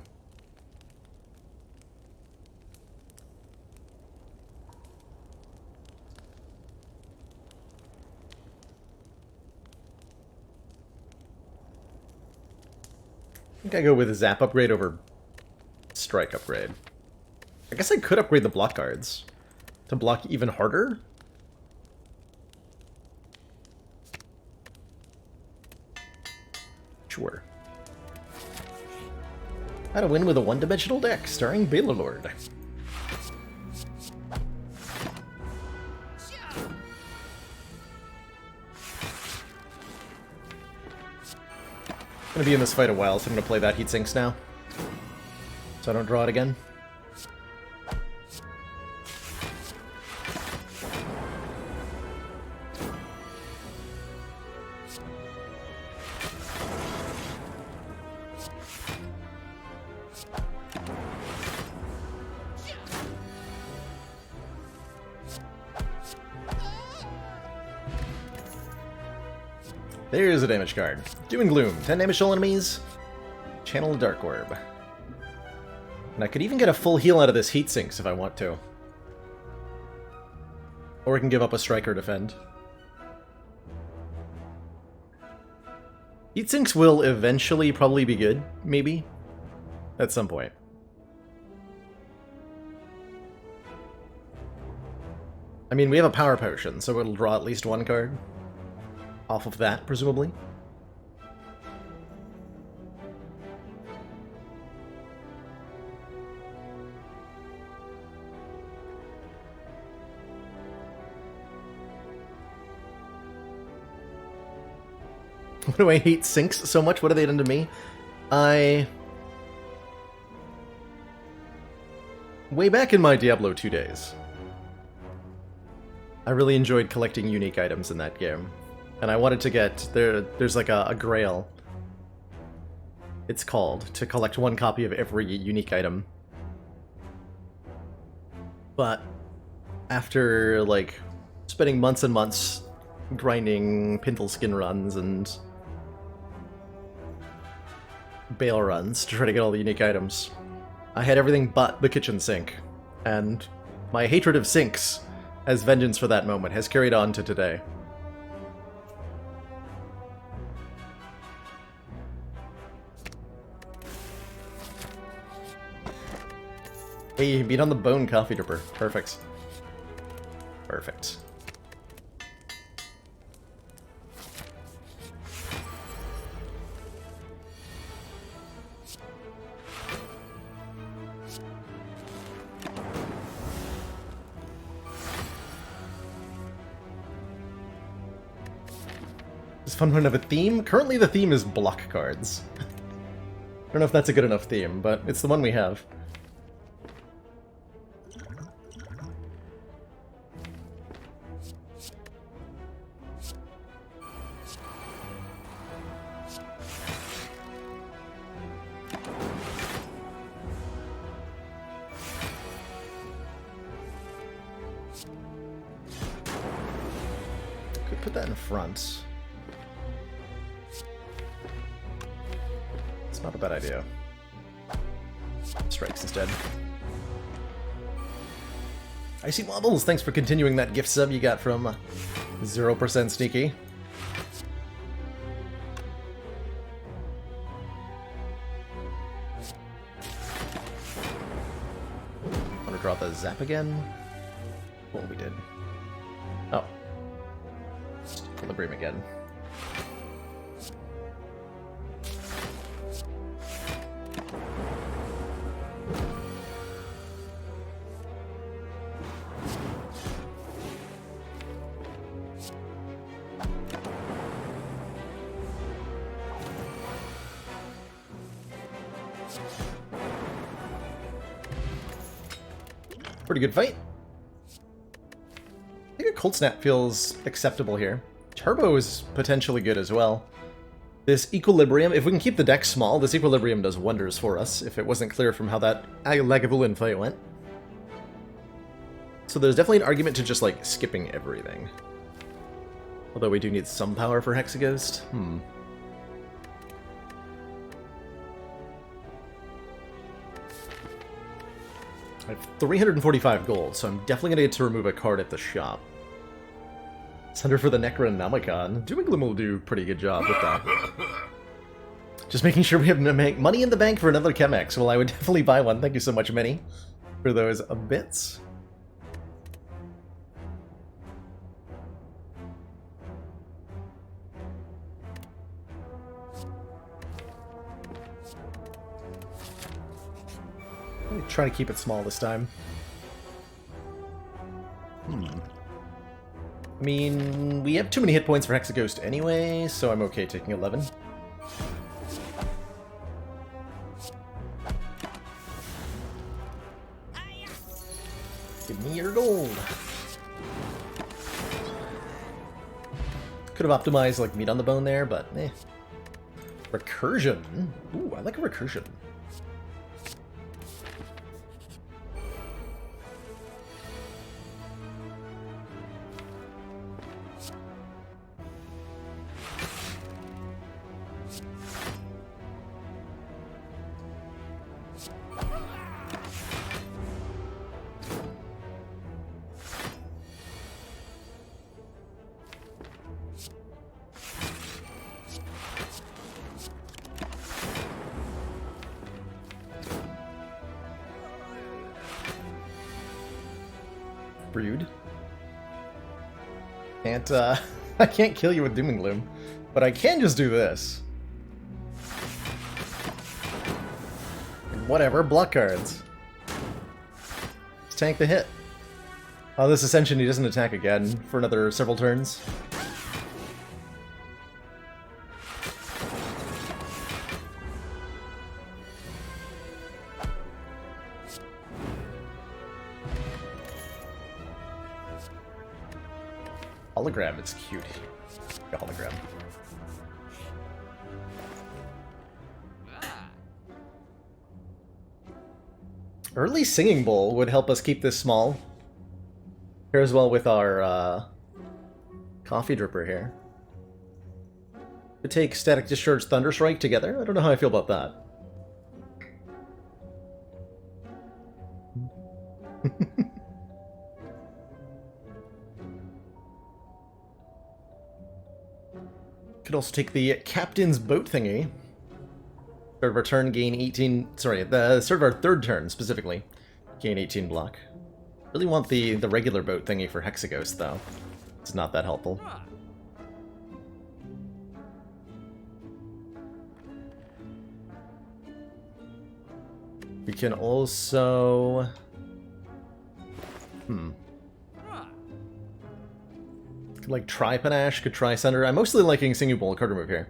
I think I go with a Zap upgrade over Strike upgrade. I guess I could upgrade the block cards to block even harder. Sure. How to win with a one-dimensional deck, starring Balor. I'm gonna be in this fight a while, so I'm gonna play that Heat Sinks now. So I don't draw it again. There's a damage card. Doom and Gloom. 10 damage to all enemies. Channel a Dark Orb. And I could even get a full heal out of this Heat Sinks if I want to. Or we can give up a Strike or Defend. Heat Sinks will eventually probably be good, maybe. At some point. I mean, we have a Power Potion, so it'll draw at least one card. Off of that, presumably. What do I hate Sinks so much? What have they done to me? Way back in my Diablo 2 days, I really enjoyed collecting unique items in that game. And I wanted to get... There's like a grail, it's called, to collect one copy of every unique item. But after, like, spending months and months grinding Pintle Skin runs and Bale runs to try to get all the unique items, I had everything but the kitchen sink. And my hatred of sinks, as vengeance for that moment, has carried on to today. Hey, beat on the bone, Coffee Dripper. Perfect. Perfect. It's fun to have a theme. Currently the theme is block cards. I don't know if that's a good enough theme, but it's the one we have. put that in front. It's not a bad idea. Strikes instead. Icy Wobbles, thanks for continuing that gift sub you got from 0% Sneaky. Want to draw the zap again? Well, we did. Oh. Equilibrium again. Pretty good fight. I think a Cold Snap feels acceptable here. Turbo is potentially good as well. This Equilibrium, if we can keep the deck small, this Equilibrium does wonders for us, if it wasn't clear from how that Lagavulin fight went. So there's definitely an argument to just, like, skipping everything. Although we do need some power for Hexaghost. I have 345 gold, so I'm definitely going to get to remove a card at the shop. Send for the Necronomicon. Doom Gloom will do a pretty good job with that. Just making sure we have money in the bank for another Chemex. Well, I would definitely buy one. Thank you so much, Minnie, for those bits. Try to keep it small this time. I mean, we have too many hit points for Hexaghost anyway, so I'm okay taking 11. Give me your gold. Could have optimized like meat on the bone there, but eh. Recursion. Ooh, I like a recursion. Rude. Can't, I can't kill you with Doom and Gloom, but I can just do this. Whatever, block cards. Let's tank the hit. Oh, this Ascension, he doesn't attack again for another several turns. Hologram, it's cute. A hologram. Early Singing Bowl would help us keep this small. Pairs well with our coffee dripper here. To take Static Discharge Thunderstrike together? I don't know how I feel about that. Could also take the Captain's Boat thingy. Start of our turn, gain 18... Sorry, the start of our third turn, specifically. Gain 18 block. Really want the regular boat thingy for Hexaghost, though. It's not that helpful. We can also... Could like try Panache, could try Sunder. I'm mostly liking Singing Bowl card remove here.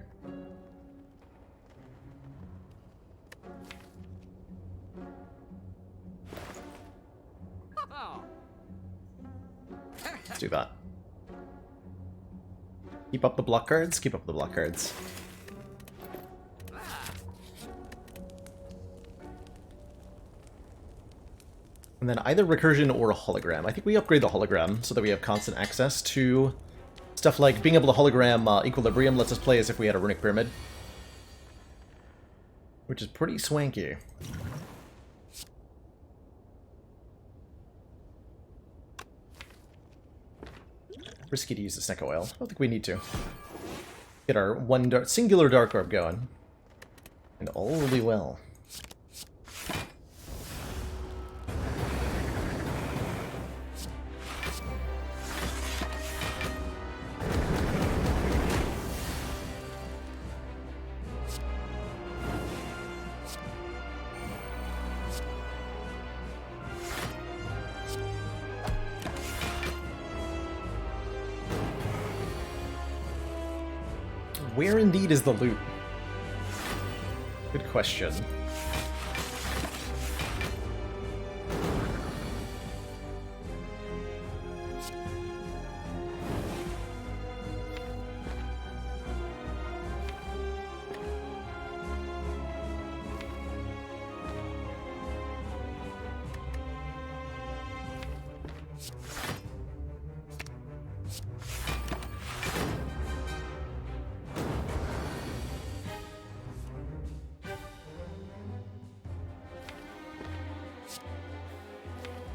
Let's do that. Keep up the block cards, keep up the block cards. And then either Recursion or a Hologram. I think we upgrade the Hologram so that we have constant access to stuff like being able to hologram Equilibrium lets us play as if we had a Runic Pyramid. Which is pretty swanky. Risky to use the Snecko Oil. I don't think we need to. Get our singular Dark Orb going. And all will be well. Where indeed is the loot? Good question.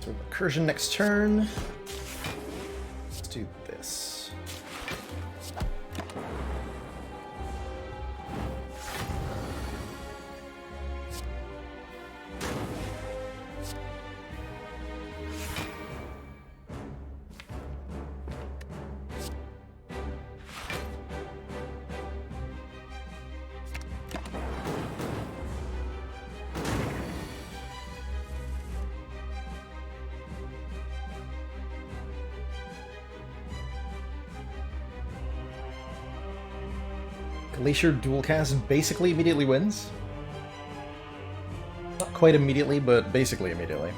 So recursion next turn. Let's do this. Glacier dual cast basically immediately wins. Not quite immediately, but basically immediately.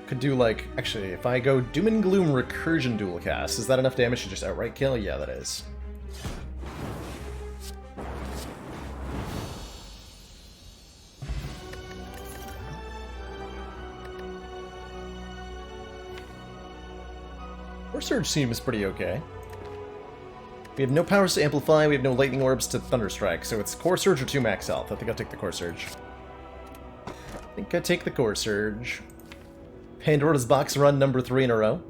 Could do like, actually, if I go Doom and Gloom Recursion dual cast, is that enough damage to just outright kill? Yeah, that is. Core Surge seems pretty okay. We have no powers to amplify, we have no lightning orbs to Thunderstrike, so it's Core Surge or 2 max health. I think I'll take the Core Surge. I think I take the Core Surge. Pandora's Box run number 3 in a row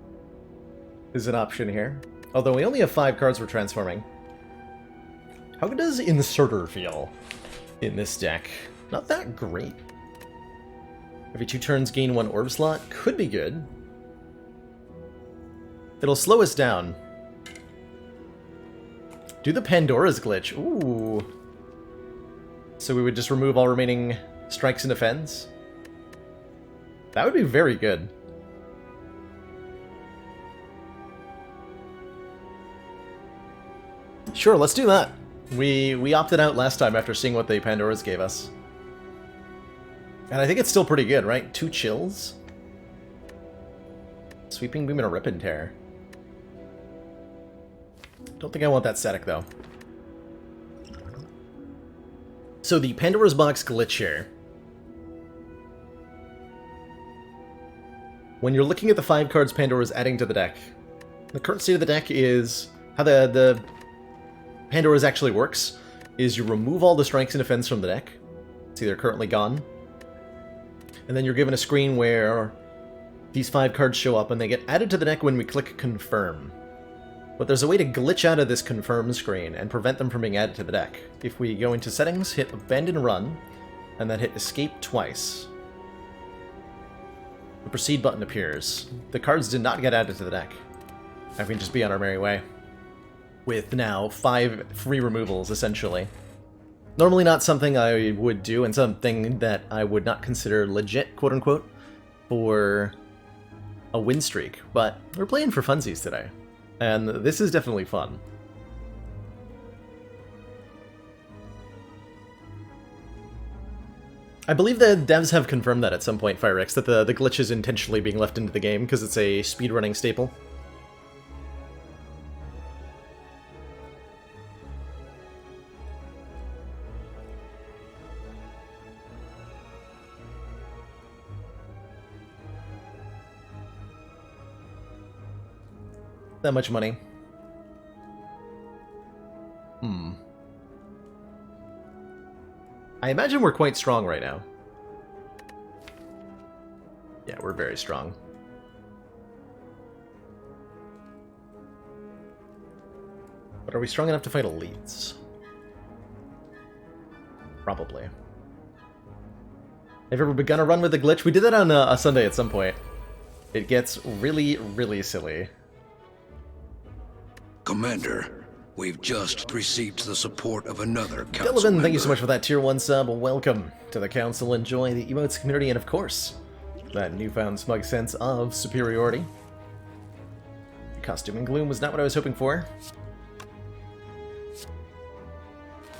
is an option here. Although we only have 5 cards we're transforming. How does Inserter feel in this deck? Not that great. Every 2 turns gain 1 orb slot. Could be good. It'll slow us down. Do the Pandora's glitch. Ooh. So we would just remove all remaining strikes and defends? That would be very good. Sure, let's do that. We opted out last time after seeing what the Pandoras gave us. And I think it's still pretty good, right? 2 chills? Sweeping Beam and a Rip and Tear. Don't think I want that static, though. So the Pandora's Box glitch here. When you're looking at the 5 cards Pandora's adding to the deck, the current state of the deck is... How the Pandora's actually works is you remove all the strikes and defense from the deck. See, they're currently gone. And then you're given a screen where these 5 cards show up and they get added to the deck when we click Confirm. But there's a way to glitch out of this confirm screen and prevent them from being added to the deck. If we go into settings, hit abandon run, and then hit escape twice, the proceed button appears. The cards did not get added to the deck. I can just be on our merry way. With now 5 free removals, essentially. Normally not something I would do, and something that I would not consider legit, quote-unquote, for a win streak. But we're playing for funsies today. And this is definitely fun. I believe the devs have confirmed that at some point, Firex, that the glitch is intentionally being left into the game because it's a speedrunning staple. that much money. I imagine we're quite strong right now. Yeah, we're very strong. But are we strong enough to fight elites? Probably. Have you ever begun a run with a glitch? We did that on a Sunday at some point. It gets really, really silly. Commander, we've just received the support of another council Delavan, member. thank you so much for that tier 1 sub. Welcome to the council. Enjoy the emotes community and, of course, that newfound smug sense of superiority. Costume and gloom was not what I was hoping for.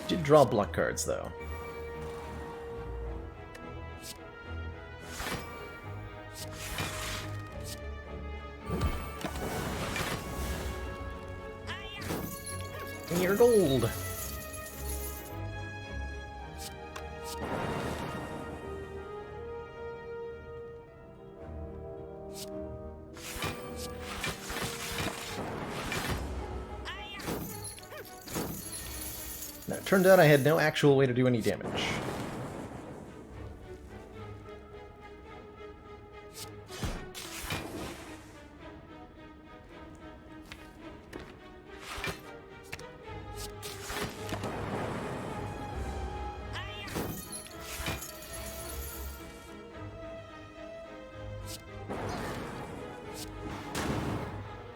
Did draw block cards, though. Your gold. Now, it turned out I had no actual way to do any damage.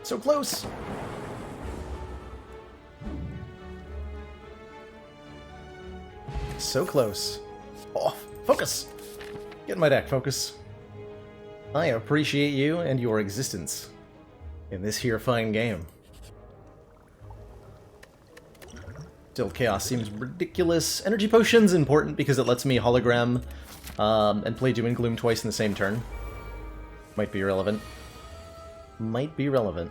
So close! So close. Oh, focus! Get in my deck, focus. I appreciate you and your existence in this here fine game. Still, Chaos seems ridiculous. Energy Potion's important because it lets me hologram and play Doom and Gloom twice in the same turn. Might be relevant. Might be relevant.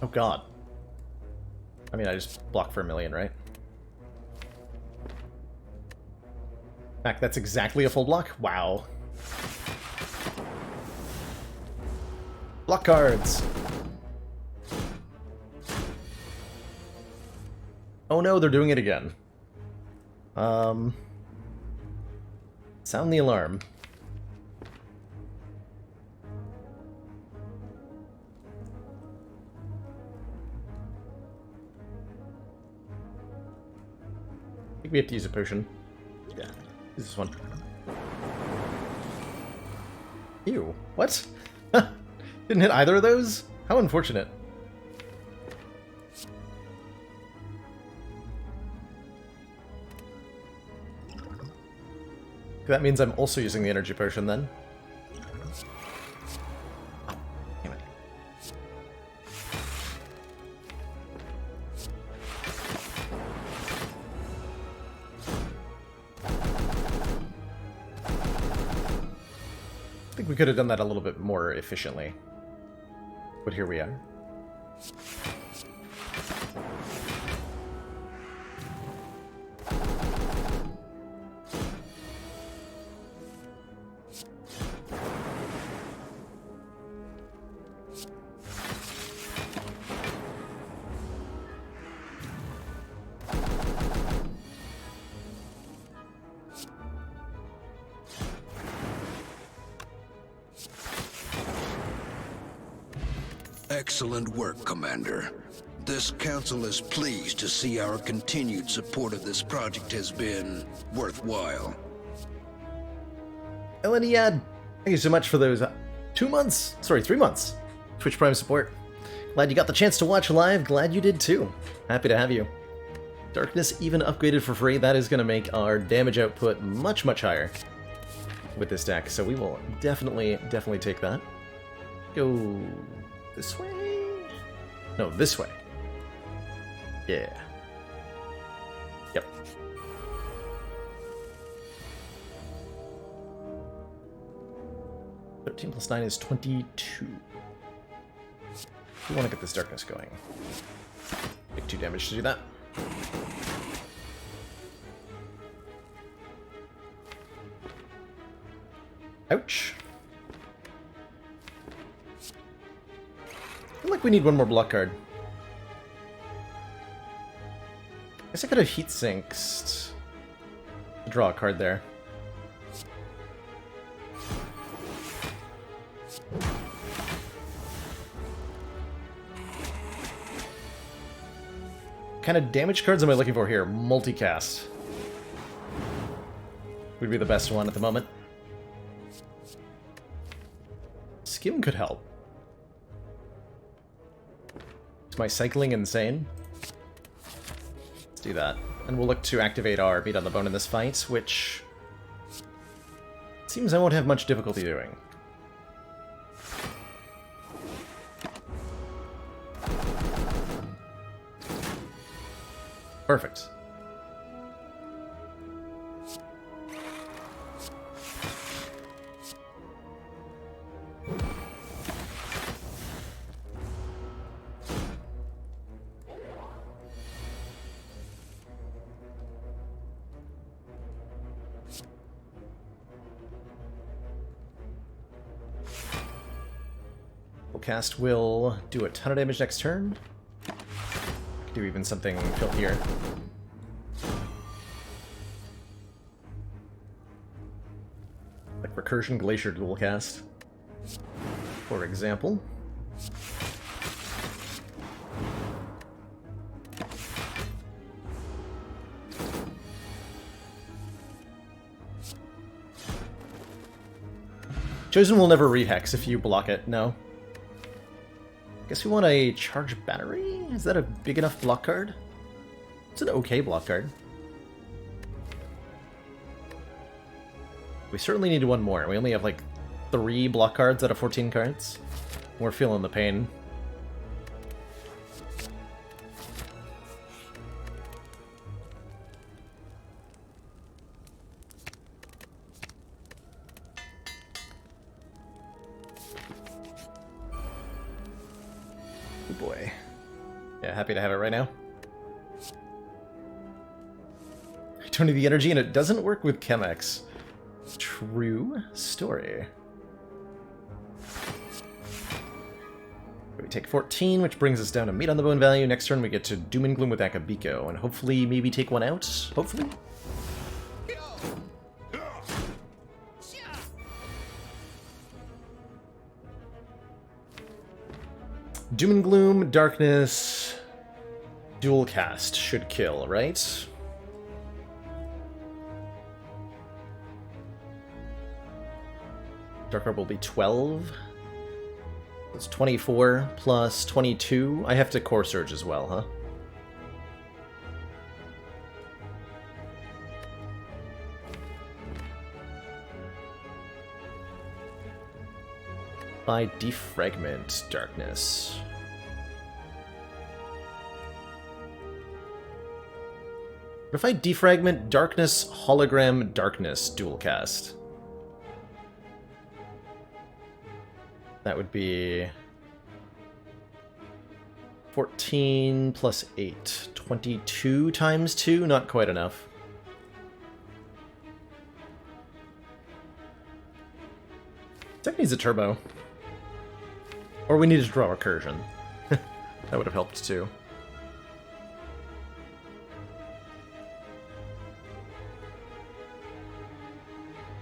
Oh god. I mean, I just blocked for 1,000,000, right? In fact, that's exactly a full block? Wow. Block cards! Oh no, they're doing it again. Sound the alarm. I think we have to use a potion. Yeah, use this one. Ew, what? Didn't hit either of those? How unfortunate. That means I'm also using the energy potion then. Oh, damn it. I think we could have done that a little bit more efficiently. But here we are. Excellent work, Commander. This council is pleased to see our continued support of this project has been worthwhile. Eleniad, thank you so much for those 3 months Twitch Prime support. Glad you got the chance to watch live. Glad you did too. Happy to have you. Darkness even upgraded for free. That is going to make our damage output much, much higher with this deck. So we will definitely take that. Go this way? No, this way. Yeah. Yep. +13 + 9 is 22. We want to get this darkness going. Take 2 damage to do that. Ouch. I feel like we need one more block card. Guess I could have heat sinks. Draw a card there. What kind of damage cards am I looking for here? Multicast would be the best one at the moment. Skim could help. Is my cycling insane? Let's do that. And we'll look to activate our Beat on the Bone in this fight, which seems I won't have much difficulty doing. Perfect. Cast will do a ton of damage next turn. Could do even something filthier. Like Recursion Glacier dual cast, for example. Chosen will never rehex if you block it, no. Guess we want a Charge Battery? Is that a big enough block card? It's an okay block card. We certainly need one more. We only have like 3 block cards out of 14 cards. We're feeling the pain. Oh boy. Yeah, happy to have it right now. I don't need the energy and it doesn't work with Chemex. True story. We take 14, which brings us down to Meat on the Bone value. Next turn we get to Doom and Gloom with Akabiko, and hopefully maybe take one out. Hopefully. Doom and Gloom, Darkness, dual cast should kill, right? Dark Orb will be 12. It's 24 plus 22. I have to Core Surge as well, huh? By Defragment Darkness. What if I Defragment Darkness, Hologram Darkness dual cast? That would be 14 plus 8. 22 times 2? Not quite enough. Tech needs a turbo. Or we need to draw Recursion. That would have helped too.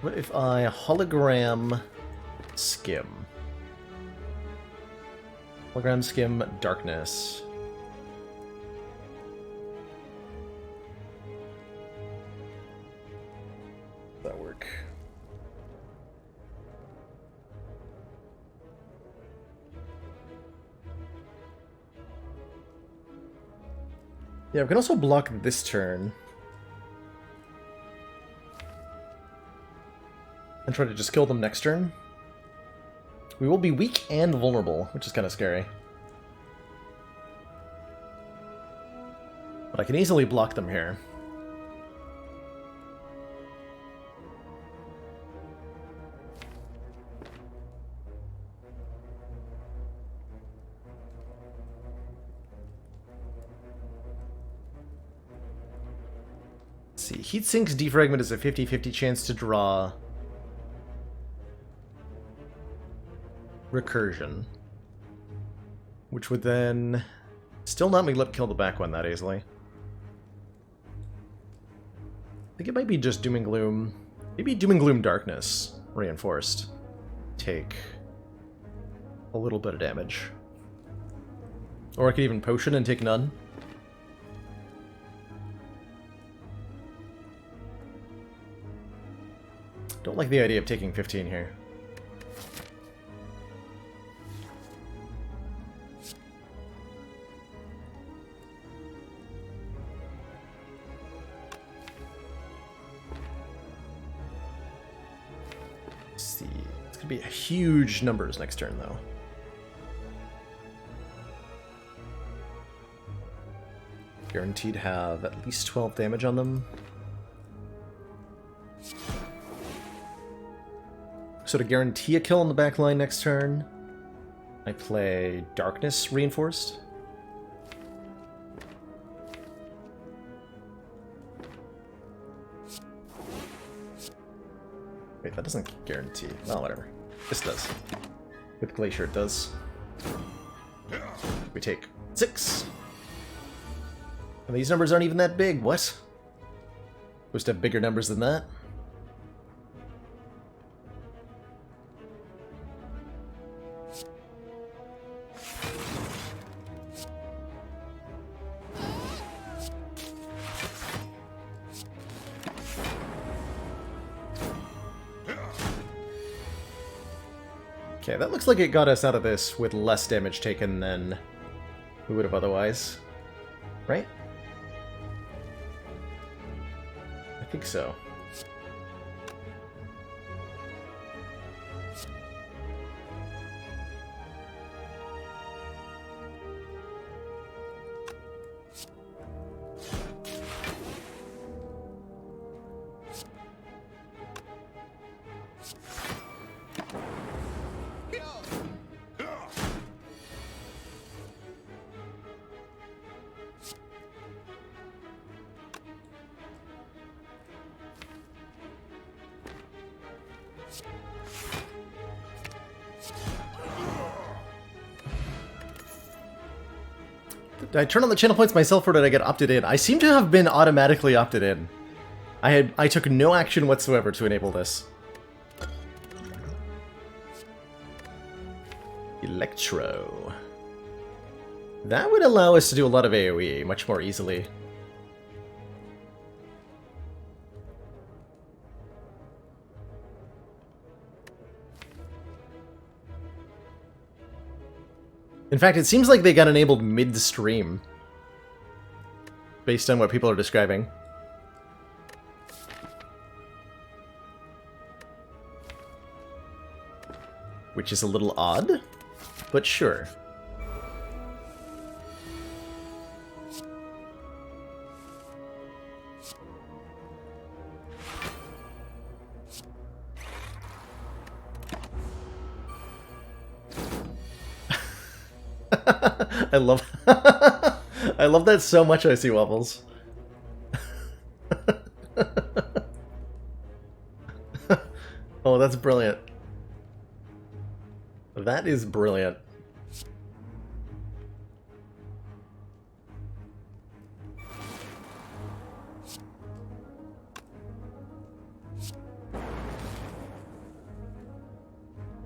What if I hologram Skim? Hologram Skim Darkness. Does that work? Yeah, we can also block this turn. And try to just kill them next turn. We will be weak and vulnerable, which is kind of scary. But I can easily block them here. see. Heatsink's defragment is a 50-50 chance to draw recursion. Which would then still not make Lip kill the back one that easily. I think it might be just Doom and Gloom. Maybe Doom and Gloom Darkness reinforced. Take a little bit of damage. Or I could even Potion and take none. Don't like the idea of taking 15 here. Let's see. It's gonna be huge numbers next turn, though. Guaranteed to have at least 12 damage on them. So to guarantee a kill on the back line next turn, I play Darkness Reinforced. Wait, that doesn't guarantee. Well, whatever. This does. With Glacier it does. We take 6. And these numbers aren't even that big. What? Supposed to have bigger numbers than that? Okay, that looks like it got us out of this with less damage taken than we would have otherwise. Right? I think so. Did I turn on the channel points myself or did I get opted in? I seem to have been automatically opted in. I took no action whatsoever to enable this. Electro. That would allow us to do a lot of AoE much more easily. In fact, it seems like they got enabled mid-stream, based on what people are describing. Which is a little odd, but sure. I love I love that so much, I see Wobbles. Oh, that's brilliant. That is brilliant.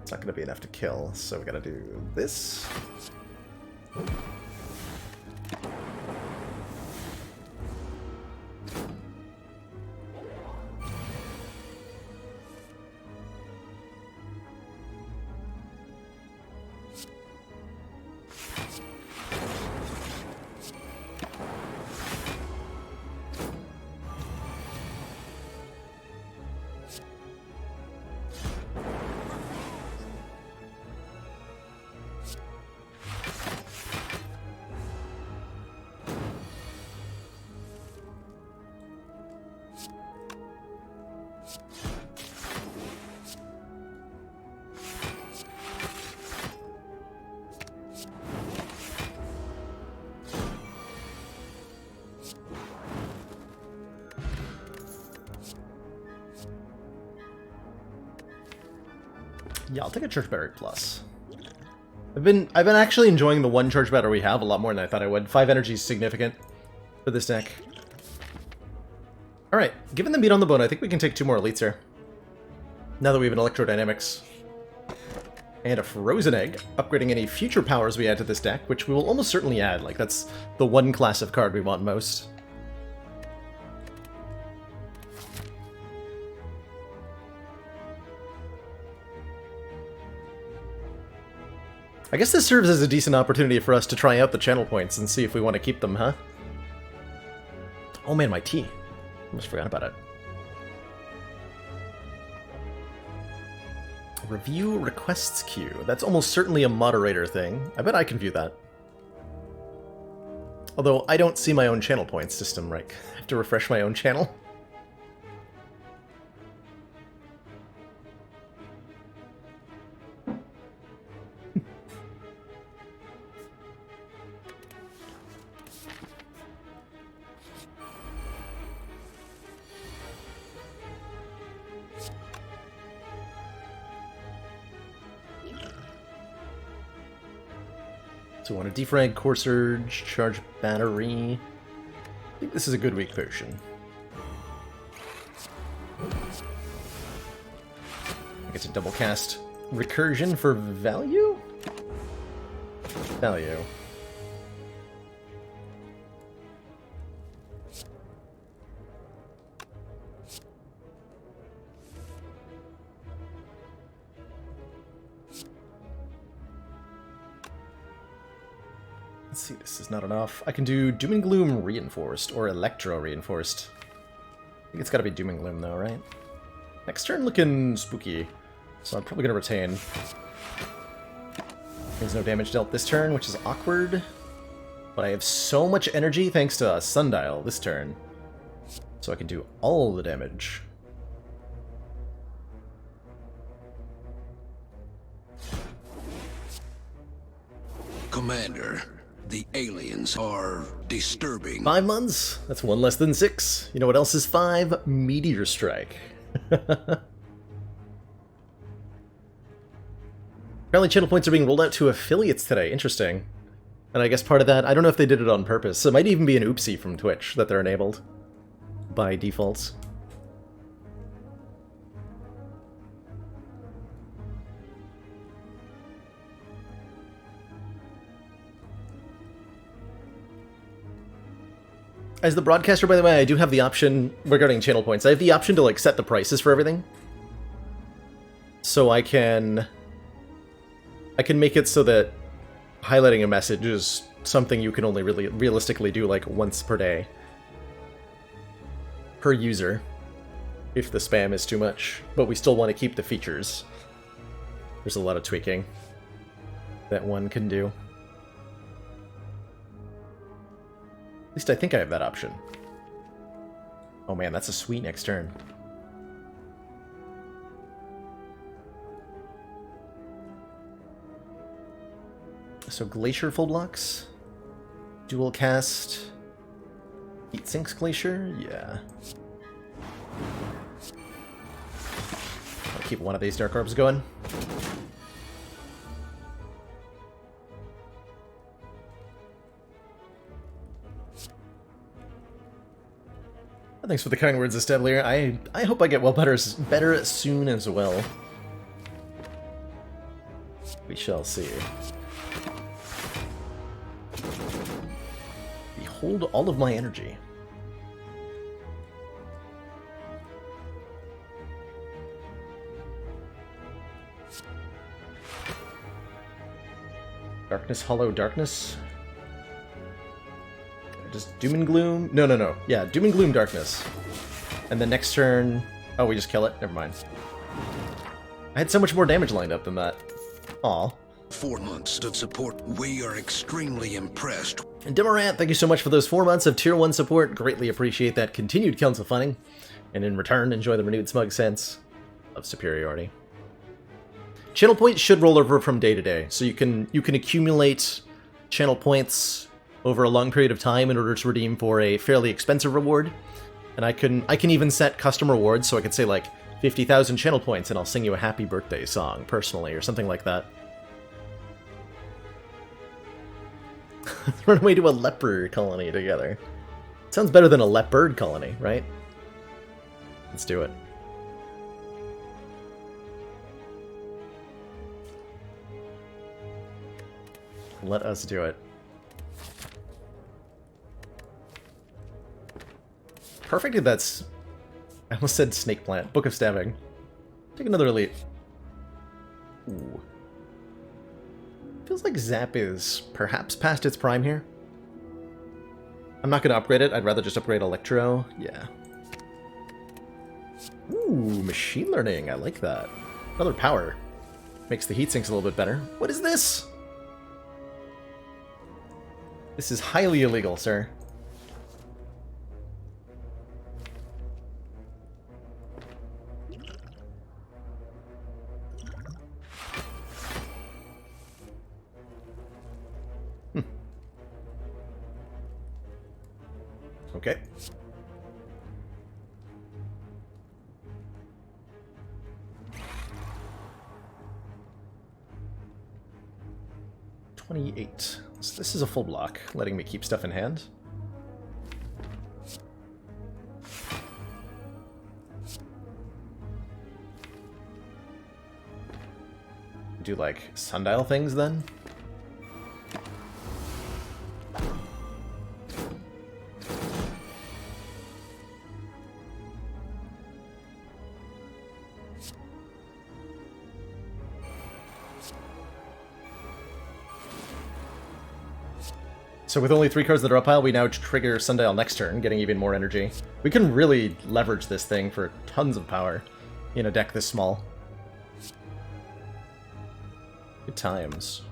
It's not going to be enough to kill, so we got to do this. Yeah, I'll take a Charge Battery Plus. I've been actually enjoying the one Charge Battery we have a lot more than I thought I would. 5 energy is significant for this deck. Alright, given the meat on the bone, I think we can take 2 more elites here. Now that we have an Electrodynamics. And a Frozen Egg, upgrading any future powers we add to this deck, which we will almost certainly add. Like, that's the one class of card we want most. I guess this serves as a decent opportunity for us to try out the channel points and see if we want to keep them, huh? Oh man, my tea. Almost forgot about it. Review requests queue. That's almost certainly a moderator thing. I bet I can view that. Although I don't see my own channel points system, right? I have to refresh my own channel. So we want to defrag, Core Surge, Charge Battery. I think this is a good weak potion. I get to double cast Recursion for value? Value. Let's see, this is not enough. I can do Doom and Gloom Reinforced, or Electro Reinforced. I think it's gotta be Doom and Gloom though, right? Next turn looking spooky, so I'm probably gonna retain. There's no damage dealt this turn, which is awkward. But I have so much energy thanks to Sundial this turn. So I can do all the damage. Commander, the aliens are disturbing. 5 months? That's 1 less than 6. You know what else is 5? Meteor Strike. Apparently channel points are being rolled out to affiliates today. Interesting. And I guess part of that, I don't know if they did it on purpose. It might even be an oopsie from Twitch that they're enabled by default. As the broadcaster, by the way, I do have the option regarding channel points. I have the option to like set the prices for everything. So I can make it so that highlighting a message is something you can only really realistically do like once per day. Per user. If the spam is too much. But we still want to keep the features. There's a lot of tweaking that one can do. At least I think I have that option. Oh man, that's a sweet next turn. So Glacier full blocks. Dual cast. Heat sinks Glacier? Yeah. I'll keep one of these Dark Orbs going. Thanks for the kind words, Estevlier. I hope I get better soon as well. We shall see. Behold all of my energy. Darkness, Hollow Darkness. Just Doom and Gloom? No. Yeah, Doom and Gloom Darkness. And the next turn... Oh, we just kill it? Never mind. I had so much more damage lined up than that. Aw. 4 months of support. We are extremely impressed. And Demarant, thank you so much for those 4 months of Tier 1 support. Greatly appreciate that continued council funding. And in return, enjoy the renewed smug sense of superiority. Channel points should roll over from day to day. So you can accumulate channel points over a long period of time in order to redeem for a fairly expensive reward. And I can even set custom rewards, so I could say like 50,000 channel points and I'll sing you a happy birthday song, personally, or something like that. Run away to a leper colony together. Sounds better than a leopard colony, right? Let's do it. Let us do it. Perfect, that's... I almost said snake plant. Book of Stabbing. Take another elite. Ooh. Feels like Zap is perhaps past its prime here. I'm not going to upgrade it. I'd rather just upgrade Electro. Yeah. Ooh, machine learning. I like that. Another power. Makes the heat sinks a little bit better. What is this? This is highly illegal, sir. Okay. $28. So this is a full block, letting me keep stuff in hand. Do like sundial things then? So with only 3 cards that are up pile, we now trigger Sundial next turn, getting even more energy. We can really leverage this thing for tons of power in a deck this small. Good times.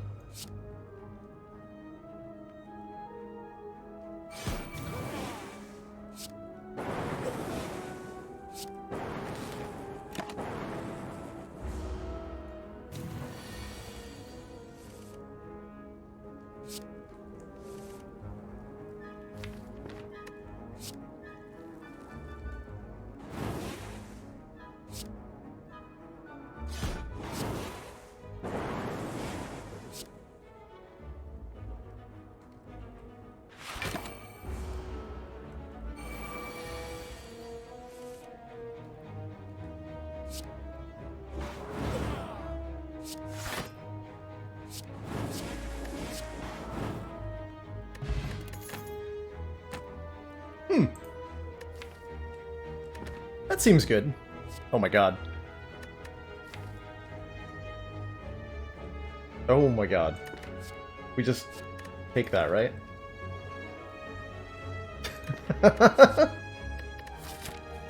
That seems good. Oh my god. Oh my god. We just take that, right?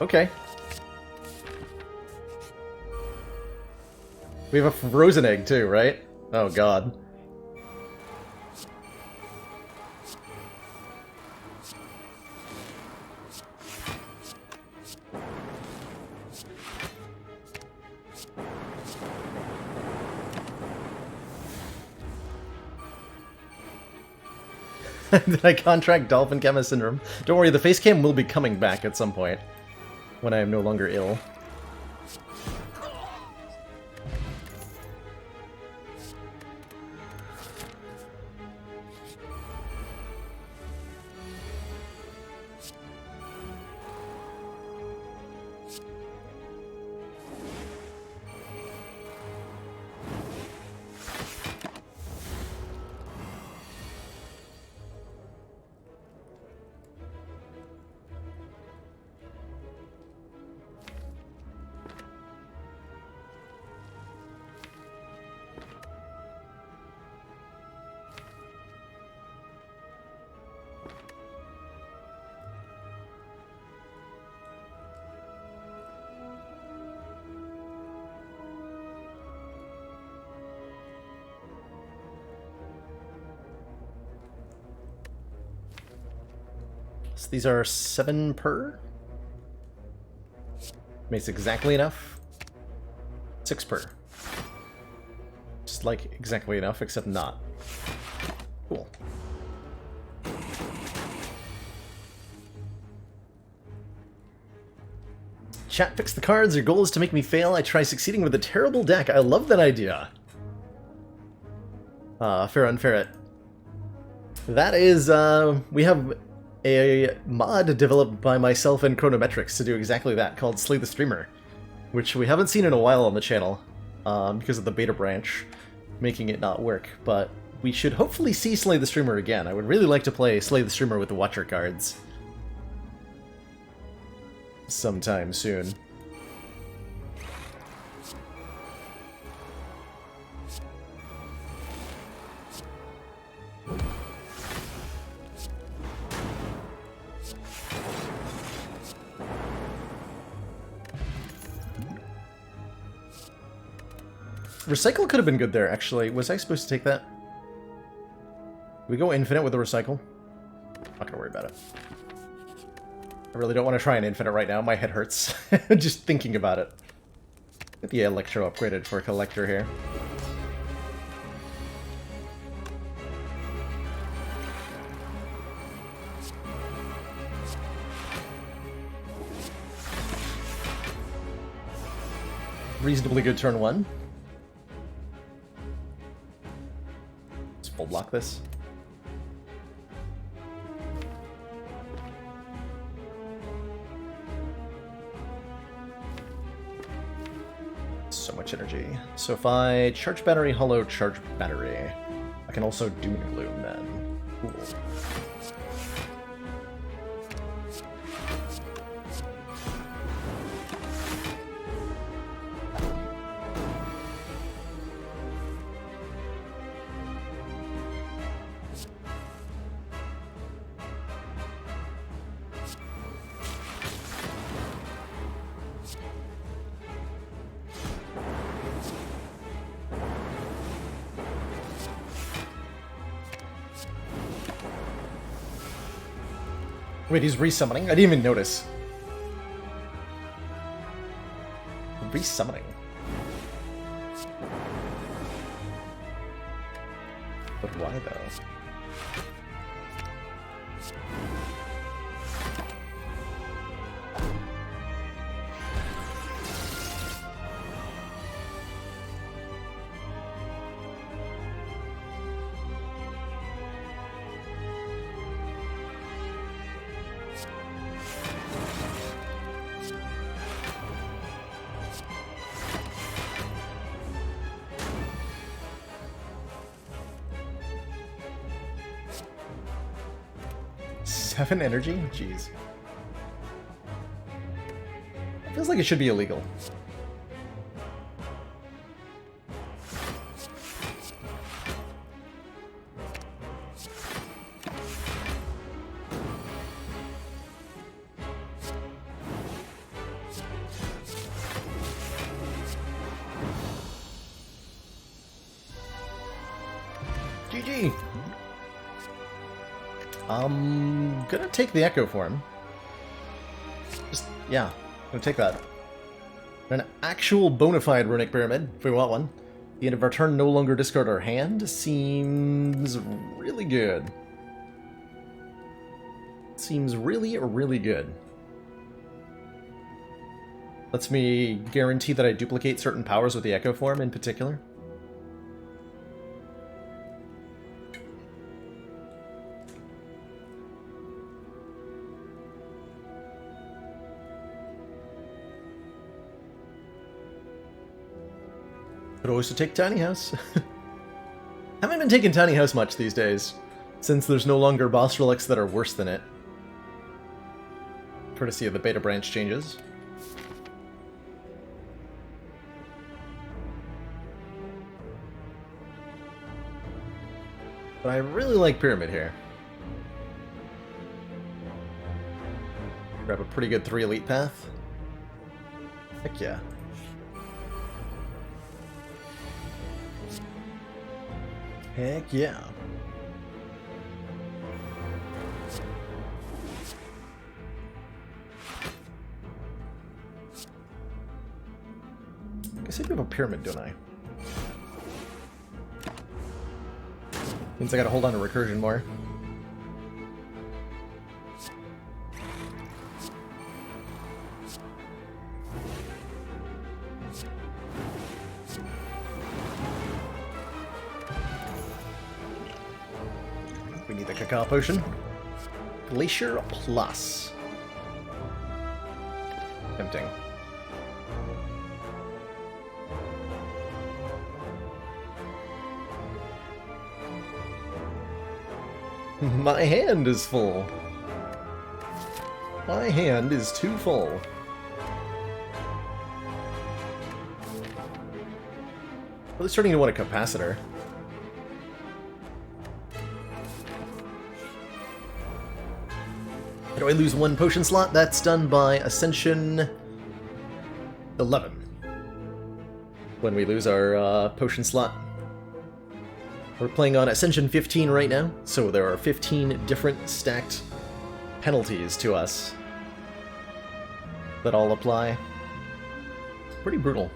Okay. We have a frozen egg too, right? Oh god. Did I contract Dolphin Gamma Syndrome? Don't worry, the face cam will be coming back at some point. When I am no longer ill. So these are 7 per. Makes exactly enough. 6 per. Just like exactly enough, except not. Cool. Chat, fix the cards. Your goal is to make me fail. I try succeeding with a terrible deck. I love that idea. Fair unfair. That is, we have a mod developed by myself and Chronometrics to do exactly that, called Slay the Streamer, which we haven't seen in a while on the channel, because of the beta branch making it not work, but we should hopefully see Slay the Streamer again. I would really like to play Slay the Streamer with the Watcher cards sometime soon. Recycle could have been good there, actually. Was I supposed to take that? We go infinite with the recycle? Not gonna worry about it. I really don't want to try an infinite right now. My head hurts. Just thinking about it. Get the Electro upgraded for a collector here. Reasonably good turn one. Let's full block this. So much energy. So if I charge battery, hollow, charge battery, I can also Doom and Gloom then. Cool. Wait, he's resummoning? I didn't even notice. Resummoning. But why, though? Seven energy? Jeez. Feels like it should be illegal. GG! I'm gonna take the Echo form. Just, yeah, gonna take that. An actual bona fide runic pyramid, if we want one. The end of our turn, no longer discard our hand, seems really good. Seems really, really good. Lets me guarantee that I duplicate certain powers with the Echo form in particular. Could also take Tiny House. Haven't been taking Tiny House much these days, since there's no longer boss relics that are worse than it. Courtesy of the beta branch changes. But I really like Pyramid here. Grab a pretty good 3 elite path. Heck yeah. Heck yeah. I guess I do have a pyramid, don't I? Means I gotta hold on to recursion more. need the Cacao Potion. Glacier Plus. Tempting. My hand is full. My hand is too full. Really starting to want a capacitor. How do I lose one potion slot? That's done by Ascension 11. When we lose our potion slot. We're playing on Ascension 15 right now, so there are 15 different stacked penalties to us that all apply. Pretty brutal.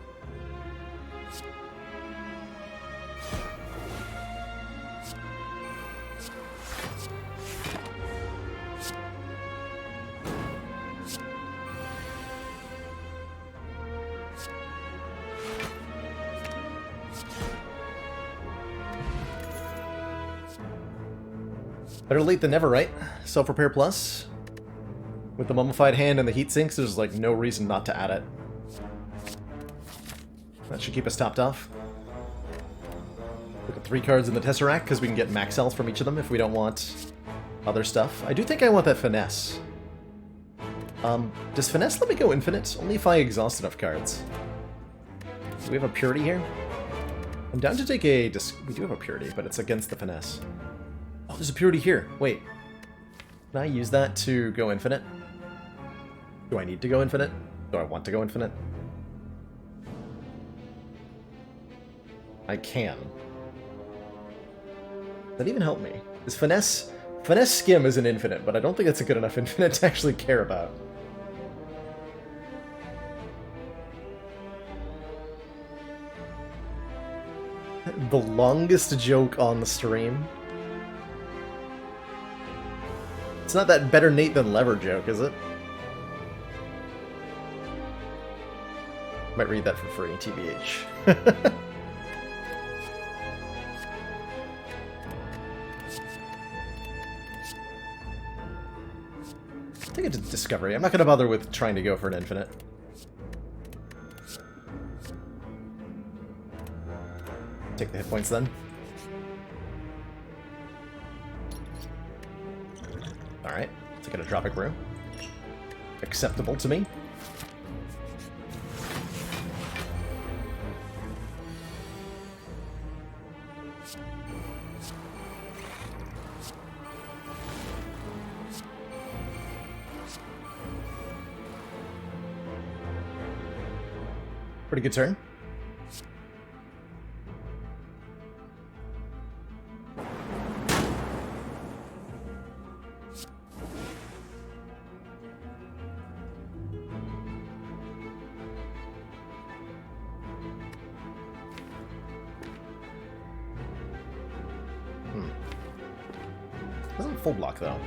Better late than never, right? Self-repair plus. With the mummified hand and the heat sinks, there's like no reason not to add it. That should keep us topped off. Look at 3 cards in the Tesseract, because we can get max health from each of them if we don't want other stuff. I do think I want that Finesse. Does Finesse let me go infinite? Only if I exhaust enough cards. Do we have a Purity here? I'm down to take a... We do have a Purity, but it's against the Finesse. Oh, there's a Purity here. Wait. Can I use that to go infinite? Do I need to go infinite? Do I want to go infinite? I can. Does that even help me? Is Finesse... Finesse Skim is an infinite, but I don't think it's a good enough infinite to actually care about. The longest joke on the stream. It's not that better Nate than Lever joke, is it? Might read that for free, TBH. Take it to Discovery. I'm not going to bother with trying to go for an infinite. Take the hit points then. Alright, let's get a Tropic Brew. Acceptable to me. Pretty good turn. Doesn't full block though.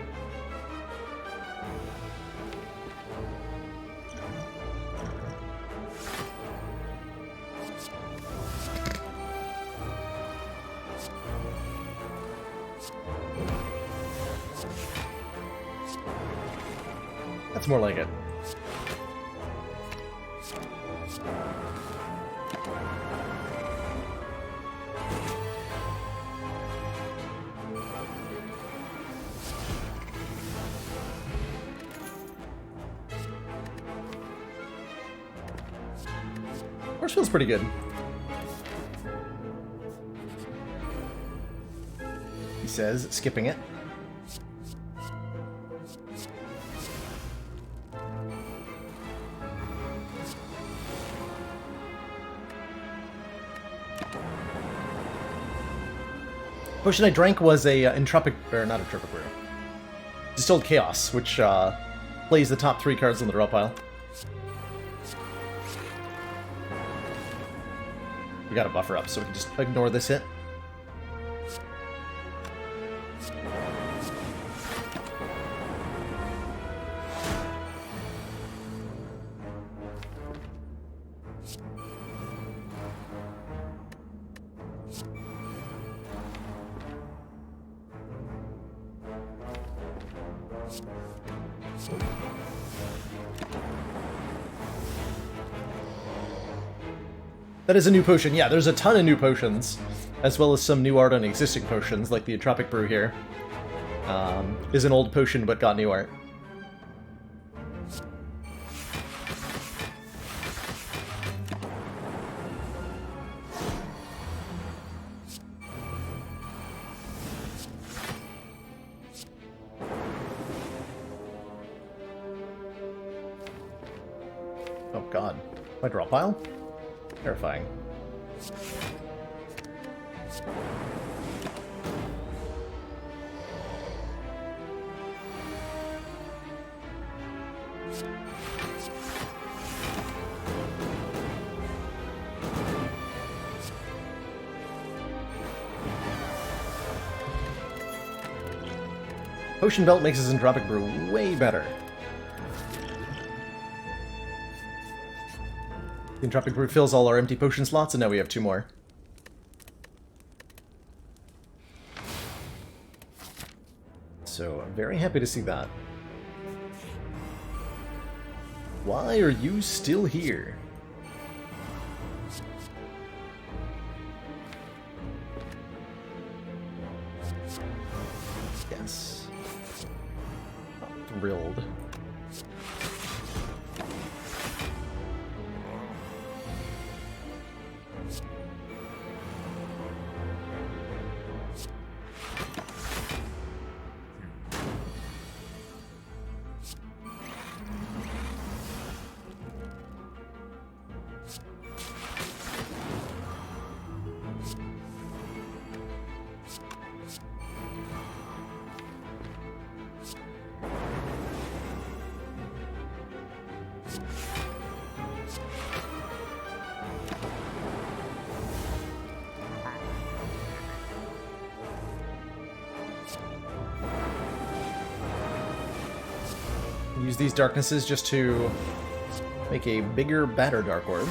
That's more like it. Horse feels pretty good. He says, skipping it. Potion I drank was a entropic, or not entropic brew. Distilled Chaos, which plays the top 3 cards on the draw pile. We got a buffer up, so we can just ignore this hit. That is a new potion. Yeah, there's a ton of new potions, as well as some new art on existing potions, like the Entropic Brew here. Is an old potion but got new art. Oh god. My draw pile? Terrifying. Potion Belt makes his Entropic Brew way better. The Entropic Brew fills all our empty potion slots, and now we have 2 more. So, I'm very happy to see that. Why are you still here? Yes. Not thrilled. Use these darknesses just to make a bigger, badder Dark Orb.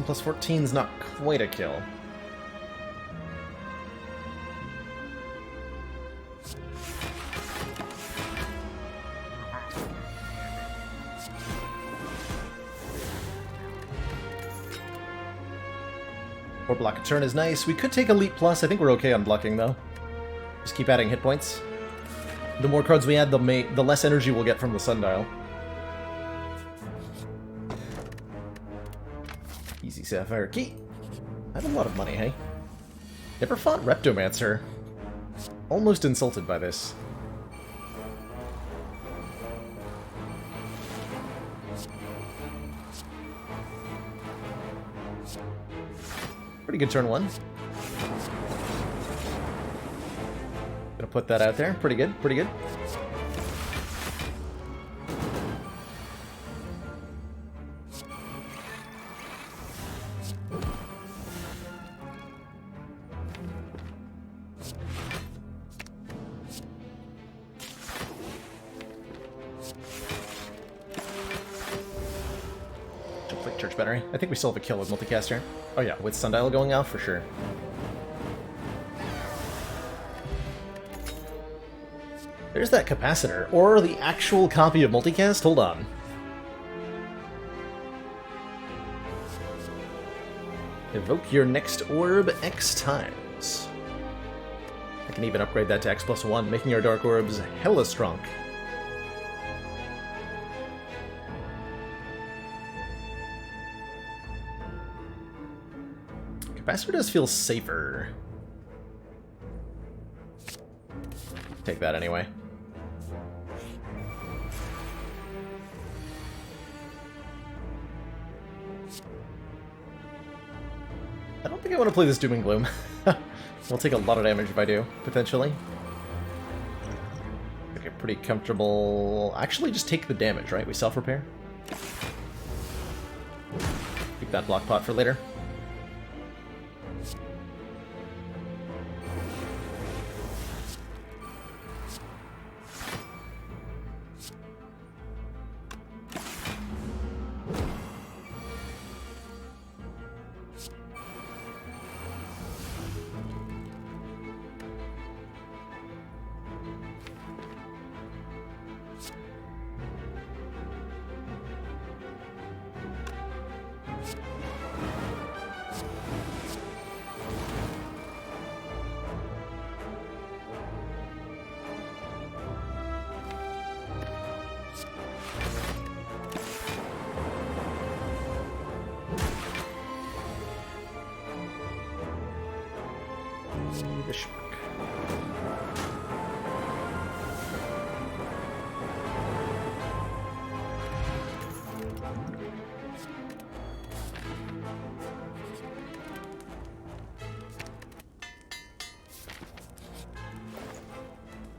Plus 14's not quite a kill. Or block a turn is nice. We could take Elite Plus. I think we're okay on blocking, though. Just keep adding hit points. The more cards we add, the less energy we'll get from the Sundial. Easy Sapphire Key. I have a lot of money, hey? Never fought Reptomancer. Almost insulted by this. Pretty good turn 1. Gonna put that out there. Pretty good, pretty good. Church Battery. I think we still have a kill with Multicaster. Oh yeah, with Sundial going off, for sure. There's that Capacitor, or the actual copy of Multicast? Hold on. Evoke your next orb X times. I can even upgrade that to X+1, making our Dark Orbs hella strong. Capacitor does feel safer. Take that anyway. I don't think I want to play this Doom and Gloom. We'll take a lot of damage if I do, potentially. Okay, pretty comfortable. Actually, just take the damage, right? We self-repair. Keep that block pot for later.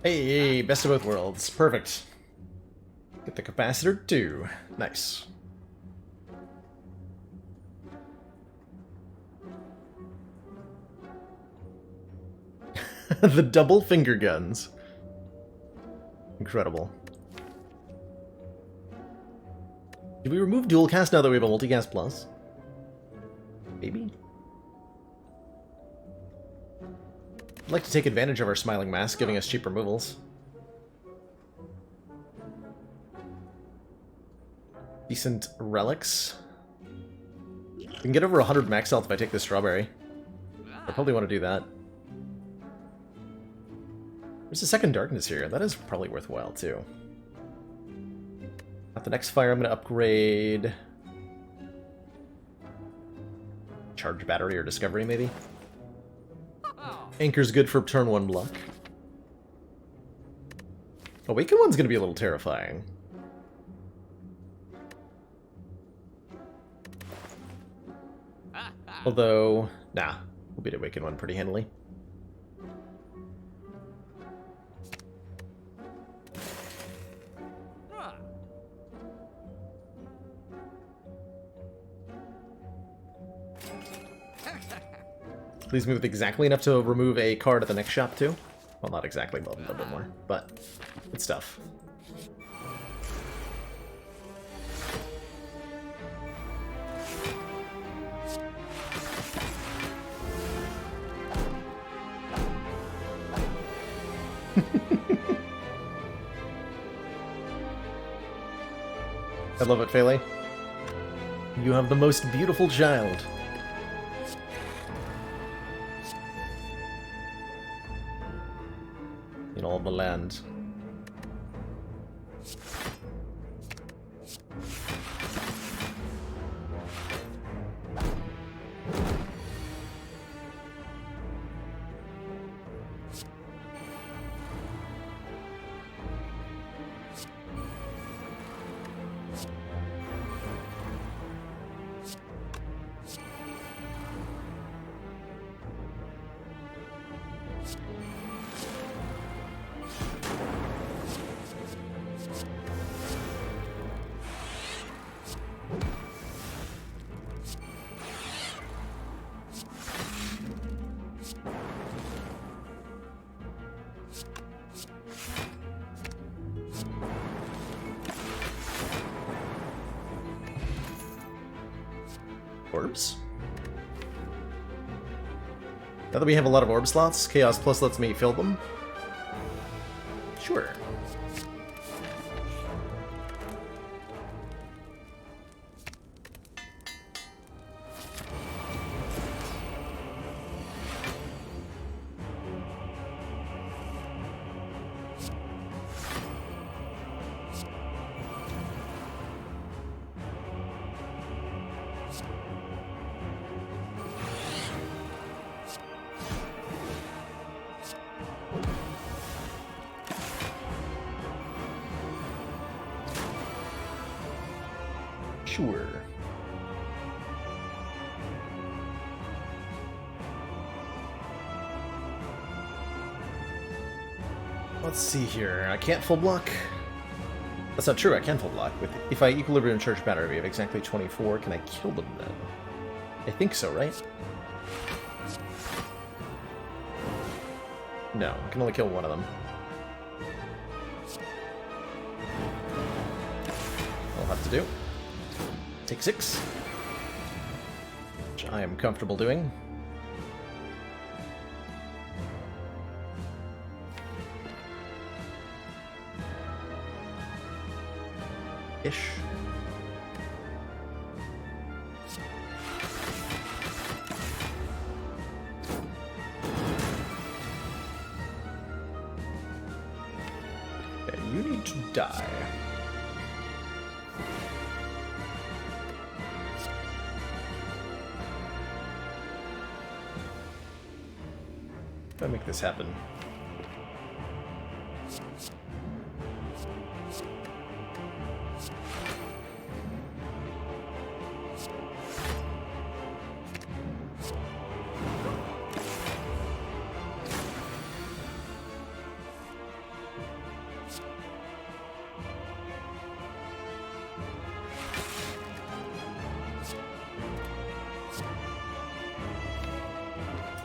Hey, best of both worlds. Perfect. Get the capacitor too. Nice. The double finger guns. Incredible. Did we remove dual cast now that we have a multicast plus? Maybe? I'd like to take advantage of our smiling mask, giving us cheap removals. Decent relics. We can get over 100 max health if I take this strawberry. I probably want to do that. There's a second darkness here. That is probably worthwhile, too. At the next fire, I'm going to upgrade... Charge battery or discovery, maybe? Anchor's good for turn 1 block. Awaken one's going to be a little terrifying. Although, nah, we'll beat Awaken one pretty handily. Please move exactly enough to remove a card at the next shop, too. Well, not exactly, but a little bit more. But, good stuff. I love it, Fele. You have the most beautiful child. In all the land. Orbs? Now that we have a lot of orb slots, Chaos Plus lets me fill them. Sure. Sure. Let's see here. I can't full block. That's not true. I can full block. If I equilibrium charge battery, we have exactly 24. Can I kill them then? I think so, right? No, I can only kill one of them. I'll have to do. Take 6. Which I am comfortable doing. Ish. Okay, you need to die. If I make this happen.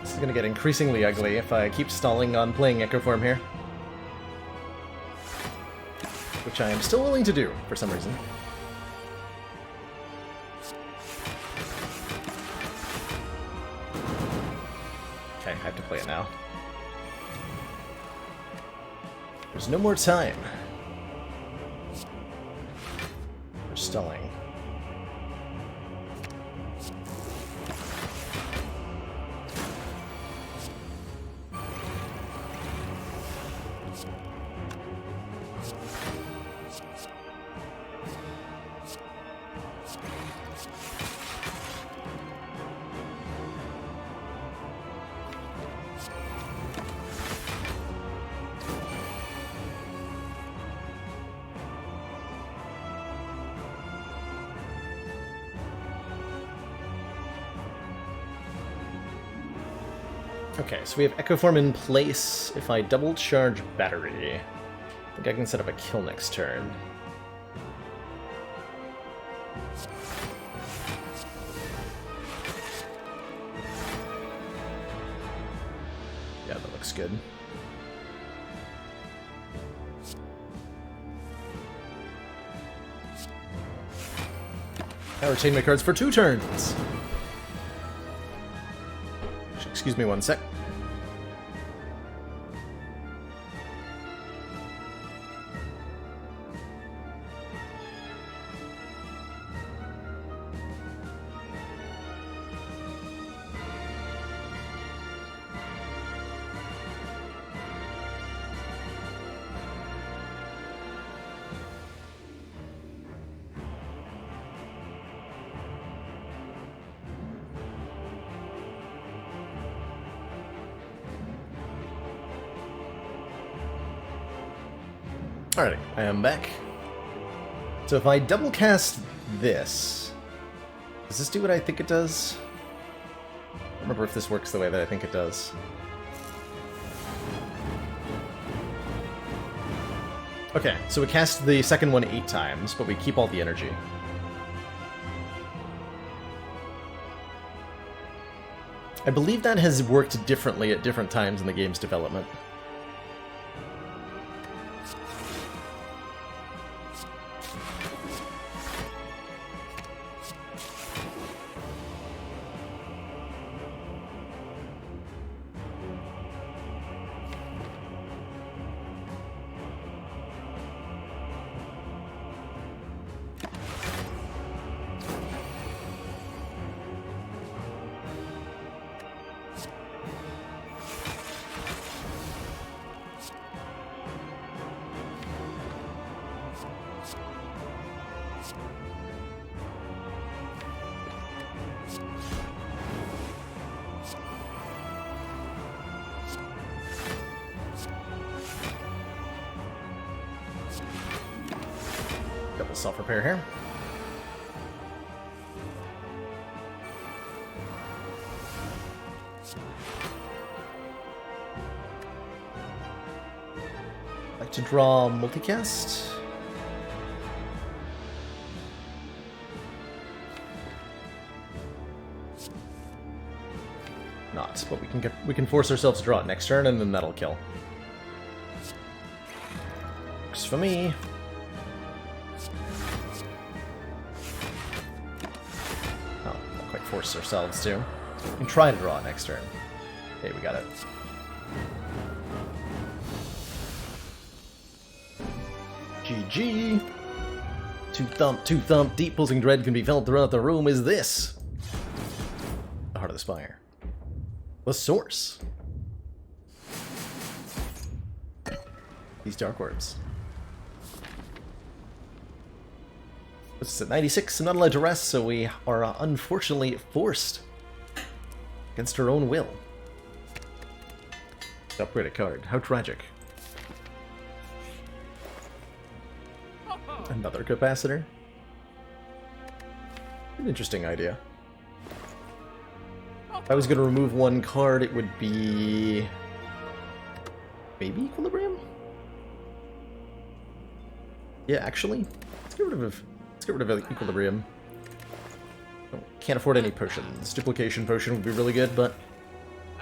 This is going to get increasingly ugly if I keep stalling on playing Echo Form here. Which I am still willing to do, for some reason. Okay, I have to play it now. There's no more time. We're stalling. Okay, so we have Echo Form in place. If I double charge battery, I think I can set up a kill next turn. Yeah, that looks good. I retain my cards for 2 turns. Excuse me one sec. Alrighty, I am back. So if I double cast this, does this do what I think it does? I don't remember if this works the way that I think it does. Okay, so we cast the second one 8 times, but we keep all the energy. I believe that has worked differently at different times in the game's development. Double self-repair here. to draw multicast. Not, but we can force ourselves to draw it next turn, and then that'll kill. Works for me. Oh, not quite force ourselves to. We can try to draw it next turn. Okay, we got it. GG! Two thump, deep pulsing dread can be felt throughout the room. Is this the Heart of the Spire? The source. These dark orbs. This is at 96, I'm not allowed to rest, so we are unfortunately forced against our own will. Upgrade a card. How tragic. Another capacitor. An interesting idea. If I was going to remove one card, it would be... maybe Equilibrium? Yeah, actually, let's get rid of Equilibrium. Oh, can't afford any potions. Duplication potion would be really good, but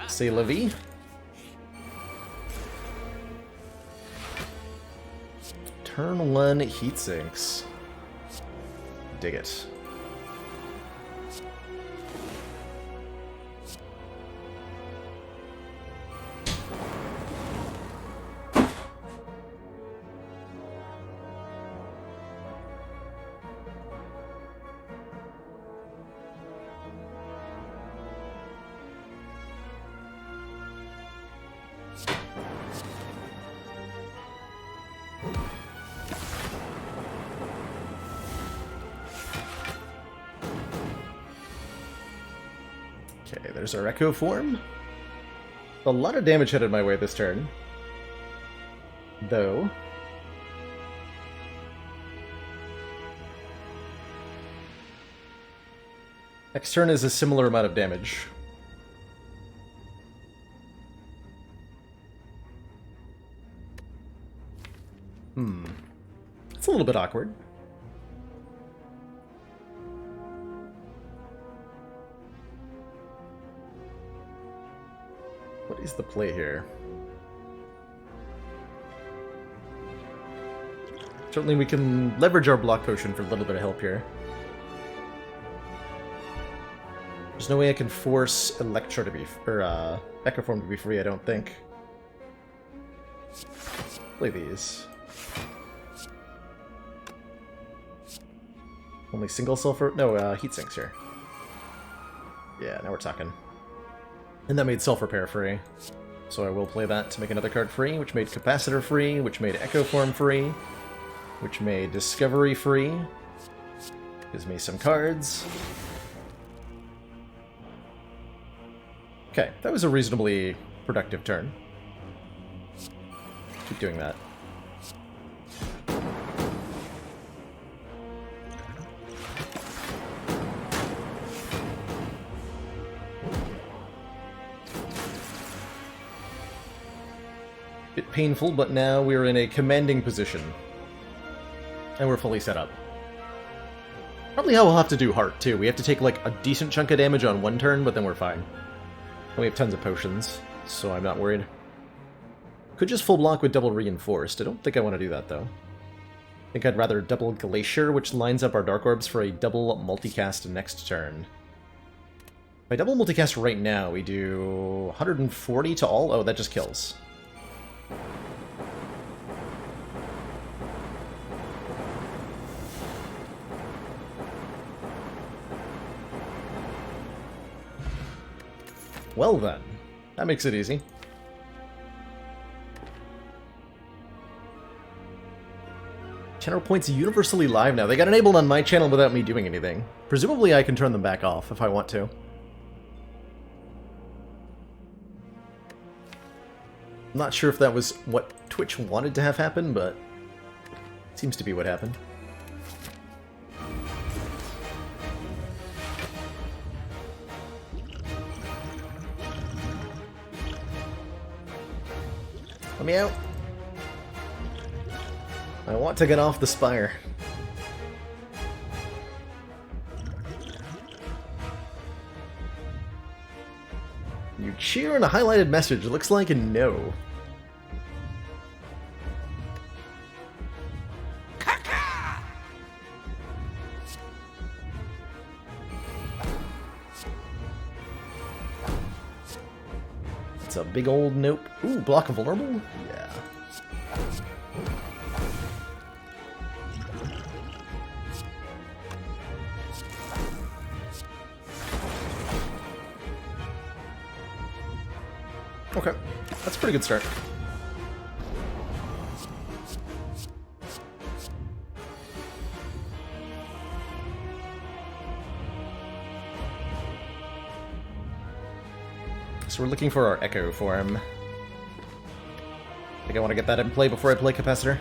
c'est la vie. Turn 1 heat sinks. Dig it. Okay, there's our Echo form. A lot of damage headed my way this turn. Though. Next turn is a similar amount of damage. It's a little bit awkward. What is the play here? Certainly we can leverage our block potion for a little bit of help here. There's no way I can force Electro to be, or Echo Form to be free, I don't think. Play these. Only single sulfur? No, heat sinks here. Yeah, now we're talking. And that made Self Repair free. So I will play that to make another card free, which made Capacitor free, which made Echo Form free, which made Discovery free. Gives me some cards. Okay, that was a reasonably productive turn. Keep doing that. Bit painful, but now we're in a commanding position. And we're fully set up. Probably how we'll have to do Heart, too. We have to take, like, a decent chunk of damage on one turn, but then we're fine. And we have tons of potions, so I'm not worried. Could just full block with double Reinforced. I don't think I want to do that, though. I think I'd rather double Glacier, which lines up our Dark Orbs for a double multicast next turn. If I double multicast right now, we do 140 to all? Oh, that just kills. Well then, that makes it easy. Channel points universally live now. They got enabled on my channel without me doing anything. Presumably I can turn them back off if I want to. I'm not sure if that was what Twitch wanted to have happen, but it seems to be what happened. Let me out. I want to get off the Spire. You cheer in a highlighted message. It looks like a no. It's a big old nope. Ooh, block of vulnerable? Yeah. Okay, that's a pretty good start. So we're looking for our Echo form. I think I want to get that in play before I play Capacitor.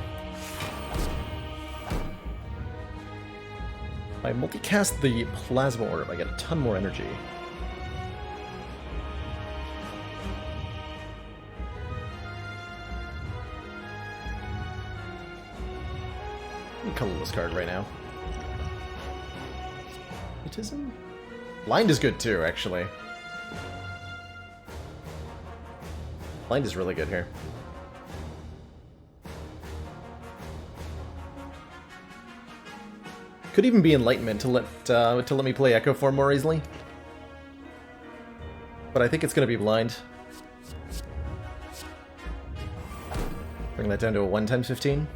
If I multicast the Plasma Orb, I get a ton more energy. Colorless card right now. Mutism? Blind is good too, actually. Blind is really good here. Could even be Enlightenment to let me play Echo Form more easily. But I think it's gonna be Blind. Bring that down to a 1-10-15.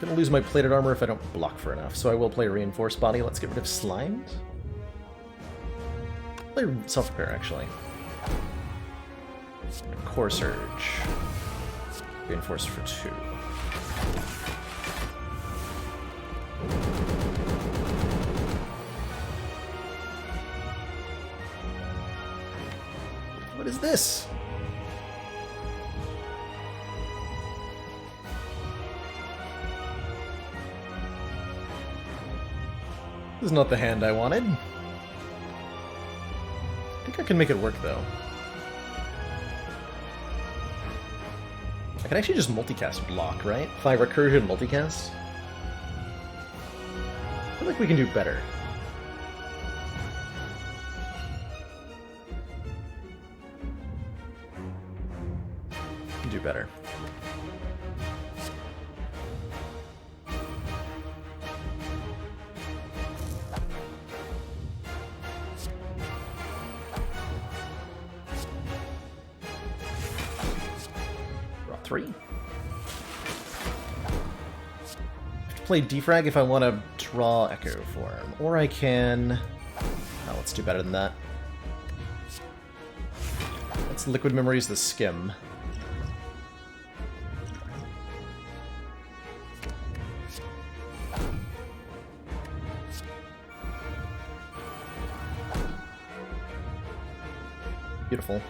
Gonna lose my plated armor if I don't block for enough, so I will play Reinforced Body. Let's get rid of Slimed. Play Self-Repair, actually. Core Surge. Reinforced for 2. What is this? This is not the hand I wanted. I think I can make it work, though. I can actually just multicast block, right? If I recursion multicast? I feel like we can do better. We can do better. Draw 3. I have to play Defrag if I want to draw Echo Form. Or I can... Oh, let's do better than that. Let's Liquid Memories the Skim. Beautiful.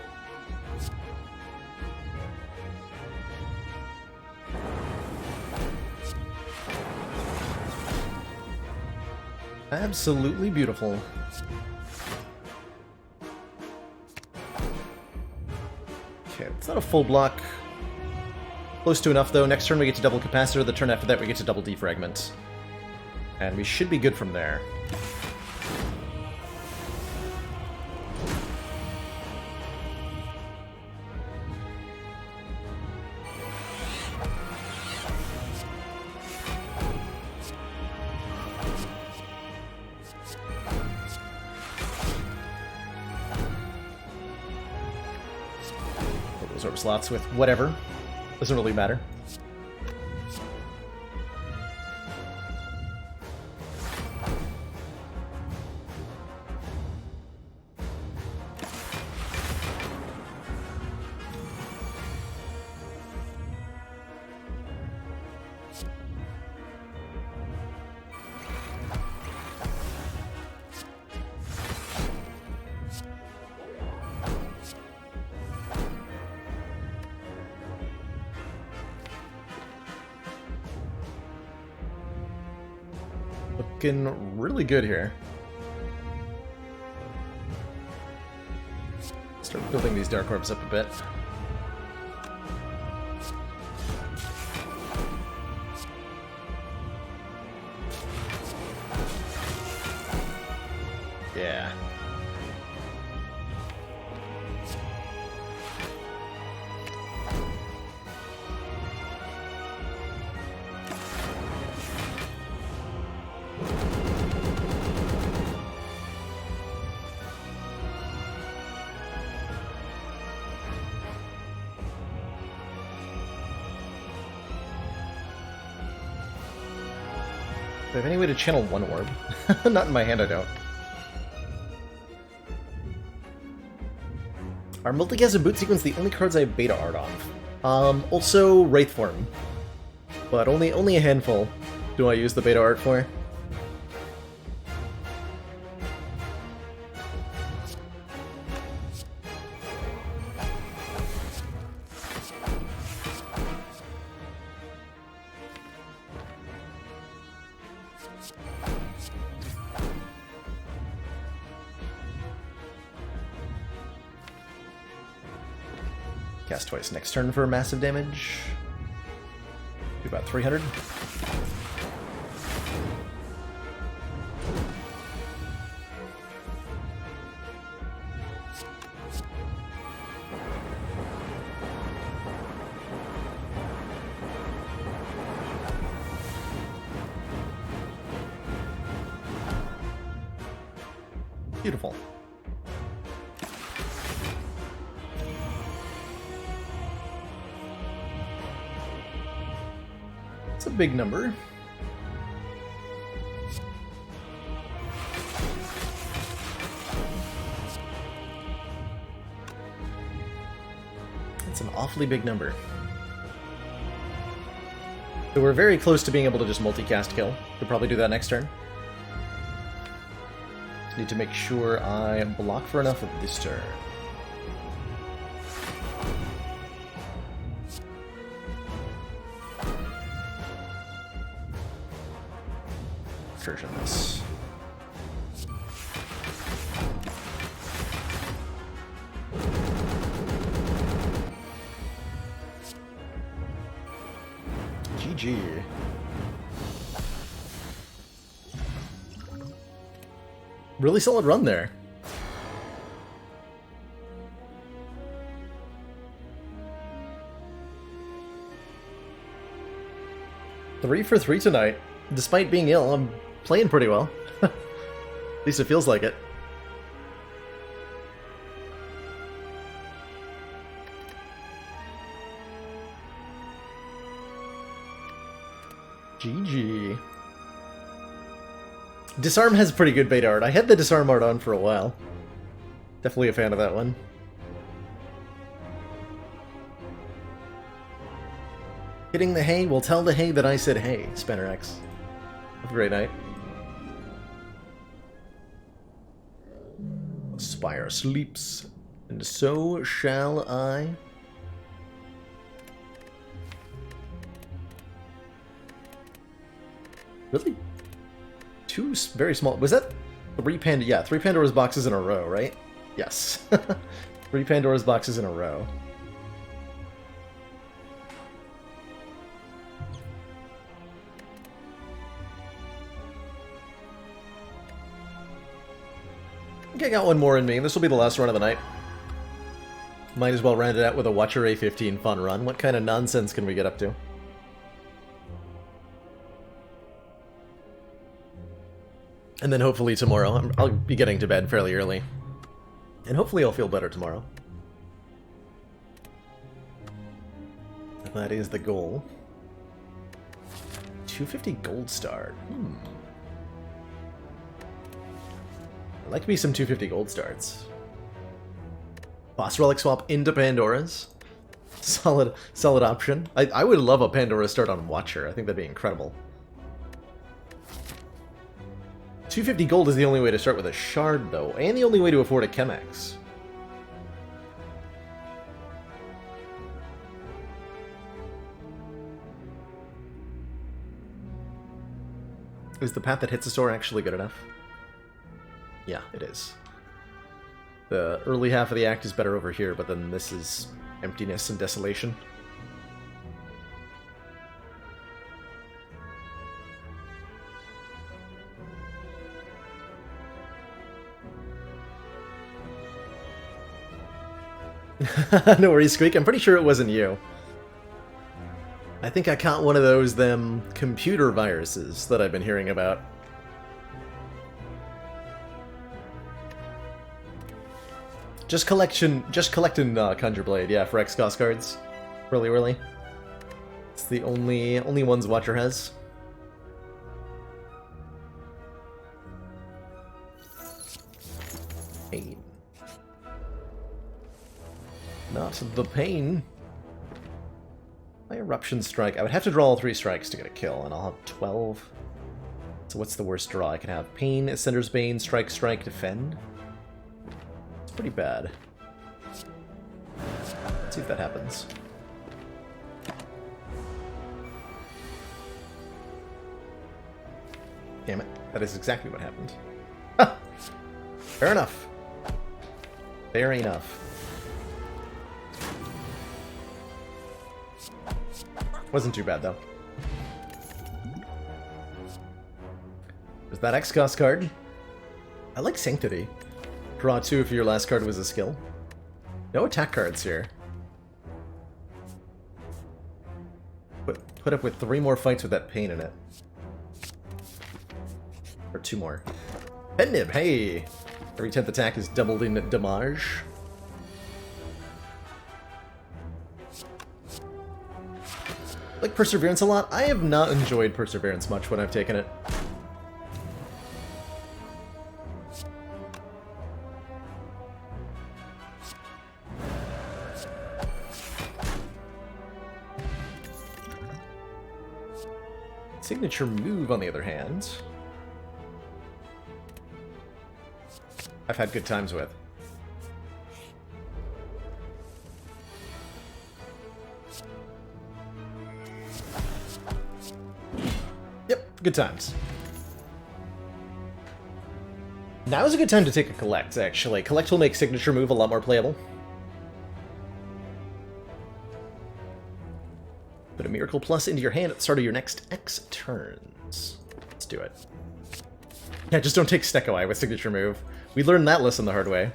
Absolutely beautiful. Okay, it's not a full block. Close to enough, though. Next turn we get to double Capacitor. The turn after that we get to double Defragment. And we should be good from there. Absorb slots with whatever. Doesn't really matter. Looking really good here. Start Building these Dark Orbs up a bit. Yeah. Do I have any way to channel one orb? Not in my hand, I don't. Are Multicast and Boot Sequence the only cards I have beta art on? Also Wraithform. But only a handful do I use the beta art for. Cast twice next turn for massive damage. Do about 300. Beautiful. It's a big number. It's an awfully big number. So we're very close to being able to just multicast kill. Could probably do that next turn. Just need to make sure I block for enough of this turn. Version this. GG. Really solid run there. Three for 3 tonight. Despite being ill, I'm playing pretty well. At least it feels like it. GG. Disarm has pretty good beta art. I had the Disarm art on for a while. Definitely a fan of that one. Hitting the hay will tell the hay that I said hey, Spanner X. Have a great night. Spire sleeps, and so shall I. Really? 2 very small. Was that 3 Pandora? Yeah, 3 Pandora's boxes in a row, right? Yes. 3 Pandora's boxes in a row. I got one more in me. This will be the last run of the night. Might as well round it out with a Watcher A15 fun run. What kind of nonsense can we get up to? And then hopefully tomorrow, I'll be getting to bed fairly early. And hopefully I'll feel better tomorrow. That is the goal. 250 gold star. I'd like me some 250 gold starts. Boss relic swap into Pandora's. Solid option. I would love a Pandora start on Watcher. I think that'd be incredible. 250 gold is the only way to start with a shard, though, and the only way to afford a Chemex. Is the path that hits a store actually good enough? Yeah, it is. The early half of the act is better over here, but then this is emptiness and desolation. No worries, Squeak. I'm pretty sure it wasn't you. I think I caught one of those computer viruses that I've been hearing about. Just collecting Conjure Blade, yeah, for XCOS cards. Really. It's the only ones Watcher has. Pain. Not the pain. My Eruption Strike. I would have to draw all 3 strikes to get a kill, and I'll have 12. So what's the worst draw I can have? Pain, Ascender's Bane, Strike, Defend. It's pretty bad. Let's see if that happens. Damn it. That is exactly what happened. Ha! Fair enough. Fair enough. Wasn't too bad, though. There's that XCOS card. I like Sanctity. Draw 2 if your last card was a skill. No attack cards here. Put up with 3 more fights with that pain in it. Or 2 more. Headnib, hey! Every 10th attack is doubled in damage. Like Perseverance a lot. I have not enjoyed Perseverance much when I've taken it. Signature Move, on the other hand, I've had good times with. Yep, good times. Now is a good time to take a Collect, actually. Collect will make Signature Move a lot more playable. Put a Miracle Plus into your hand at the start of your next X turns. Let's do it. Yeah, just don't take Stecco Eye with Signature Move. We learned that lesson the hard way.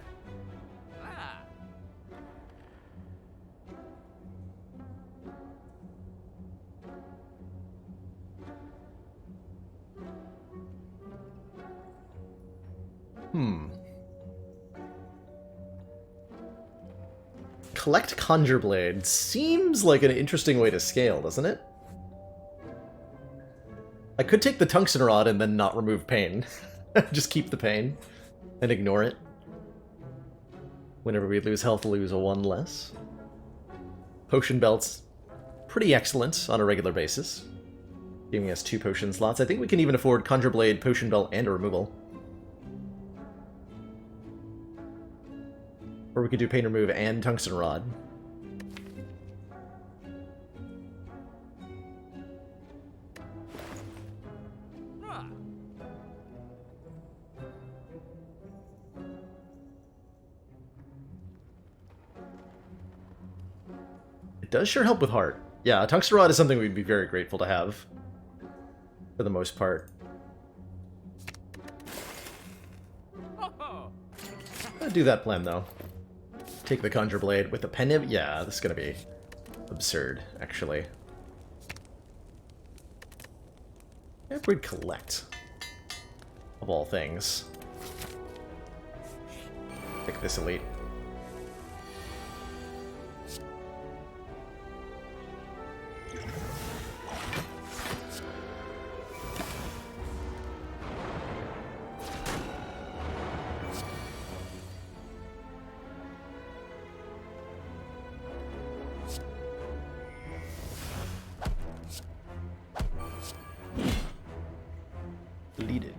Collect Conjure Blade seems like an interesting way to scale, doesn't it? I could take the Tungsten Rod and then not remove pain. Just keep the pain and ignore it. Whenever we lose health, we'll lose a 1 less. Potion Belt's pretty excellent on a regular basis, giving us 2 potion slots. I think we can even afford Conjure Blade, Potion Belt, and a removal. Or we could do Pain Remove and Tungsten Rod. It does sure help with heart. Yeah, Tungsten Rod is something we'd be very grateful to have, for the most part. I'll do that plan, though. Take the Conjure Blade with the Pen Nib? Yeah, this is gonna be absurd, actually. If we'd collect, of all things. Pick this elite. Leaded.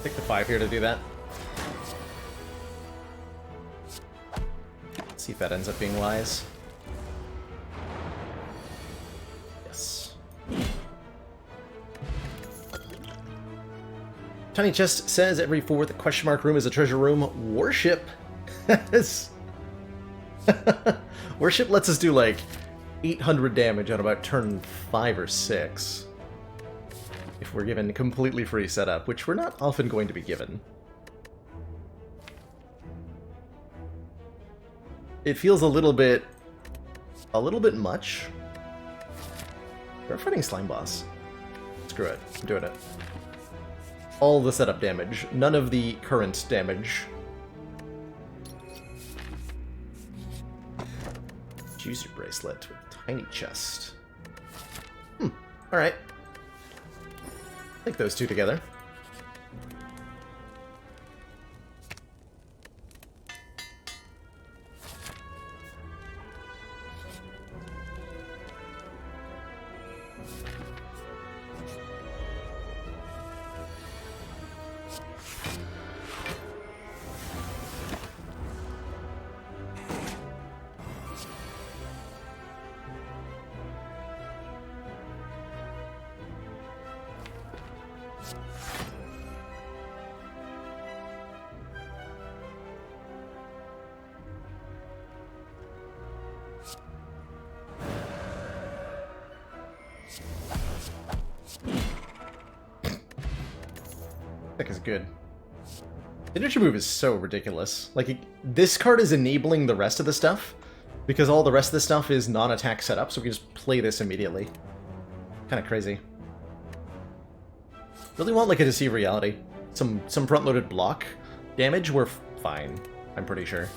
Take the 5 here to do that. Let's see if that ends up being wise. Yes. Tiny Chest says every 4th question mark room is a treasure room. Worship. Worship lets us do like 800 damage on about turn 5 or 6. If we're given completely free setup, which we're not often going to be given. It feels a little bit much. We're fighting Slime Boss. Screw it, I'm doing it. All the setup damage, none of the current damage. Juicer bracelet with tiny chest. Alright. Take those two together. That is good. Signature move is so ridiculous. Like, this card is enabling the rest of the stuff, because all the rest of the stuff is non-attack setup, so we can just play this immediately. Kind of crazy. Really want, like, a Deceive Reality. Some front-loaded block damage, we're fine, I'm pretty sure.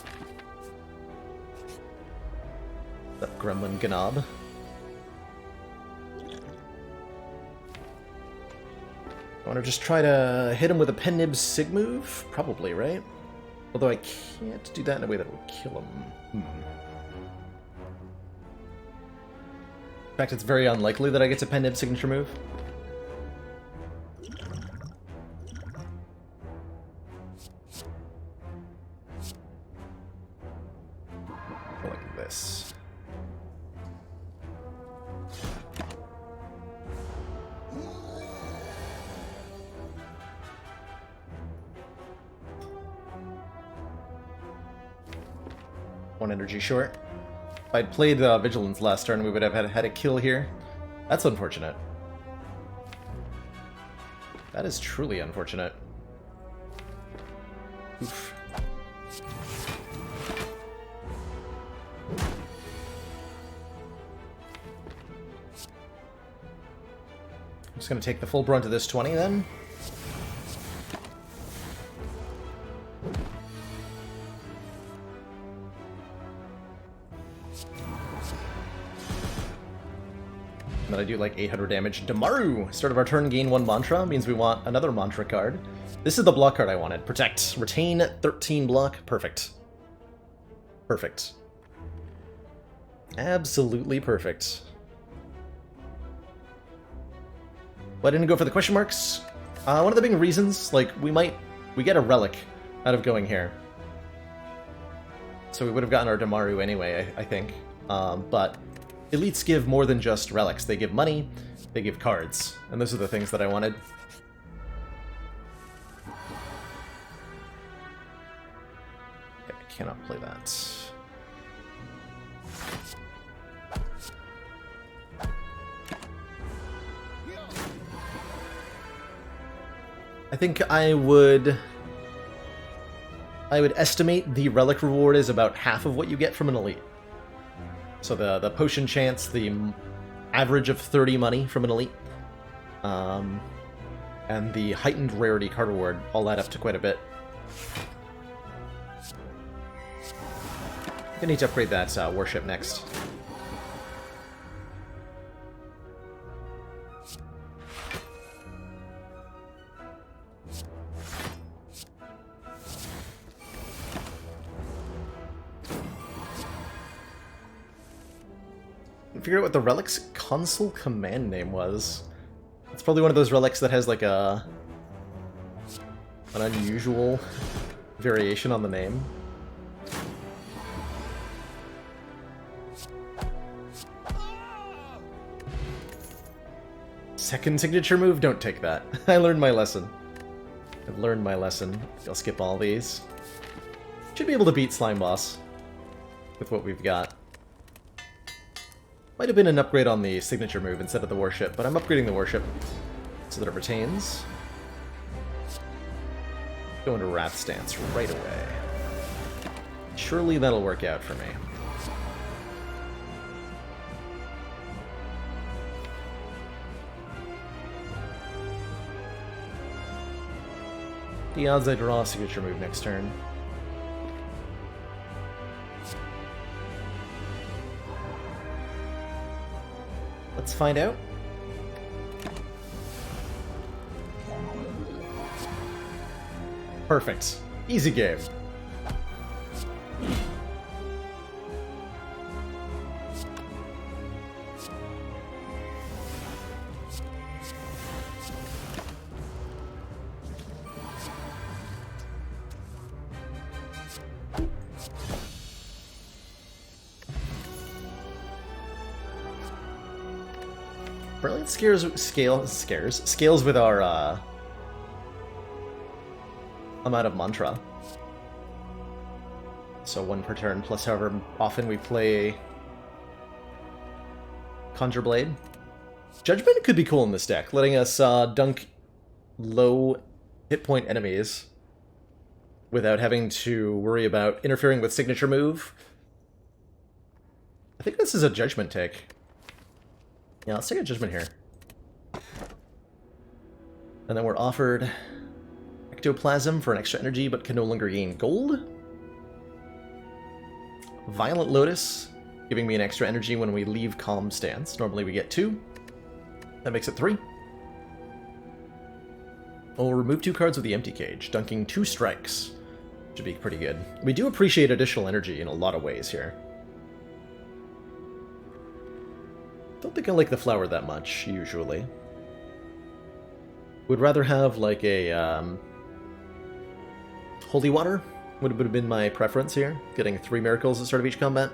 That Gremlin Gnob. I want to just try to hit him with a Pen Nib Sig move? Probably, right? Although I can't do that in a way that will kill him. In fact, it's very unlikely that I get to Pen Nib signature move. Like this. One energy short. If I'd played Vigilance last turn, we would have had a kill here. That's unfortunate. That is truly unfortunate. Oof. I'm just going to take the full brunt of this 20 then. Then I do like 800 damage. Damaru! Start of our turn, gain 1 mantra. Means we want another mantra card. This is the block card I wanted. Protect. Retain 13 block. Perfect. Perfect. Absolutely perfect. Why didn't I go for the question marks? One of the big reasons, like, we get a relic out of going here. So we would have gotten our Damaru anyway, I think. But elites give more than just relics. They give money, they give cards, and those are the things that I wanted. Okay, I cannot play that. I think I would estimate the relic reward is about half of what you get from an elite. So the potion chance, the average of 30 money from an elite, and the heightened rarity card reward all add up to quite a bit. I need to upgrade that warship next. Figure out what the relic's console command name was. It's probably one of those relics that has like a an unusual variation on the name. Second signature move? Don't take that. I learned my lesson. I've learned my lesson. I'll skip all these. Should be able to beat Slime Boss with what we've got. Might have been an upgrade on the signature move instead of the warship, but I'm upgrading the warship so that it retains. Go into Wrath Stance right away. Surely that'll work out for me. The odds I draw a signature move next turn. Let's find out. Perfect. Easy game. Brilliant scales with our amount of mantra. So 1 per turn, plus however often we play Conjure Blade. Judgment could be cool in this deck, letting us dunk low hit point enemies without having to worry about interfering with signature move. I think this is a Judgment take. Yeah, let's take a Judgment here. And then we're offered Ectoplasm for an extra energy, but can no longer gain gold. Violent Lotus, giving me an extra energy when we leave Calm Stance. Normally we get 2. That makes it 3. We'll remove 2 cards with the Empty Cage, dunking 2 strikes. Should be pretty good. We do appreciate additional energy in a lot of ways here. Don't think I like the flower that much, usually. Would rather have, like, a, Holy Water would have been my preference here. Getting 3 miracles at the start of each combat.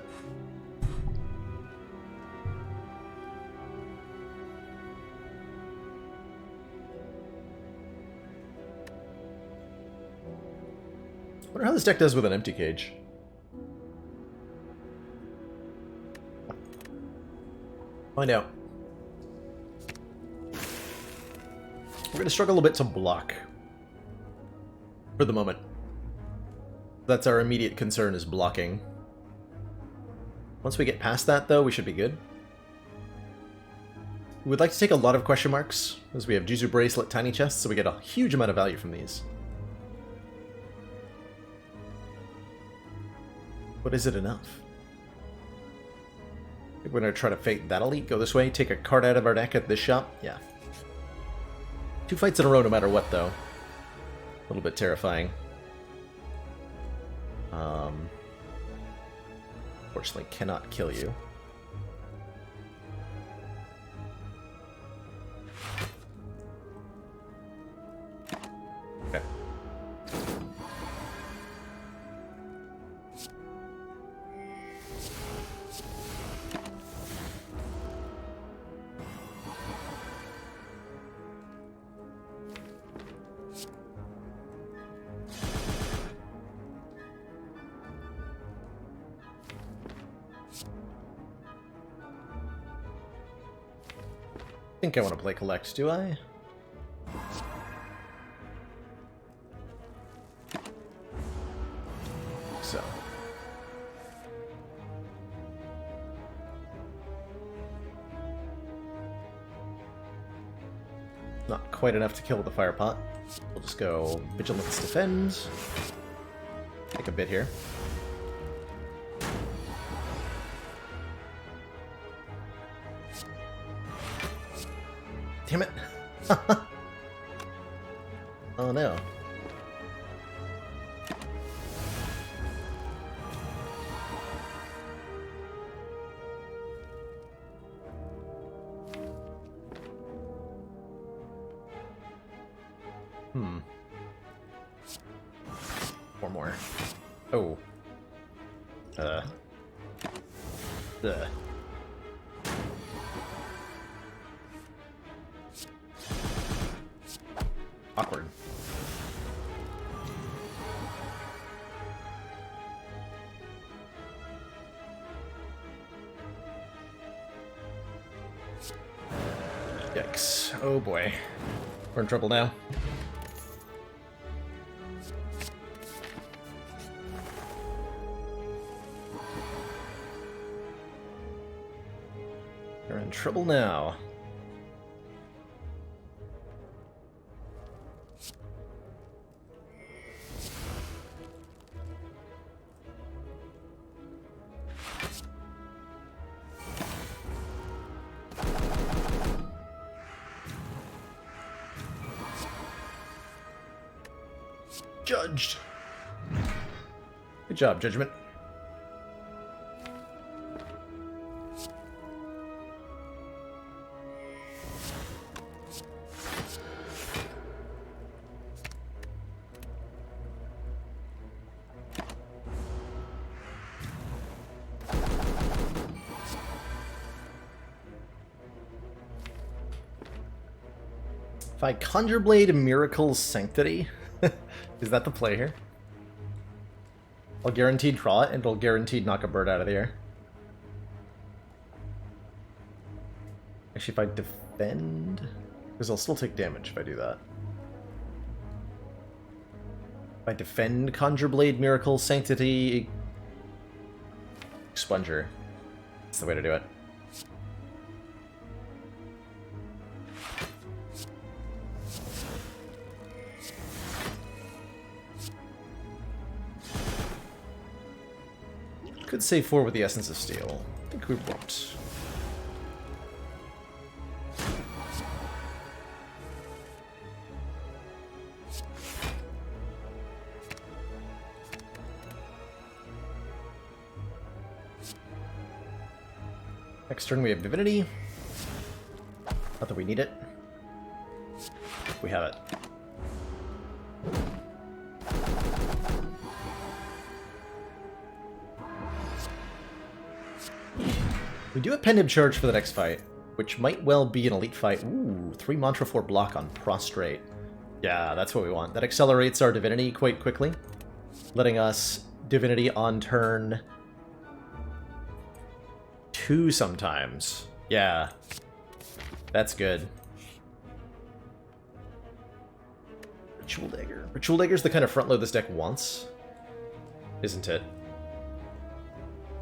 Wonder how this deck does with an Empty Cage. Find out. We're going to struggle a bit to block. For the moment. That's our immediate concern, is blocking. Once we get past that, though, we should be good. We would like to take a lot of question marks, as we have Juzu Bracelet, Tiny Chests, so we get a huge amount of value from these. But is it enough? We're going to try to fate that elite, go this way, take a card out of our deck at this shop. Yeah. 2 fights in a row no matter what, though. A little bit terrifying. Unfortunately, cannot kill you. Okay. I think I want to play Collect, do I? So. Not quite enough to kill with the Fire Pot. We'll just go Vigilance Defend. Take a bit here. Damn it! Oh no. 4 more. Oh. Ugh. Awkward. Yikes. Oh boy. We're in trouble now. We're in trouble now. Judged. Good job, Judgment. If I Conjure Blade Miracle Sanctity, is that the play here? I'll guaranteed draw it, and it'll guaranteed knock a bird out of the air. Actually, if I defend... Because I'll still take damage if I do that. If I defend Conjure Blade Miracle Sanctity... Expunger. That's the way to do it. Could save 4 with the Essence of Steel. I think we won't. Next turn we have Divinity. Not that we need it. We have it. We do have Penib Charge for the next fight, which might well be an elite fight. Ooh, 3 Mantra 4 block on Prostrate. Yeah, that's what we want. That accelerates our Divinity quite quickly, letting us Divinity on turn 2 sometimes. Yeah, that's good. Ritual Dagger. Ritual Dagger's the kind of front load this deck wants, isn't it?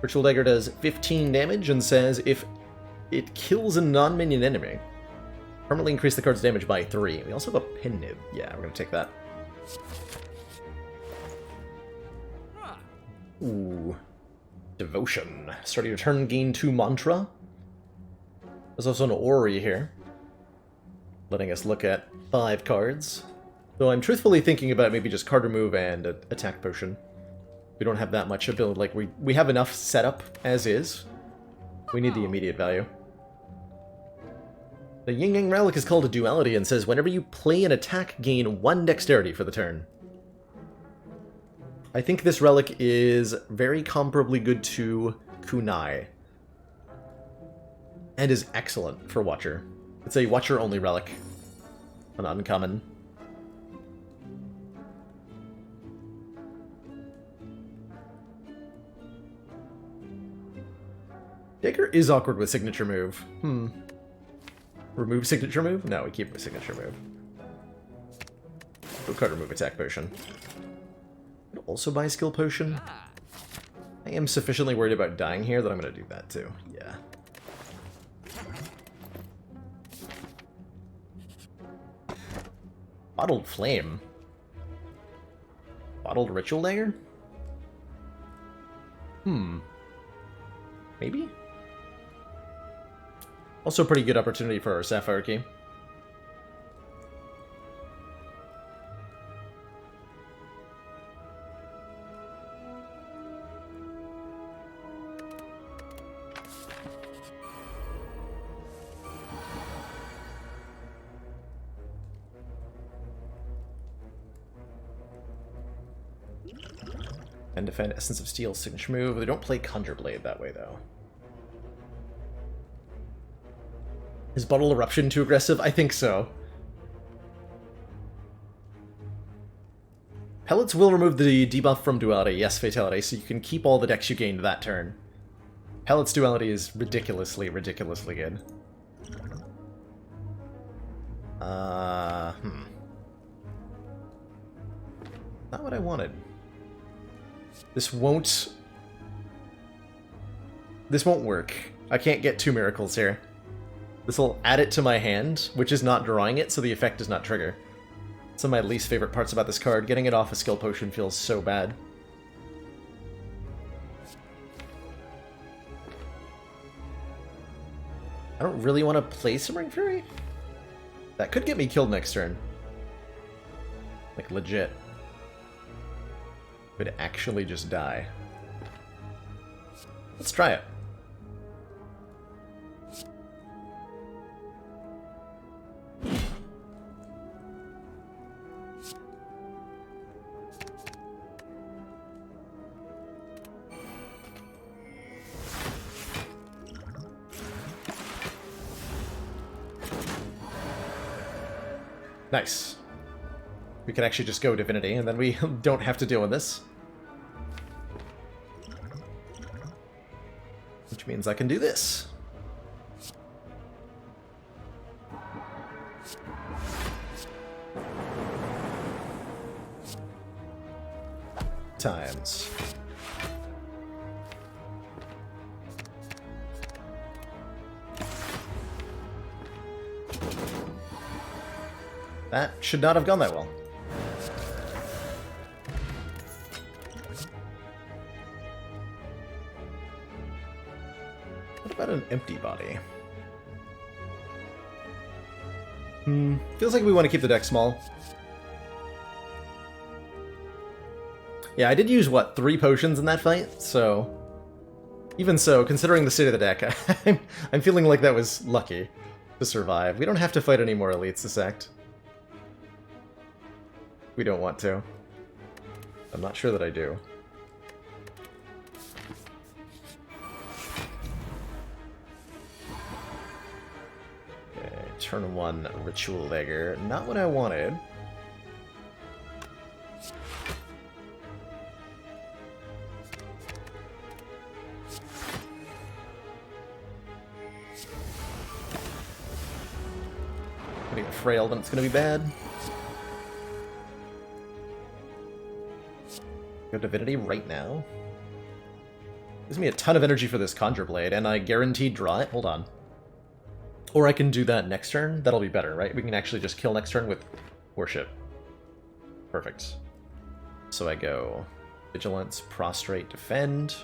Ritual Dagger does 15 damage and says if it kills a non-minion enemy, permanently increase the card's damage by 3. We also have a Penib. Yeah, we're going to take that. Ooh. Devotion. Starting your turn, gain 2 Mantra. There's also an Ori here, letting us look at 5 cards. Though I'm truthfully thinking about maybe just card remove and attack potion. We don't have that much ability. Like, we have enough setup as is. We need the immediate value. The Yin Yang Relic is called a Duality and says whenever you play an attack, gain 1 dexterity for the turn. I think this relic is very comparably good to Kunai. And is excellent for Watcher. It's a Watcher-only relic. An uncommon. Dagger is awkward with signature move. Remove signature move? No, we keep the signature move. Go card remove attack potion. Could also buy skill potion. I am sufficiently worried about dying here that I'm going to do that too. Yeah. Bottled Flame. Bottled Ritual Dagger? Maybe? Also a pretty good opportunity for our Sapphire Key. And defend Essence of Steel, signature move. They don't play Conjure Blade that way, though. Is Bottle Eruption too aggressive? I think so. Pellets will remove the debuff from Duality. Yes, Fatality, so you can keep all the decks you gained that turn. Pellets Duality is ridiculously, ridiculously good. Not what I wanted. This won't work. I can't get 2 miracles here. This will add it to my hand, which is not drawing it, so the effect does not trigger. Some of my least favorite parts about this card. Getting it off a skill potion feels so bad. I don't really want to play Simmering Fury. That could get me killed next turn. Like, legit. Could actually just die. Let's try it. Nice. We can actually just go Divinity, and then we don't have to deal with this. Which means I can do this. Times. That should not have gone that well. What about an empty body? Feels like we want to keep the deck small. Yeah, I did use, what, 3 potions in that fight? So, even so, considering the state of the deck, I'm feeling like that was lucky to survive. We don't have to fight any more elites this act. We don't want to. I'm not sure that I do. Okay, turn 1 Ritual Dagger. Not what I wanted. Getting frail, then it's gonna be bad. Go Divinity right now. Gives me a ton of energy for this Conjure Blade, and I guaranteed draw it. Hold on. Or I can do that next turn. That'll be better, right? We can actually just kill next turn with Worship. Perfect. So I go Vigilance, Prostrate, Defend,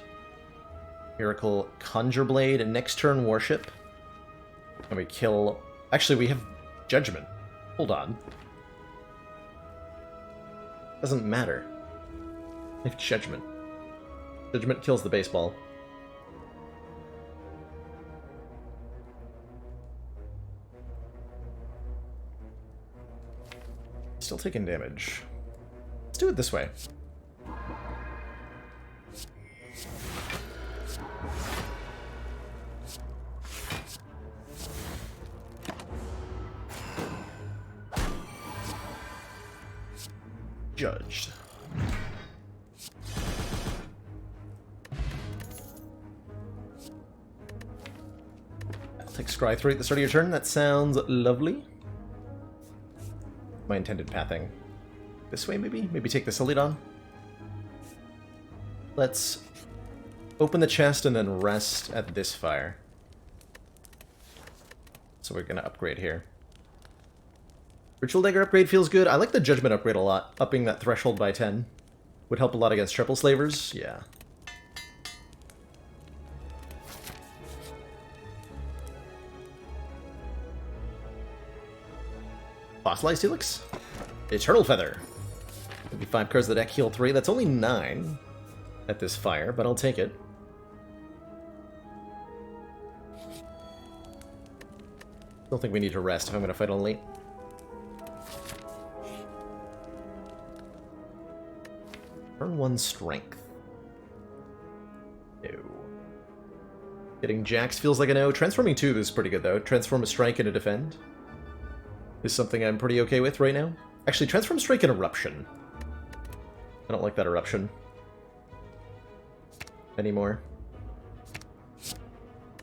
Miracle, Conjure Blade, and next turn Worship. And we kill... Actually, we have Judgment. Hold on. Doesn't matter. I have Judgment. Judgment kills the baseball. Still taking damage. Let's do it this way. Judged. Take Scry 3 at the start of your turn. That sounds lovely. My intended pathing. This way, maybe? Maybe take the Celadon? Let's open the chest and then rest at this fire. So we're going to upgrade here. Ritual Dagger upgrade feels good. I like the Judgment upgrade a lot. Upping that threshold by 10 would help a lot against triple slavers. Yeah. Fossilized Helix. Eternal Feather. Maybe 5 cards of the deck, heal 3. That's only 9 at this fire, but I'll take it. Don't think we need to rest if I'm going to fight on late. Turn 1 Strength. Getting Jax feels like a no. Transforming 2 is pretty good, though. Transform a Strike and a Defend is something I'm pretty okay with right now. Actually, Transform Strike and Eruption. I don't like that Eruption anymore.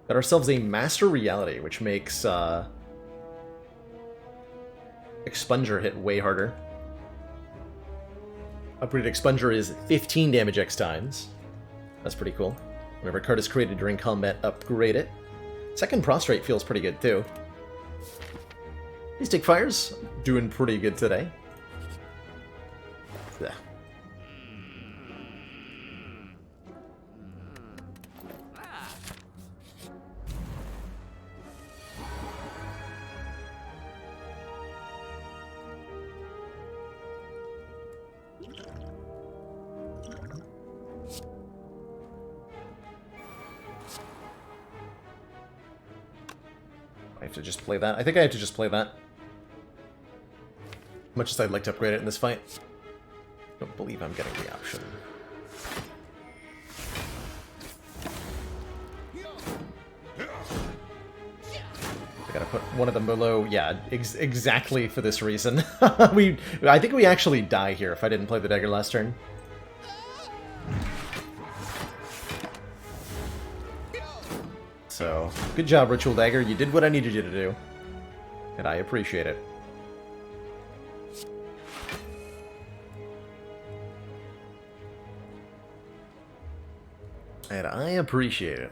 Got ourselves a Master Reality, which makes Expunger hit way harder. Upgraded Expunger is 15 damage X times. That's pretty cool. Whenever a card is created during combat, upgrade it. Second Prostrate feels pretty good, too. These Take Fires, doing pretty good today. Yeah. I have to just play that. I think I have to just play that. Much as I'd like to upgrade it in this fight. Don't believe I'm getting the option. I gotta put one of them below. Yeah, exactly for this reason. I think we actually die here if I didn't play the dagger last turn. So, good job, Ritual Dagger. You did what I needed you to do. And I appreciate it. And I appreciate it.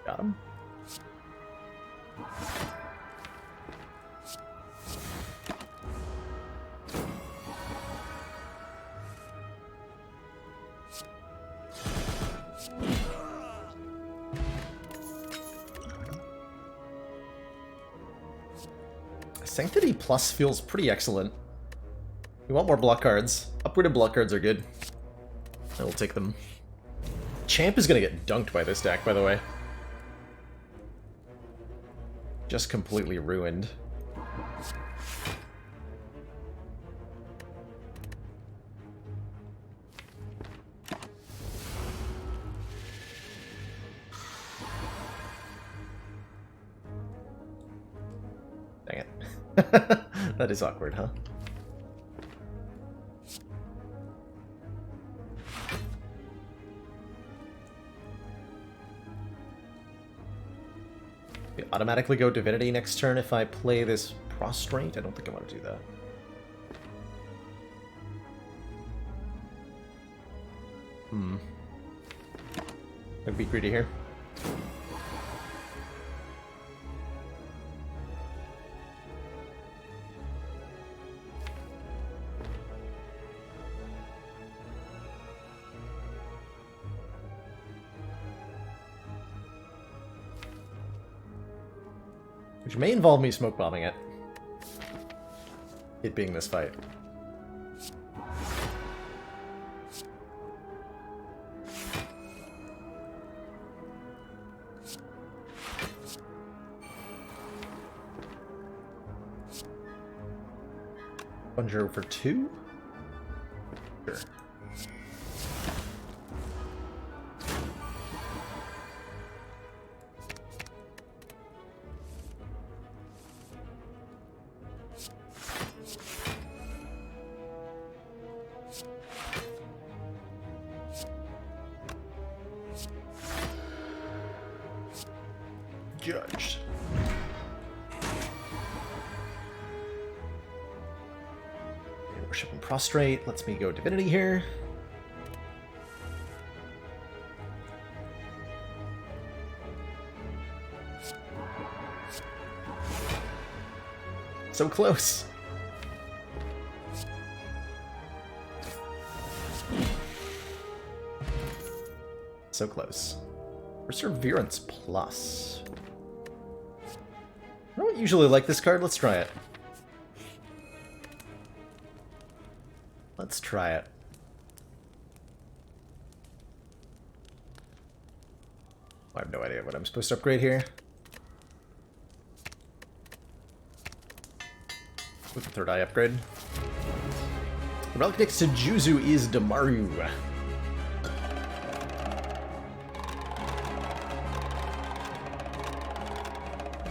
Got him. Sanctity Plus feels pretty excellent. We want more block cards. Upgraded block cards are good. I will take them. Champ is gonna get dunked by this deck, by the way. Just completely ruined. Dang it. That is awkward, huh? We automatically go Divinity next turn if I play this Prostrate? I don't think I want to do that. I'd be greedy here. Which may involve me smoke bombing it. It being this fight. Plunger for 2? Sure. Judged. Worship and Prostrate lets me go Divinity here. So close. So close. Perseverance Plus. I don't usually like this card. Let's try it. Let's try it. I have no idea what I'm supposed to upgrade here. With the third eye upgrade. The relic next to Juzu is Damaru.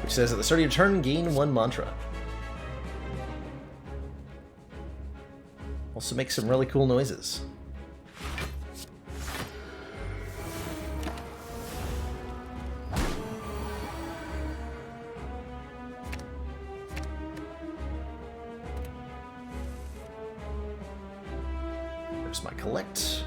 Which says at the start of your turn, gain 1 mantra. Also makes some really cool noises. There's my collect.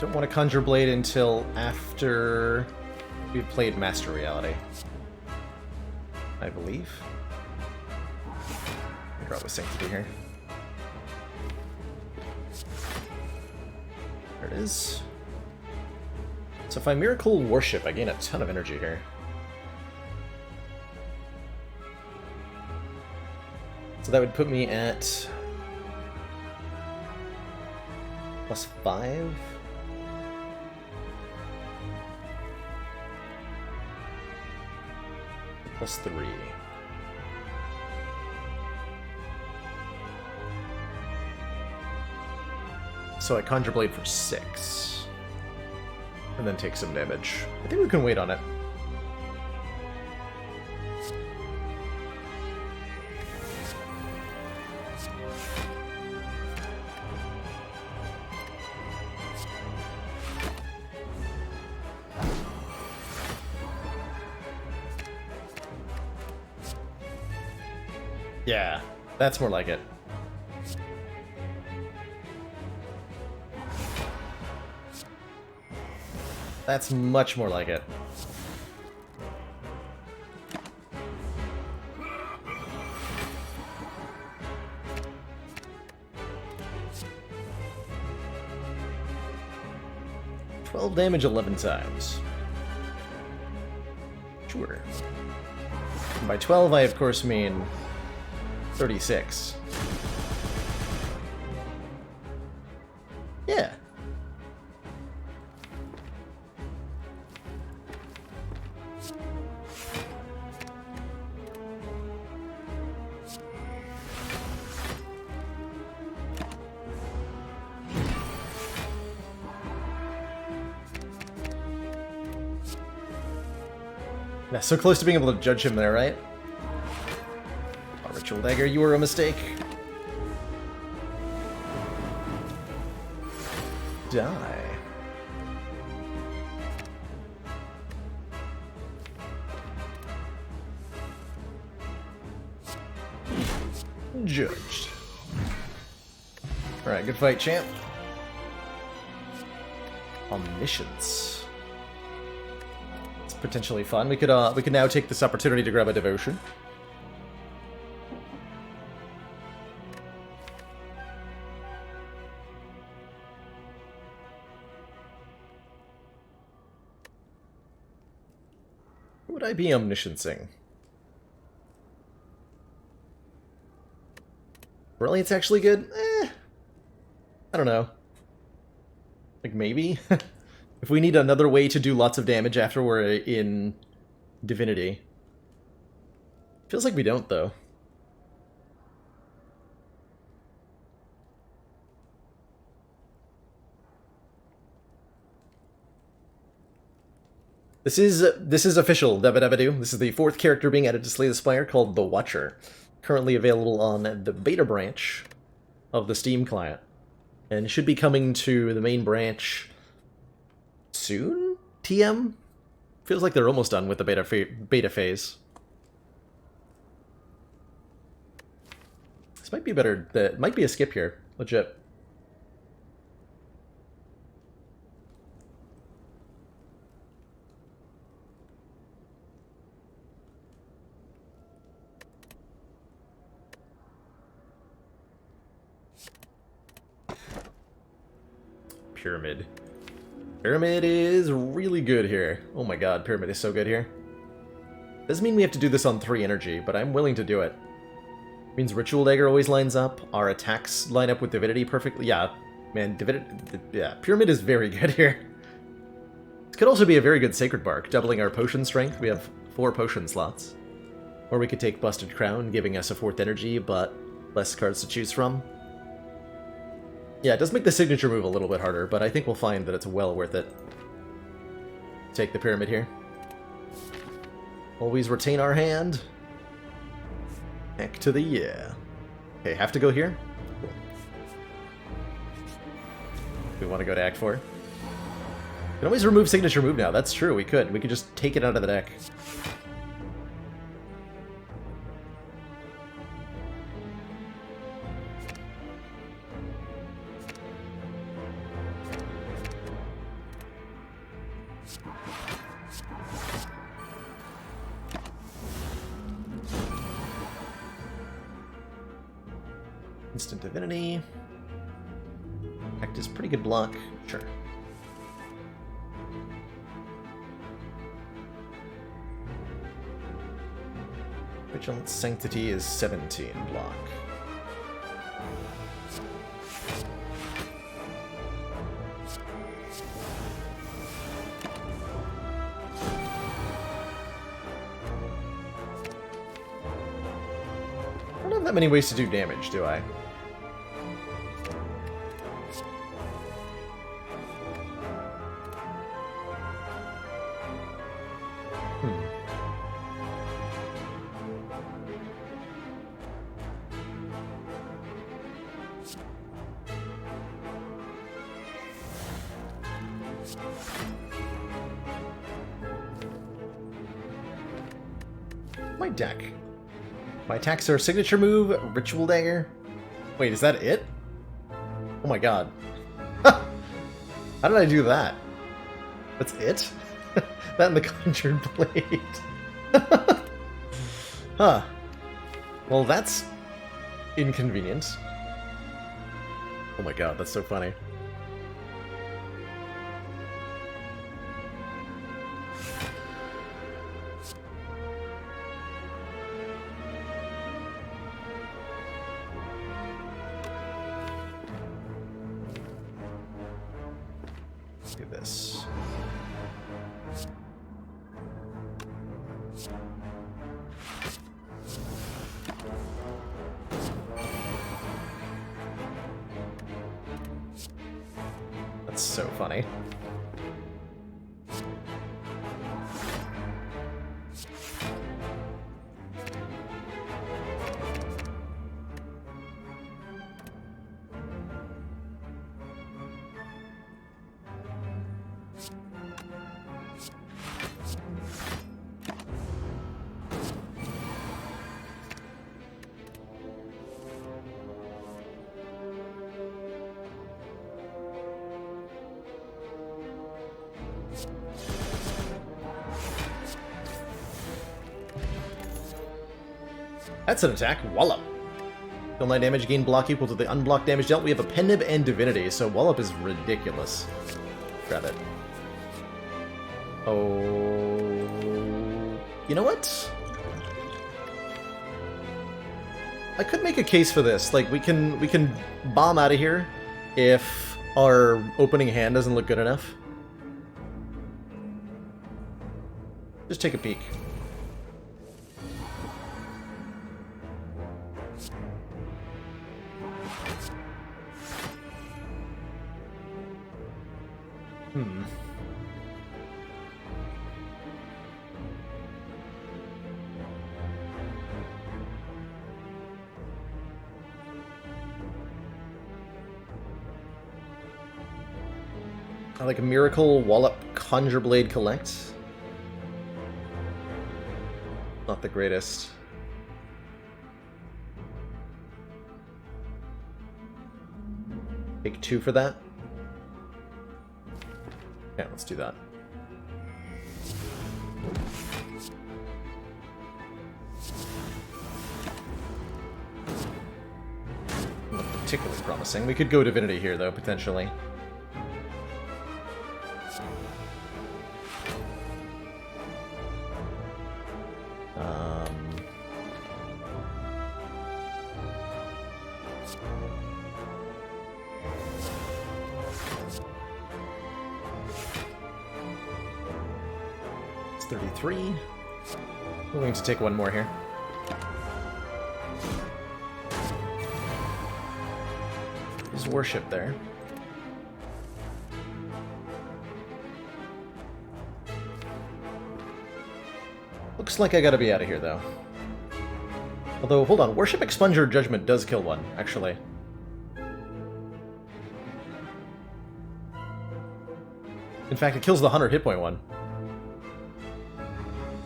Don't want to Conjure Blade until after we've played Master Reality, I believe. Drop with Sanctity here. There it is. So if I Miracle Worship, I gain a ton of energy here. So that would put me at +5. +3. So I Conjure Blade for 6. And then take some damage. I think we can wait on it. Yeah, that's more like it. That's much more like it. "12 damage 11 times. Sure. And by 12, I of course mean 36. Yeah. Yeah, so close to being able to judge him there, right? Ritual Dagger, you were a mistake. Die. Judged. Alright, good fight, champ. Omniscience. It's potentially fun. We could now take this opportunity to grab a devotion. Would I be omnisciencing? Brilliant's actually good? I don't know. Like, maybe? If we need another way to do lots of damage after we're in Divinity. Feels like we don't, though. This is official, Dabba-Dabba-Doo. This is the 4th character being added to Slay the Spire, called the Watcher. Currently available on the beta branch of the Steam client. And should be coming to the main branch soon? TM? Feels like they're almost done with the beta phase. This might be better. That might be a skip here. Legit. Pyramid. Pyramid is really good here. Oh my god, Pyramid is so good here. Doesn't mean we have to do this on 3 energy, but I'm willing to do it. Means Ritual Dagger always lines up, our attacks line up with Divinity perfectly. Yeah, man, Divinity, yeah, Pyramid is very good here. Could also be a very good Sacred Bark, doubling our potion strength. We have 4 potion slots. Or we could take Busted Crown, giving us a 4th energy, but less cards to choose from. Yeah, it does make the signature move a little bit harder, but I think we'll find that it's well worth it. Take the Pyramid here. Always retain our hand. Heck to the yeah. Okay, have to go here? Cool. We want to go to Act 4. We can always remove signature move now. That's true, we could. We could just take it out of the deck. Instant Divinity. Act is pretty good block. Sure. Vigilant Sanctity is 17 block. I don't have that many ways to do damage, do I? My deck. My attacks are Signature Move, Ritual Dagger. Wait, is that it? Oh my god. How did I do that? That's it? That and the Conjured Blade. Huh. Well, that's inconvenient. Oh my god, that's so funny. Let's do this. That's so funny. That's an attack. Wallop. Deal 9 damage, gain block equal to the unblocked damage dealt. We have a Penib and Divinity, so Wallop is ridiculous. Grab it. Oh... You know what? I could make a case for this. Like, we can bomb out of here if our opening hand doesn't look good enough. Just take a peek. I like a Miracle, Wallop, Conjure Blade, Collect. Not the greatest. Take 2 for that. Yeah, let's do that. Not particularly promising. We could go Divinity here, though, potentially. 33. We're going to take one more here. There's worship there. Looks like I gotta be out of here, though. Although, hold on. Worship Expunger Judgment does kill one, actually. In fact, it kills the 100 hit point one.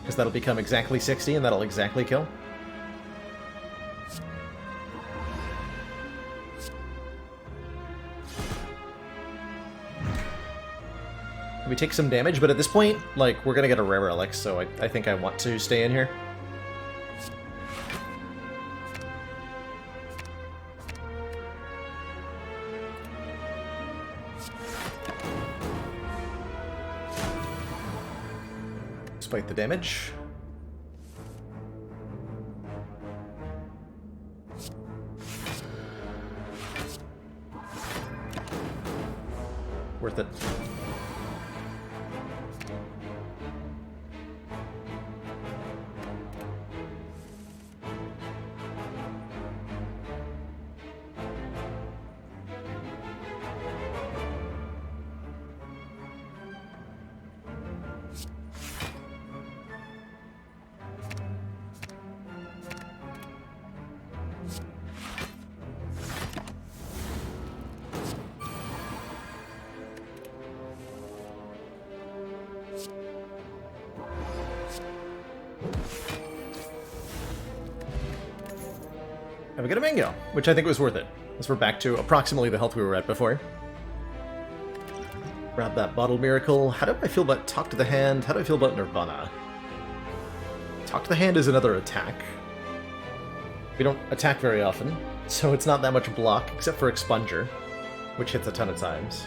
Because that'll become exactly 60, and that'll exactly kill. We take some damage, but at this point, like, we're gonna get a rare relic, so I think I want to stay in here. Despite the damage. Worth it. And we get a mango, which I think was worth it, as we're back to approximately the health we were at before. Grab that bottle miracle. How do I feel about Talk to the Hand? How do I feel about Nirvana? Talk to the Hand is another attack. We don't attack very often, so it's not that much block, except for Expunger, which hits a ton of times.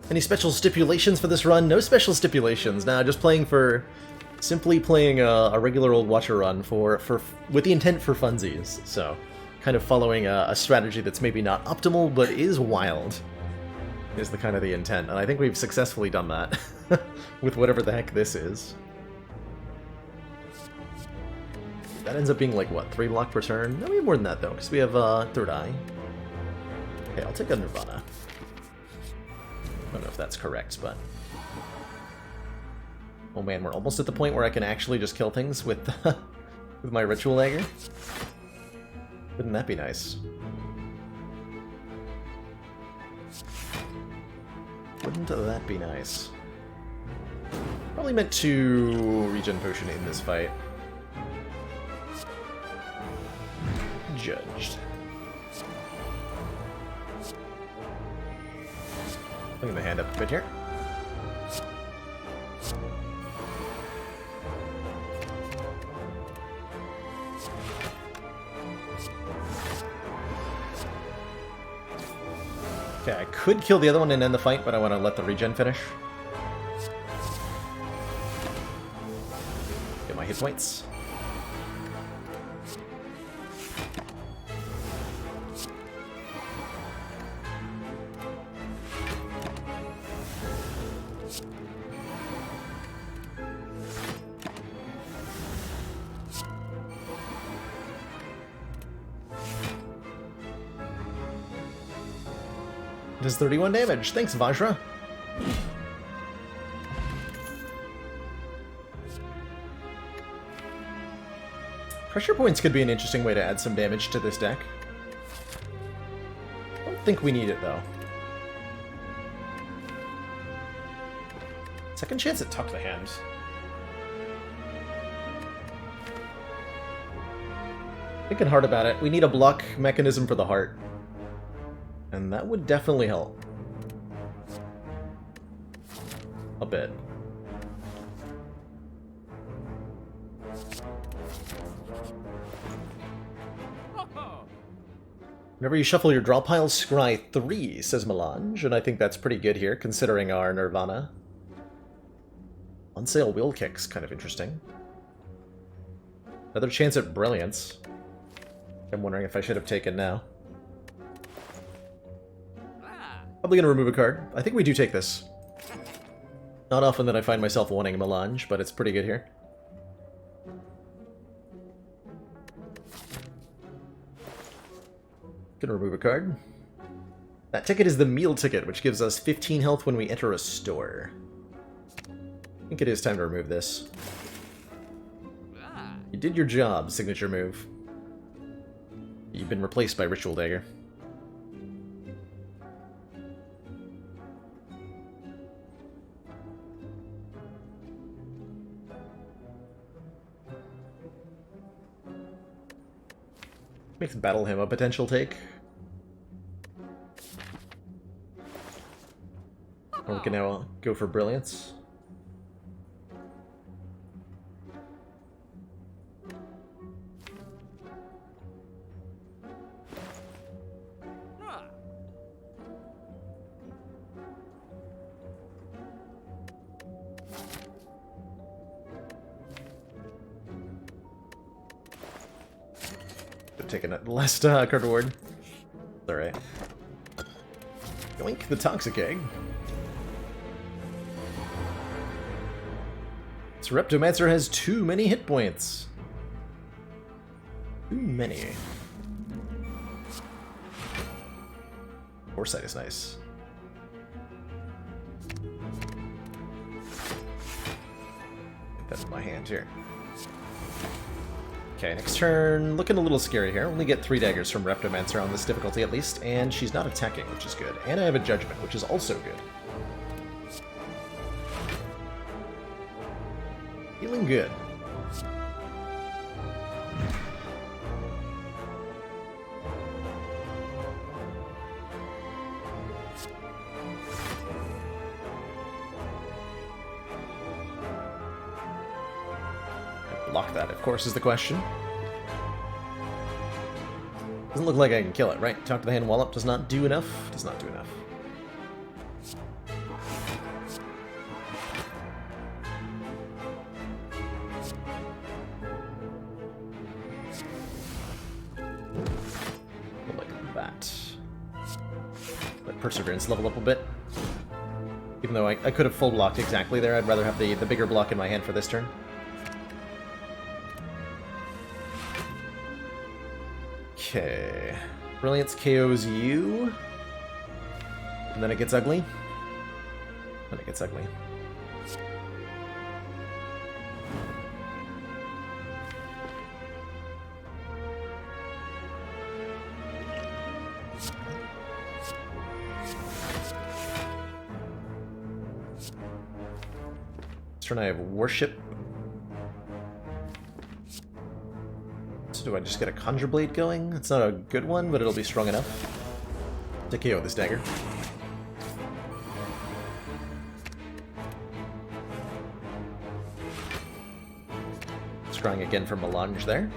Any special stipulations for this run? No special stipulations. Nah, just playing for... Simply playing a regular old Watcher run with the intent for funsies. So, kind of following a strategy that's maybe not optimal, but is wild. Is the kind of the intent. And I think we've successfully done that. With whatever the heck this is. That ends up being like, what, 3 block per turn? No, we have more than that, though, because we have Third Eye. Okay, I'll take a Nirvana. I don't know if that's correct, but... Oh man, we're almost at the point where I can actually just kill things with with my Ritual Dagger. Wouldn't that be nice? Wouldn't that be nice? Probably meant to regen potion in this fight. Judged. Putting the hand up a bit here. Okay, I could kill the other one and end the fight, but I want to let the regen finish. Get my hit points. Does 31 damage. Thanks, Vajra. Pressure points could be an interesting way to add some damage to this deck. I don't think we need it, though. Second chance at Tuck the Hand. Thinking hard about it. We need a block mechanism for the heart. And that would definitely help. A bit. Whenever you shuffle your draw pile, scry 3, says Melange, and I think that's pretty good here, considering our Nirvana. On sale wheel kick's kind of interesting. Another chance at Brilliance. I'm wondering if I should have taken now. Probably gonna remove a card. I think we do take this. Not often that I find myself wanting Melange, but it's pretty good here. Gonna remove a card. That ticket is the meal ticket, which gives us 15 health when we enter a store. I think it is time to remove this. You did your job, signature move. You've been replaced by Ritual Dagger. Makes Battle Hymn a potential take. Or we can now go for Brilliance. Taking a last card reward. Alright. Yoink the Toxic Egg. So Reptomancer has too many hit points. Too many. Foresight is nice. Get that in my hand here. Okay, next turn, looking a little scary here. Only get 3 daggers from Reptomancer on this difficulty at least, and she's not attacking, which is good. And I have a Judgment, which is also good. Feeling good. Block that, of course, is the question. Doesn't look like I can kill it, right? Talk to the Hand Wallop does not do enough? Does not do enough. Like that. Let Perseverance level up a bit. Even though I could have full blocked exactly there, I'd rather have the bigger block in my hand for this turn. Okay. Brilliance KOs you. And then it gets ugly. Then it gets ugly. This turn I have Worship. Do I just get a Conjure Blade going? It's not a good one, but it'll be strong enough to KO this dagger. Scrying again for Melange there.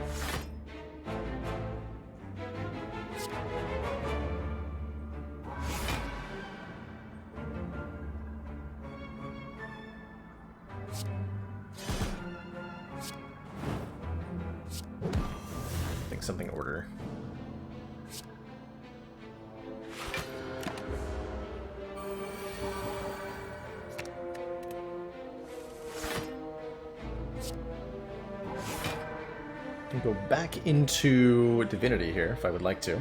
Something order. Can go back into Divinity here if I would like to.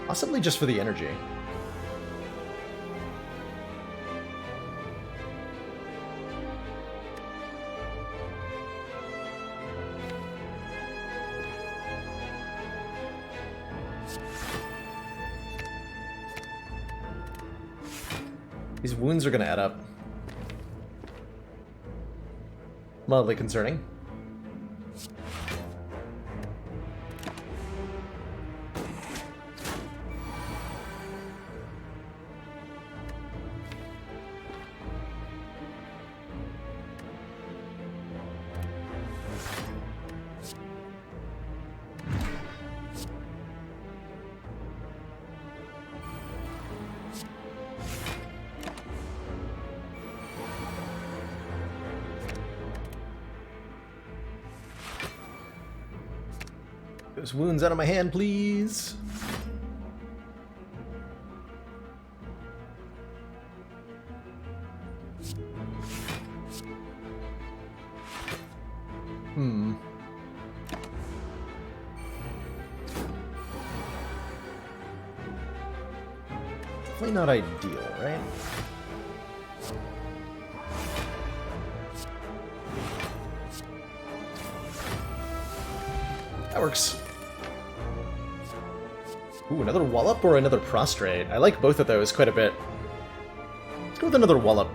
Possibly just for the energy. These wounds are going to add up. Mildly concerning. Those wounds out of my hand, please. Definitely not ideal, right? That works. Ooh, another wallop or another prostrate? I like both of those quite a bit. Let's go with another wallop.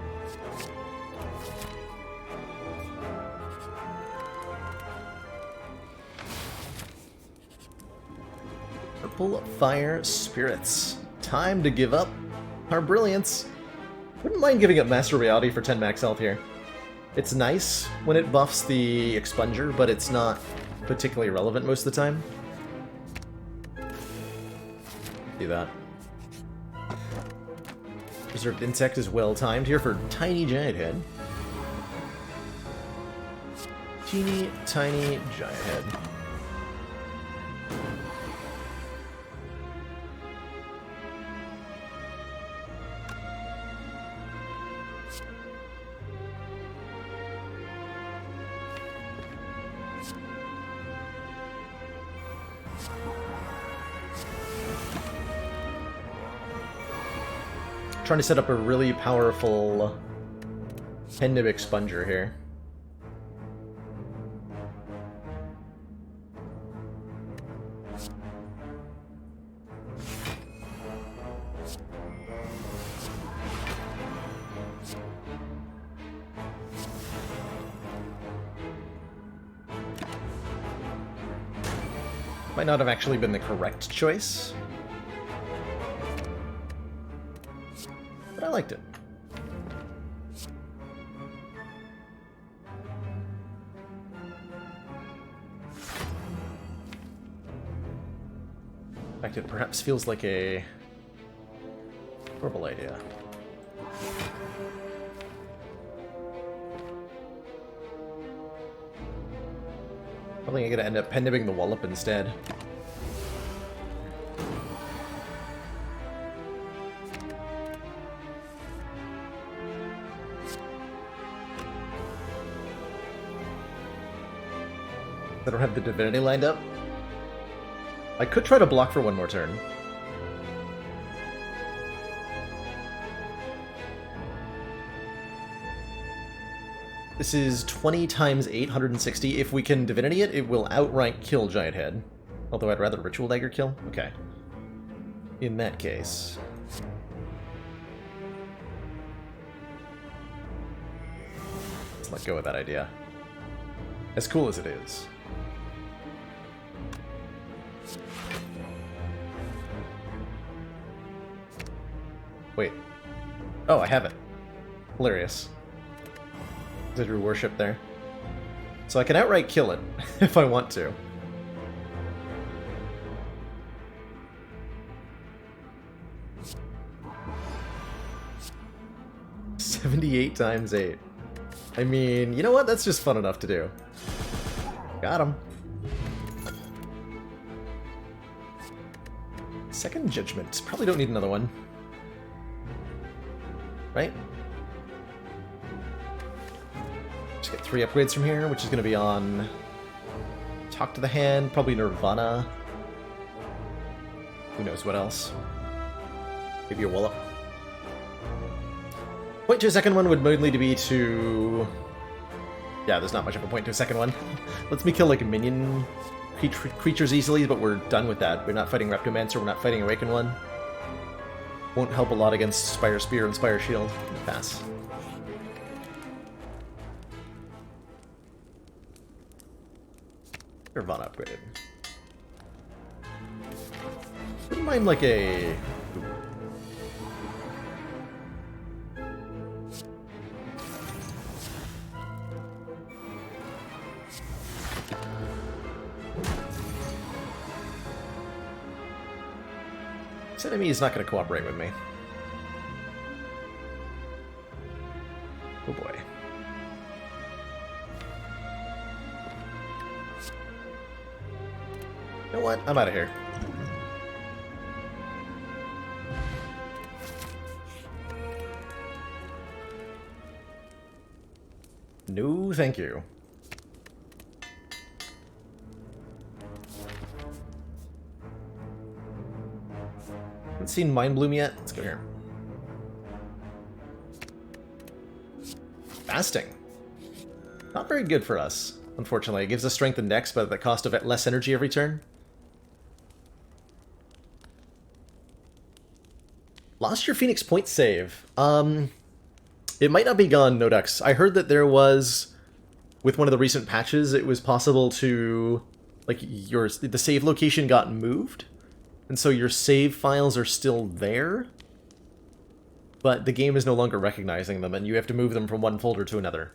Purple Fire Spirits. Time to give up our brilliance. Wouldn't mind giving up Master Reality for 10 max health here. It's nice when it buffs the expunger, but it's not particularly relevant most of the time. Do that. Preserved Insect is well timed here for Tiny Giant Head. Teeny Tiny Giant Head. Trying to set up a really powerful Pendib Expunger here. Might not have actually been the correct choice. I liked it. In fact, it perhaps feels like a horrible idea. Probably gonna end up pendibbing the wallop instead. I don't have the divinity lined up. I could try to block for one more turn. This is 20 times 8, 160. If we can divinity it, it will outright kill Giant Head. Although I'd rather Ritual Dagger kill. Okay. In that case... let's let go of that idea. As cool as it is. Wait. Oh, I have it. Hilarious. I drew Worship there. So I can outright kill it, if I want to. $78 times 8. I mean, you know what? That's just fun enough to do. Got him. Second Judgment. Probably don't need another one. Right? Just get 3 upgrades from here, which is going to be on Talk to the Hand, probably Nirvana. Who knows what else? Maybe a Wallop. Point to a second one would mainly be to... yeah, there's not much of a point to a second one. Lets me kill, like, minion creatures easily, but we're done with that. We're not fighting Reptomancer, we're not fighting Awaken One. Won't help a lot against Spire Spear and Spire Shield. Pass. Nirvana upgraded. Wouldn't mind like a... this enemy is not going to cooperate with me. Oh boy. know what? I'm out of here. No, thank you. Haven't seen Mind Bloom yet. Let's go here. Fasting. Not very good for us, unfortunately. It gives us strength and dex, but at the cost of less energy every turn. Lost your Phoenix Point save. It might not be gone, Nodux. I heard that there was, with one of the recent patches, it was possible to, like, the save location got moved, and so your save files are still there, but the game is no longer recognizing them, and you have to move them from one folder to another.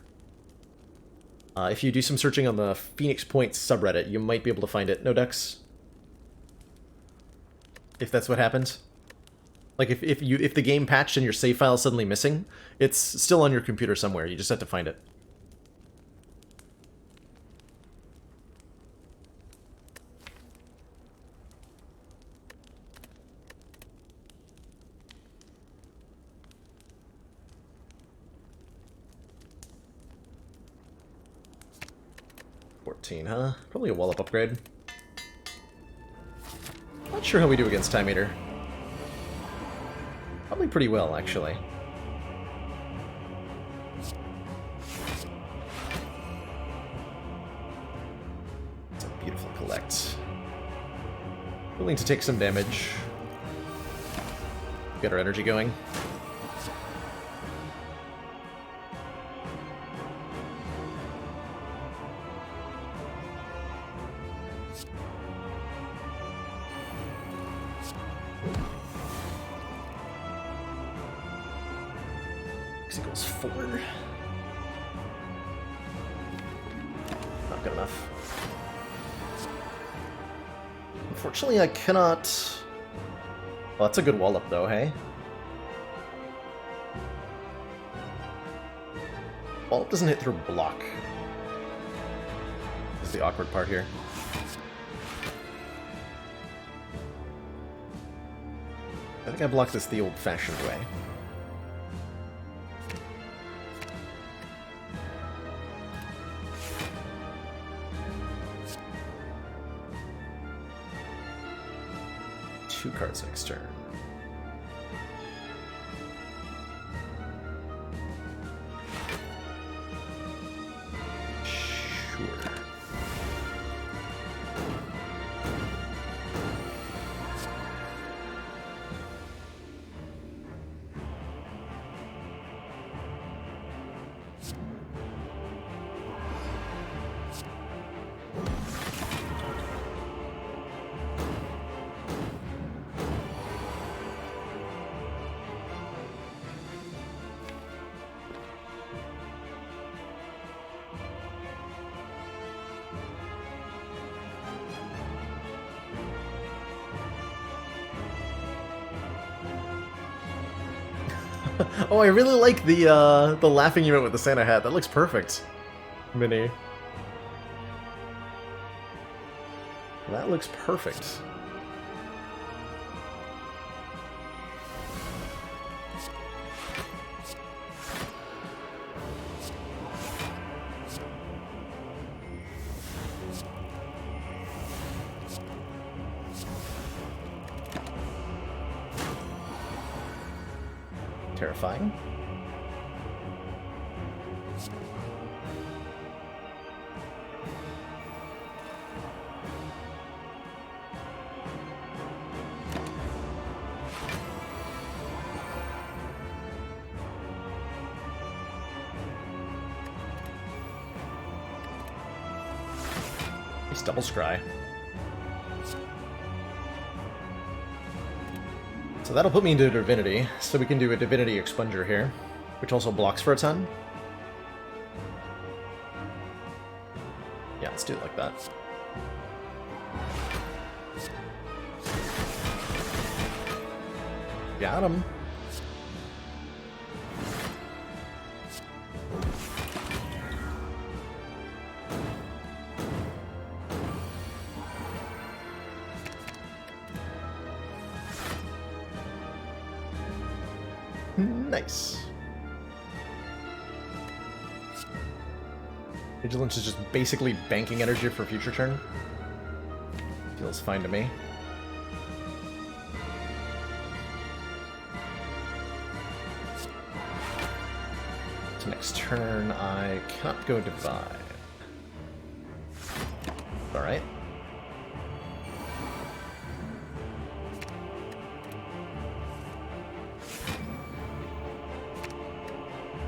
If you do some searching on the Phoenix Point subreddit, you might be able to find it, Nodux. If that's what happened. Like, if the game patched and your save file is suddenly missing, it's still on your computer somewhere. You just have to find it. Huh? Probably a wall-up upgrade. Not sure how we do against Time Eater. Probably pretty well, actually. It's a beautiful collect. Willing to take some damage. Get our energy going. Equals 4. Not good enough. Unfortunately, I cannot... Well, that's a good wall-up, though, hey? Wall-up doesn't hit through block. This is the awkward part here. I think I blocked this the old-fashioned way. Two cards next turn. Sure. Oh, I really like the laughing emote with the Santa hat. That looks perfect. Mini. That looks perfect. Terrifying. Nice double scry. So that'll put me into Divinity, so we can do a Divinity Expunger here, which also blocks for a ton. Yeah, let's do it like that. Got him. Nice. Vigilance is just basically banking energy for future turn. Feels fine to me. So next turn, I cannot go Divine. Alright.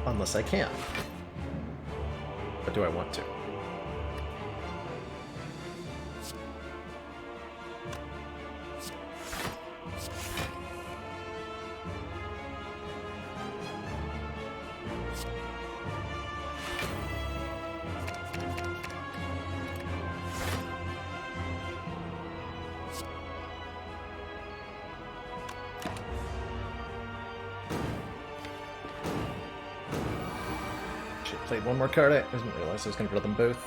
Unless I can. But do I want to? Played one more card. I didn't realize I was going to draw them both.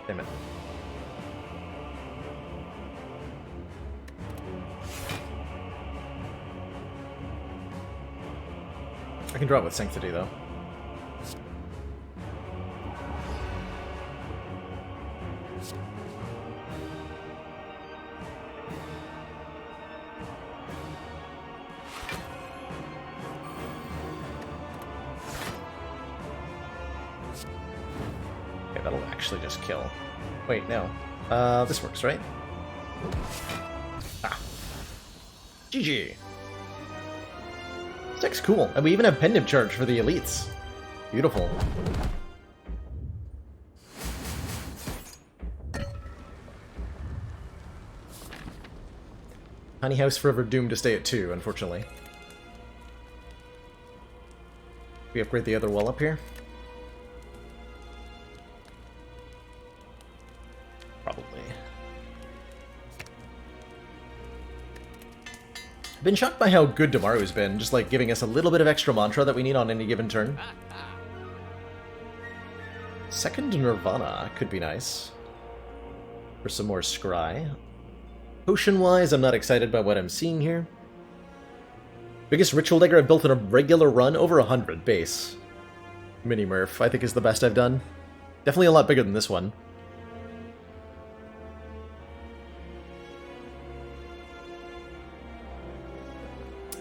Damn it. I can draw it with Sanctity, though. That'll actually just kill. Wait, no. This works, right? Ah. GG. This deck's cool. And we even have Pendant Charge for the elites. Beautiful. Tiny House forever doomed to stay at 2, unfortunately. We upgrade the other wall up here? Probably. I've been shocked by how good Damaru's been, just like giving us a little bit of extra mantra that we need on any given turn. Second Nirvana could be nice. For some more Scry. Potion-wise, I'm not excited by what I'm seeing here. Biggest ritual dagger I've built in a regular run, over 100 base. Mini-Murph, I think, is the best I've done. Definitely a lot bigger than this one.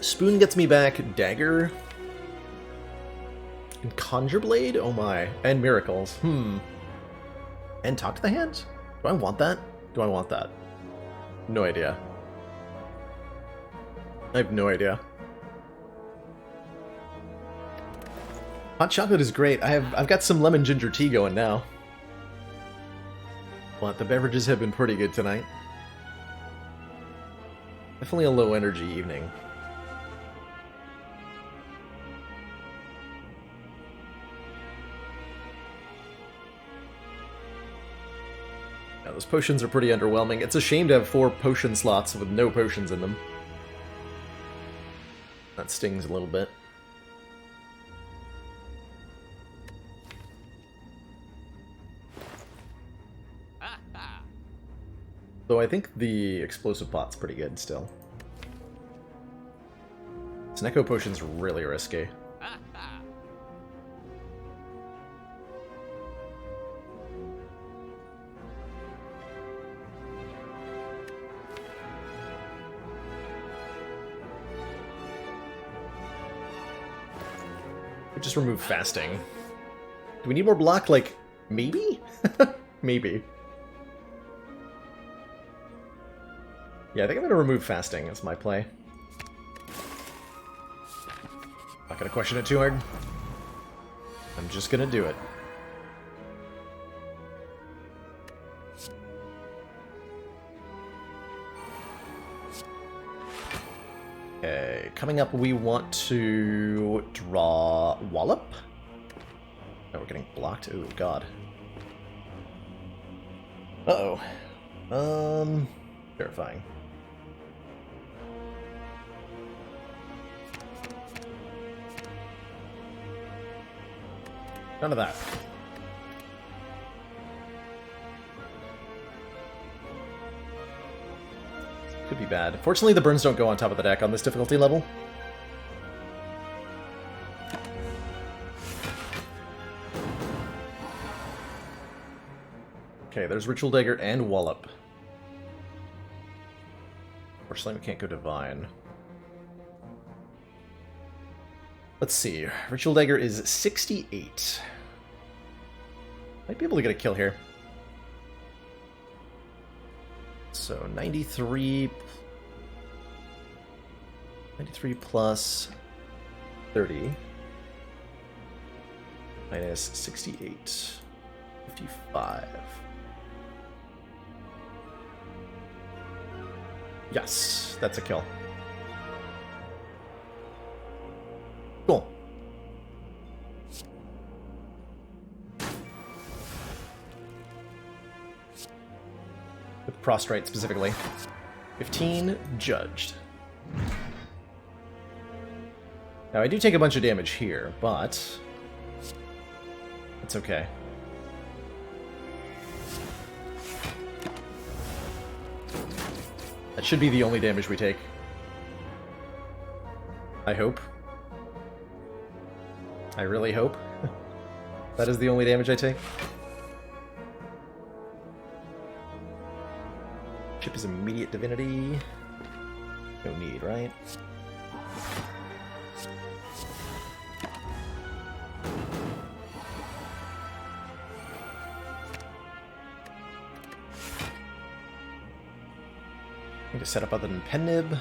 Spoon gets me back Dagger. And Conjure Blade? Oh my. And Miracles. And Talk to the Hand? Do I want that? Do I want that? No idea. I have no idea. Hot chocolate is great. I've got some lemon ginger tea going now. But the beverages have been pretty good tonight. Definitely a low energy evening. Yeah, those potions are pretty underwhelming. It's a shame to have 4 potion slots with no potions in them. That stings a little bit. Though I think the explosive pot's pretty good still. Snecko potion's really risky. We just remove fasting. Do we need more block? Like, maybe? Maybe. Yeah, I think I'm gonna remove fasting. That's my play. Not gonna question it too hard. I'm just gonna do it. Okay, coming up we want to draw Wallop. Oh, we're getting blocked. Oh god. Uh-oh. Terrifying. None of that. Could be bad. Fortunately, the burns don't go on top of the deck on this difficulty level. Okay, there's Ritual Dagger and Wallop. Fortunately, we can't go Divine. Let's see. Ritual Dagger is 68. Might be able to get a kill here. So 93 plus 30 minus 68. 55. Yes, that's a kill. Cool. With prostrate specifically. 15 judged. Now I do take a bunch of damage here, but it's okay. That should be the only damage we take. I hope. I really hope. That is the only damage I take. Chip is immediate divinity. No need, right? Need to set up other than Pen Nib.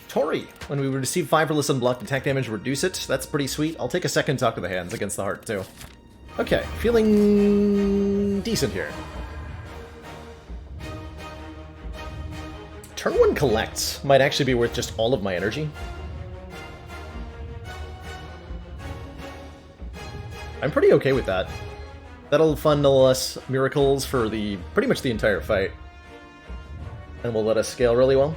Tori! When we receive 5 or less unblocked attack damage, reduce it. That's pretty sweet. I'll take a second Talk to the Hands against the heart, too. Okay, feeling decent here. Turn 1 Collect might actually be worth just all of my energy. I'm pretty okay with that. That'll funnel us miracles for pretty much the entire fight. And will let us scale really well.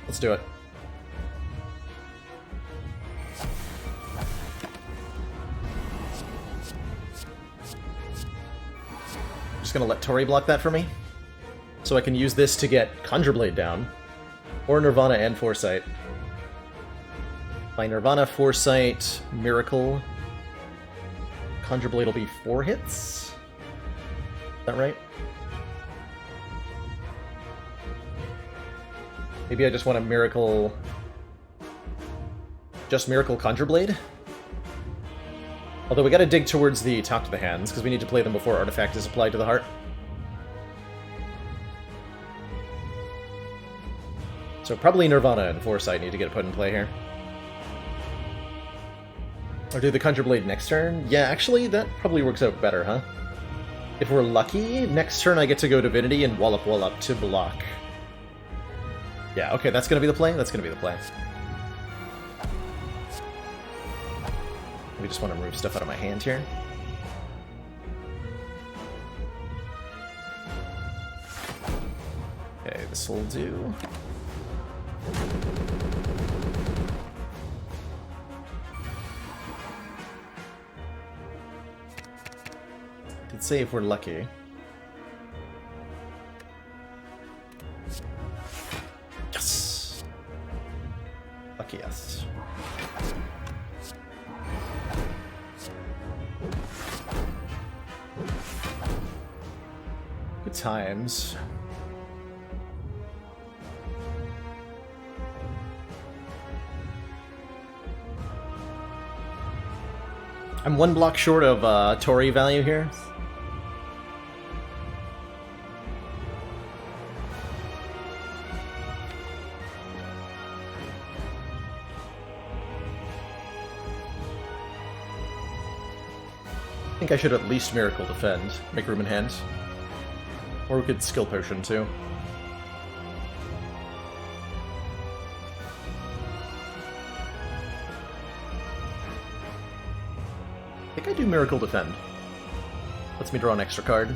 Let's do it. Just gonna let Tori block that for me. So I can use this to get Conjure Blade down. Or Nirvana and Foresight. By Nirvana, Foresight, Miracle. Conjure Blade will be 4 hits? Is that right? Maybe I just want a Miracle... Just Miracle Conjure Blade? Although we gotta dig towards the Talk to the Hands, because we need to play them before Artifact is applied to the heart. So probably Nirvana and Foresight need to get put in play here. Or do the Conjure Blade next turn? Yeah, actually, that probably works out better, huh? If we're lucky, next turn I get to go Divinity and Wallop to block. Yeah, okay, that's gonna be the play? That's gonna be the play. We just want to move stuff out of my hand here. Okay, this will do. Did say if we're lucky. Yes! Lucky us. Good times. I'm 1 block short of Tori value here. I think I should at least Miracle Defend, make room in hand. Or we could Skill Potion too. I think I do Miracle Defend. Lets me draw an extra card.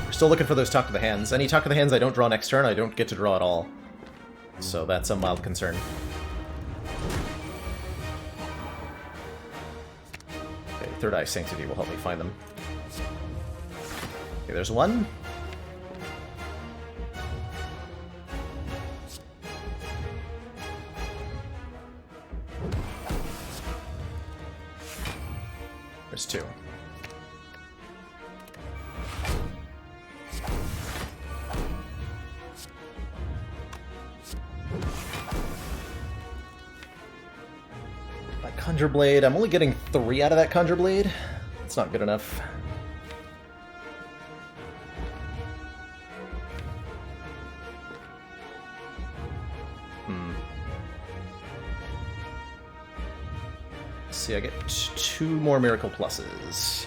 We're still looking for those Talk to the Hands. Any Talk to the Hands I don't draw next turn, I don't get to draw at all. So that's a mild concern. Okay, Third Eye Sanctity will help me find them. Okay, there's one. There's two. That Conjure Blade, I'm only getting 3 out of that Conjure Blade. It's not good enough. See, I get 2 more Miracle Pluses.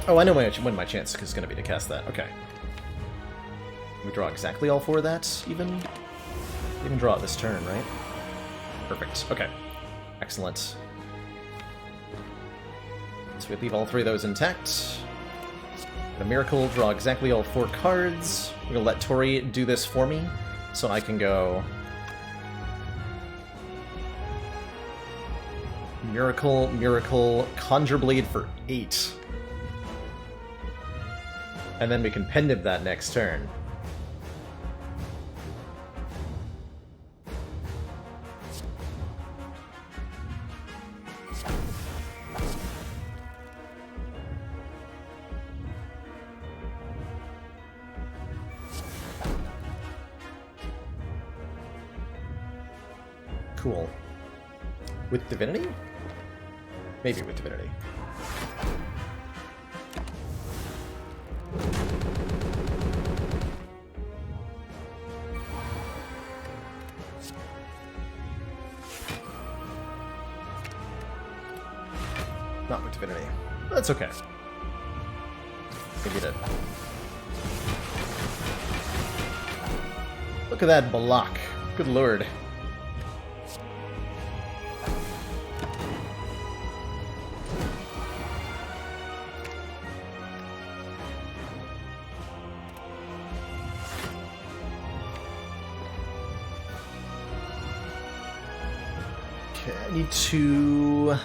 Oh, I know when my chance is going to be to cast that. Okay. We draw exactly all 4 of that, even? Even draw it this turn, right? Perfect. Okay. Excellent. So we leave all 3 of those intact. The Miracle, draw exactly all 4 cards. I'm going to let Tori do this for me, so I can go... Miracle, Miracle, Conjure Blade for 8. And then we can Pendant that next turn. Cool. With Divinity? Maybe with Divinity. Not with Divinity. That's okay. Maybe it. Look at that block. Good lord. Okay, I need to...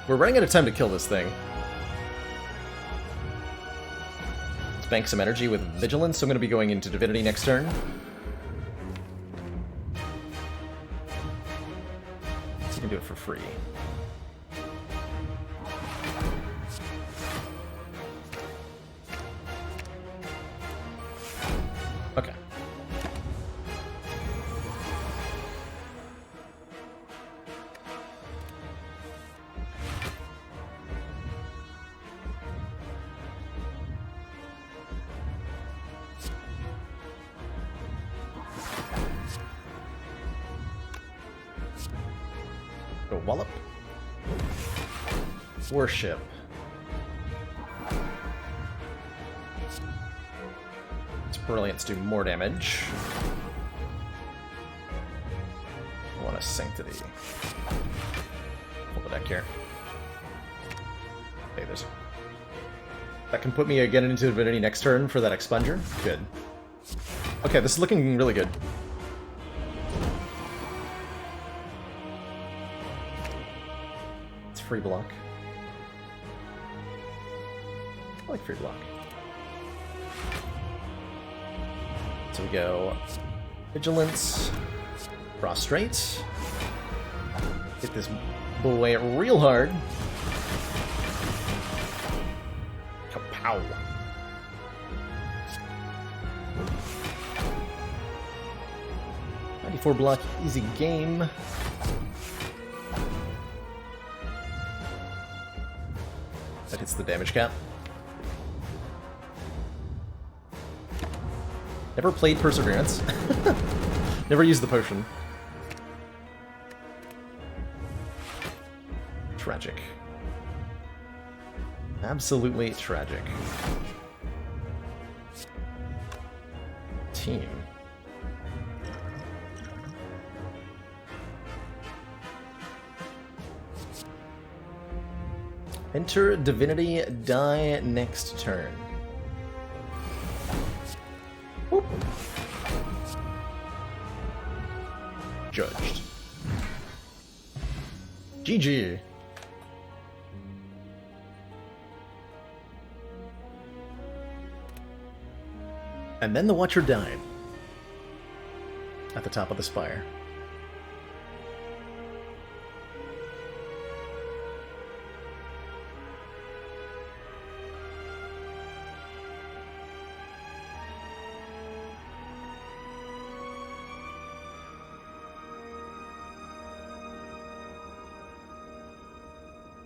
We're running out of time to kill this thing. Let's bank some energy with Vigilance, so I'm going to be going into Divinity next turn. So you can do it for free. Okay. Go Wallop. Worship. It's Brilliance do more damage. I want a Sanctity. Pull the deck here. Okay, there's... That can put me again into Divinity next turn for that Expunger. Good. Okay, this is looking really good. Free block. I like free block. So we go Vigilance, Prostrate, hit this boy real hard. Kapow! 94 block, easy game. That hits the damage cap. Never played Perseverance. Never used the potion. Tragic. Absolutely tragic. Team. Enter divinity, die next turn. Whoop. Judged. GG. And then the Watcher died. At the top of the spire.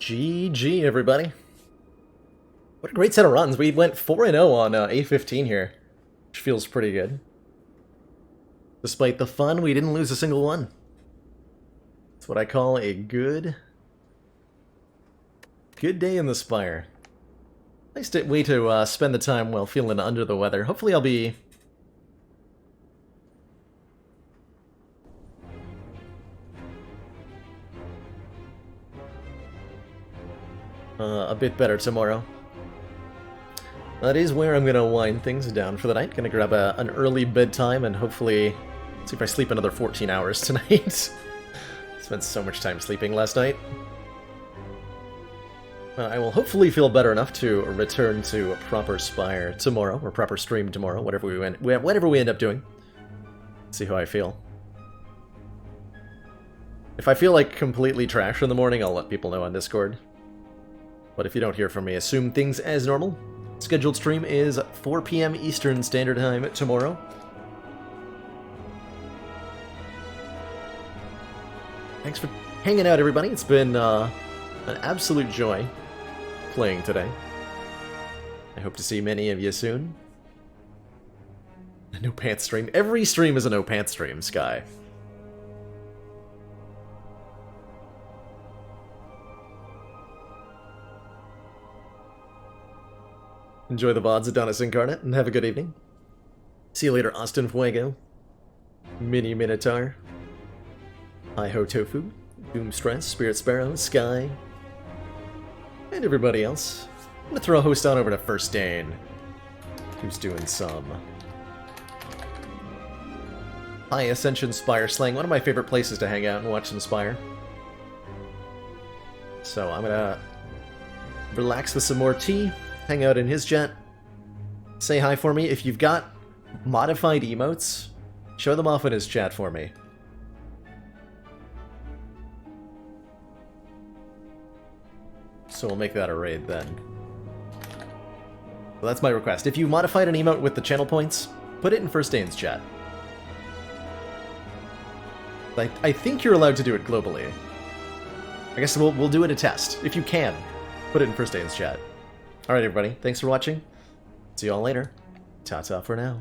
GG, everybody. What a great set of runs. We went 4-0 on A15 here, which feels pretty good. Despite the fun, we didn't lose a single one. That's what I call a good day in the Spire. Nice way to spend the time while feeling under the weather. Hopefully I'll be a bit better tomorrow. That is where I'm going to wind things down for the night. Going to grab an early bedtime and hopefully see if I sleep another 14 hours tonight. Spent so much time sleeping last night. I will hopefully feel better enough to return to a proper Spire tomorrow, or proper stream tomorrow, whatever we end up doing. See how I feel. If I feel like completely trash in the morning, I'll let people know on Discord. But if you don't hear from me, assume things as normal. Scheduled stream is 4 p.m. Eastern Standard Time tomorrow. Thanks for hanging out, everybody. It's been an absolute joy playing today. I hope to see many of you soon. A no pants stream. Every stream is a no pants stream, Sky. Enjoy the VODs, Adonis Incarnate, and have a good evening. See you later, Austin Fuego, Mini Minotaur, Hi-Ho Tofu, Doom Stress, Spirit Sparrow, Sky, and everybody else. I'm gonna throw a host on over to First Dane, who's doing some high Ascension Spire slang, one of my favorite places to hang out and watch some Spire. So I'm gonna relax with some more tea, hang out in his chat, say hi for me. If you've got modified emotes, show them off in his chat for me. So we'll make that a raid then. Well, that's my request. If you modified an emote with the channel points, put it in First Dane's chat. I think you're allowed to do it globally. I guess we'll do it a test. If you can, put it in First Dane's chat. Alright everybody, thanks for watching. See you all later. Ta-ta for now.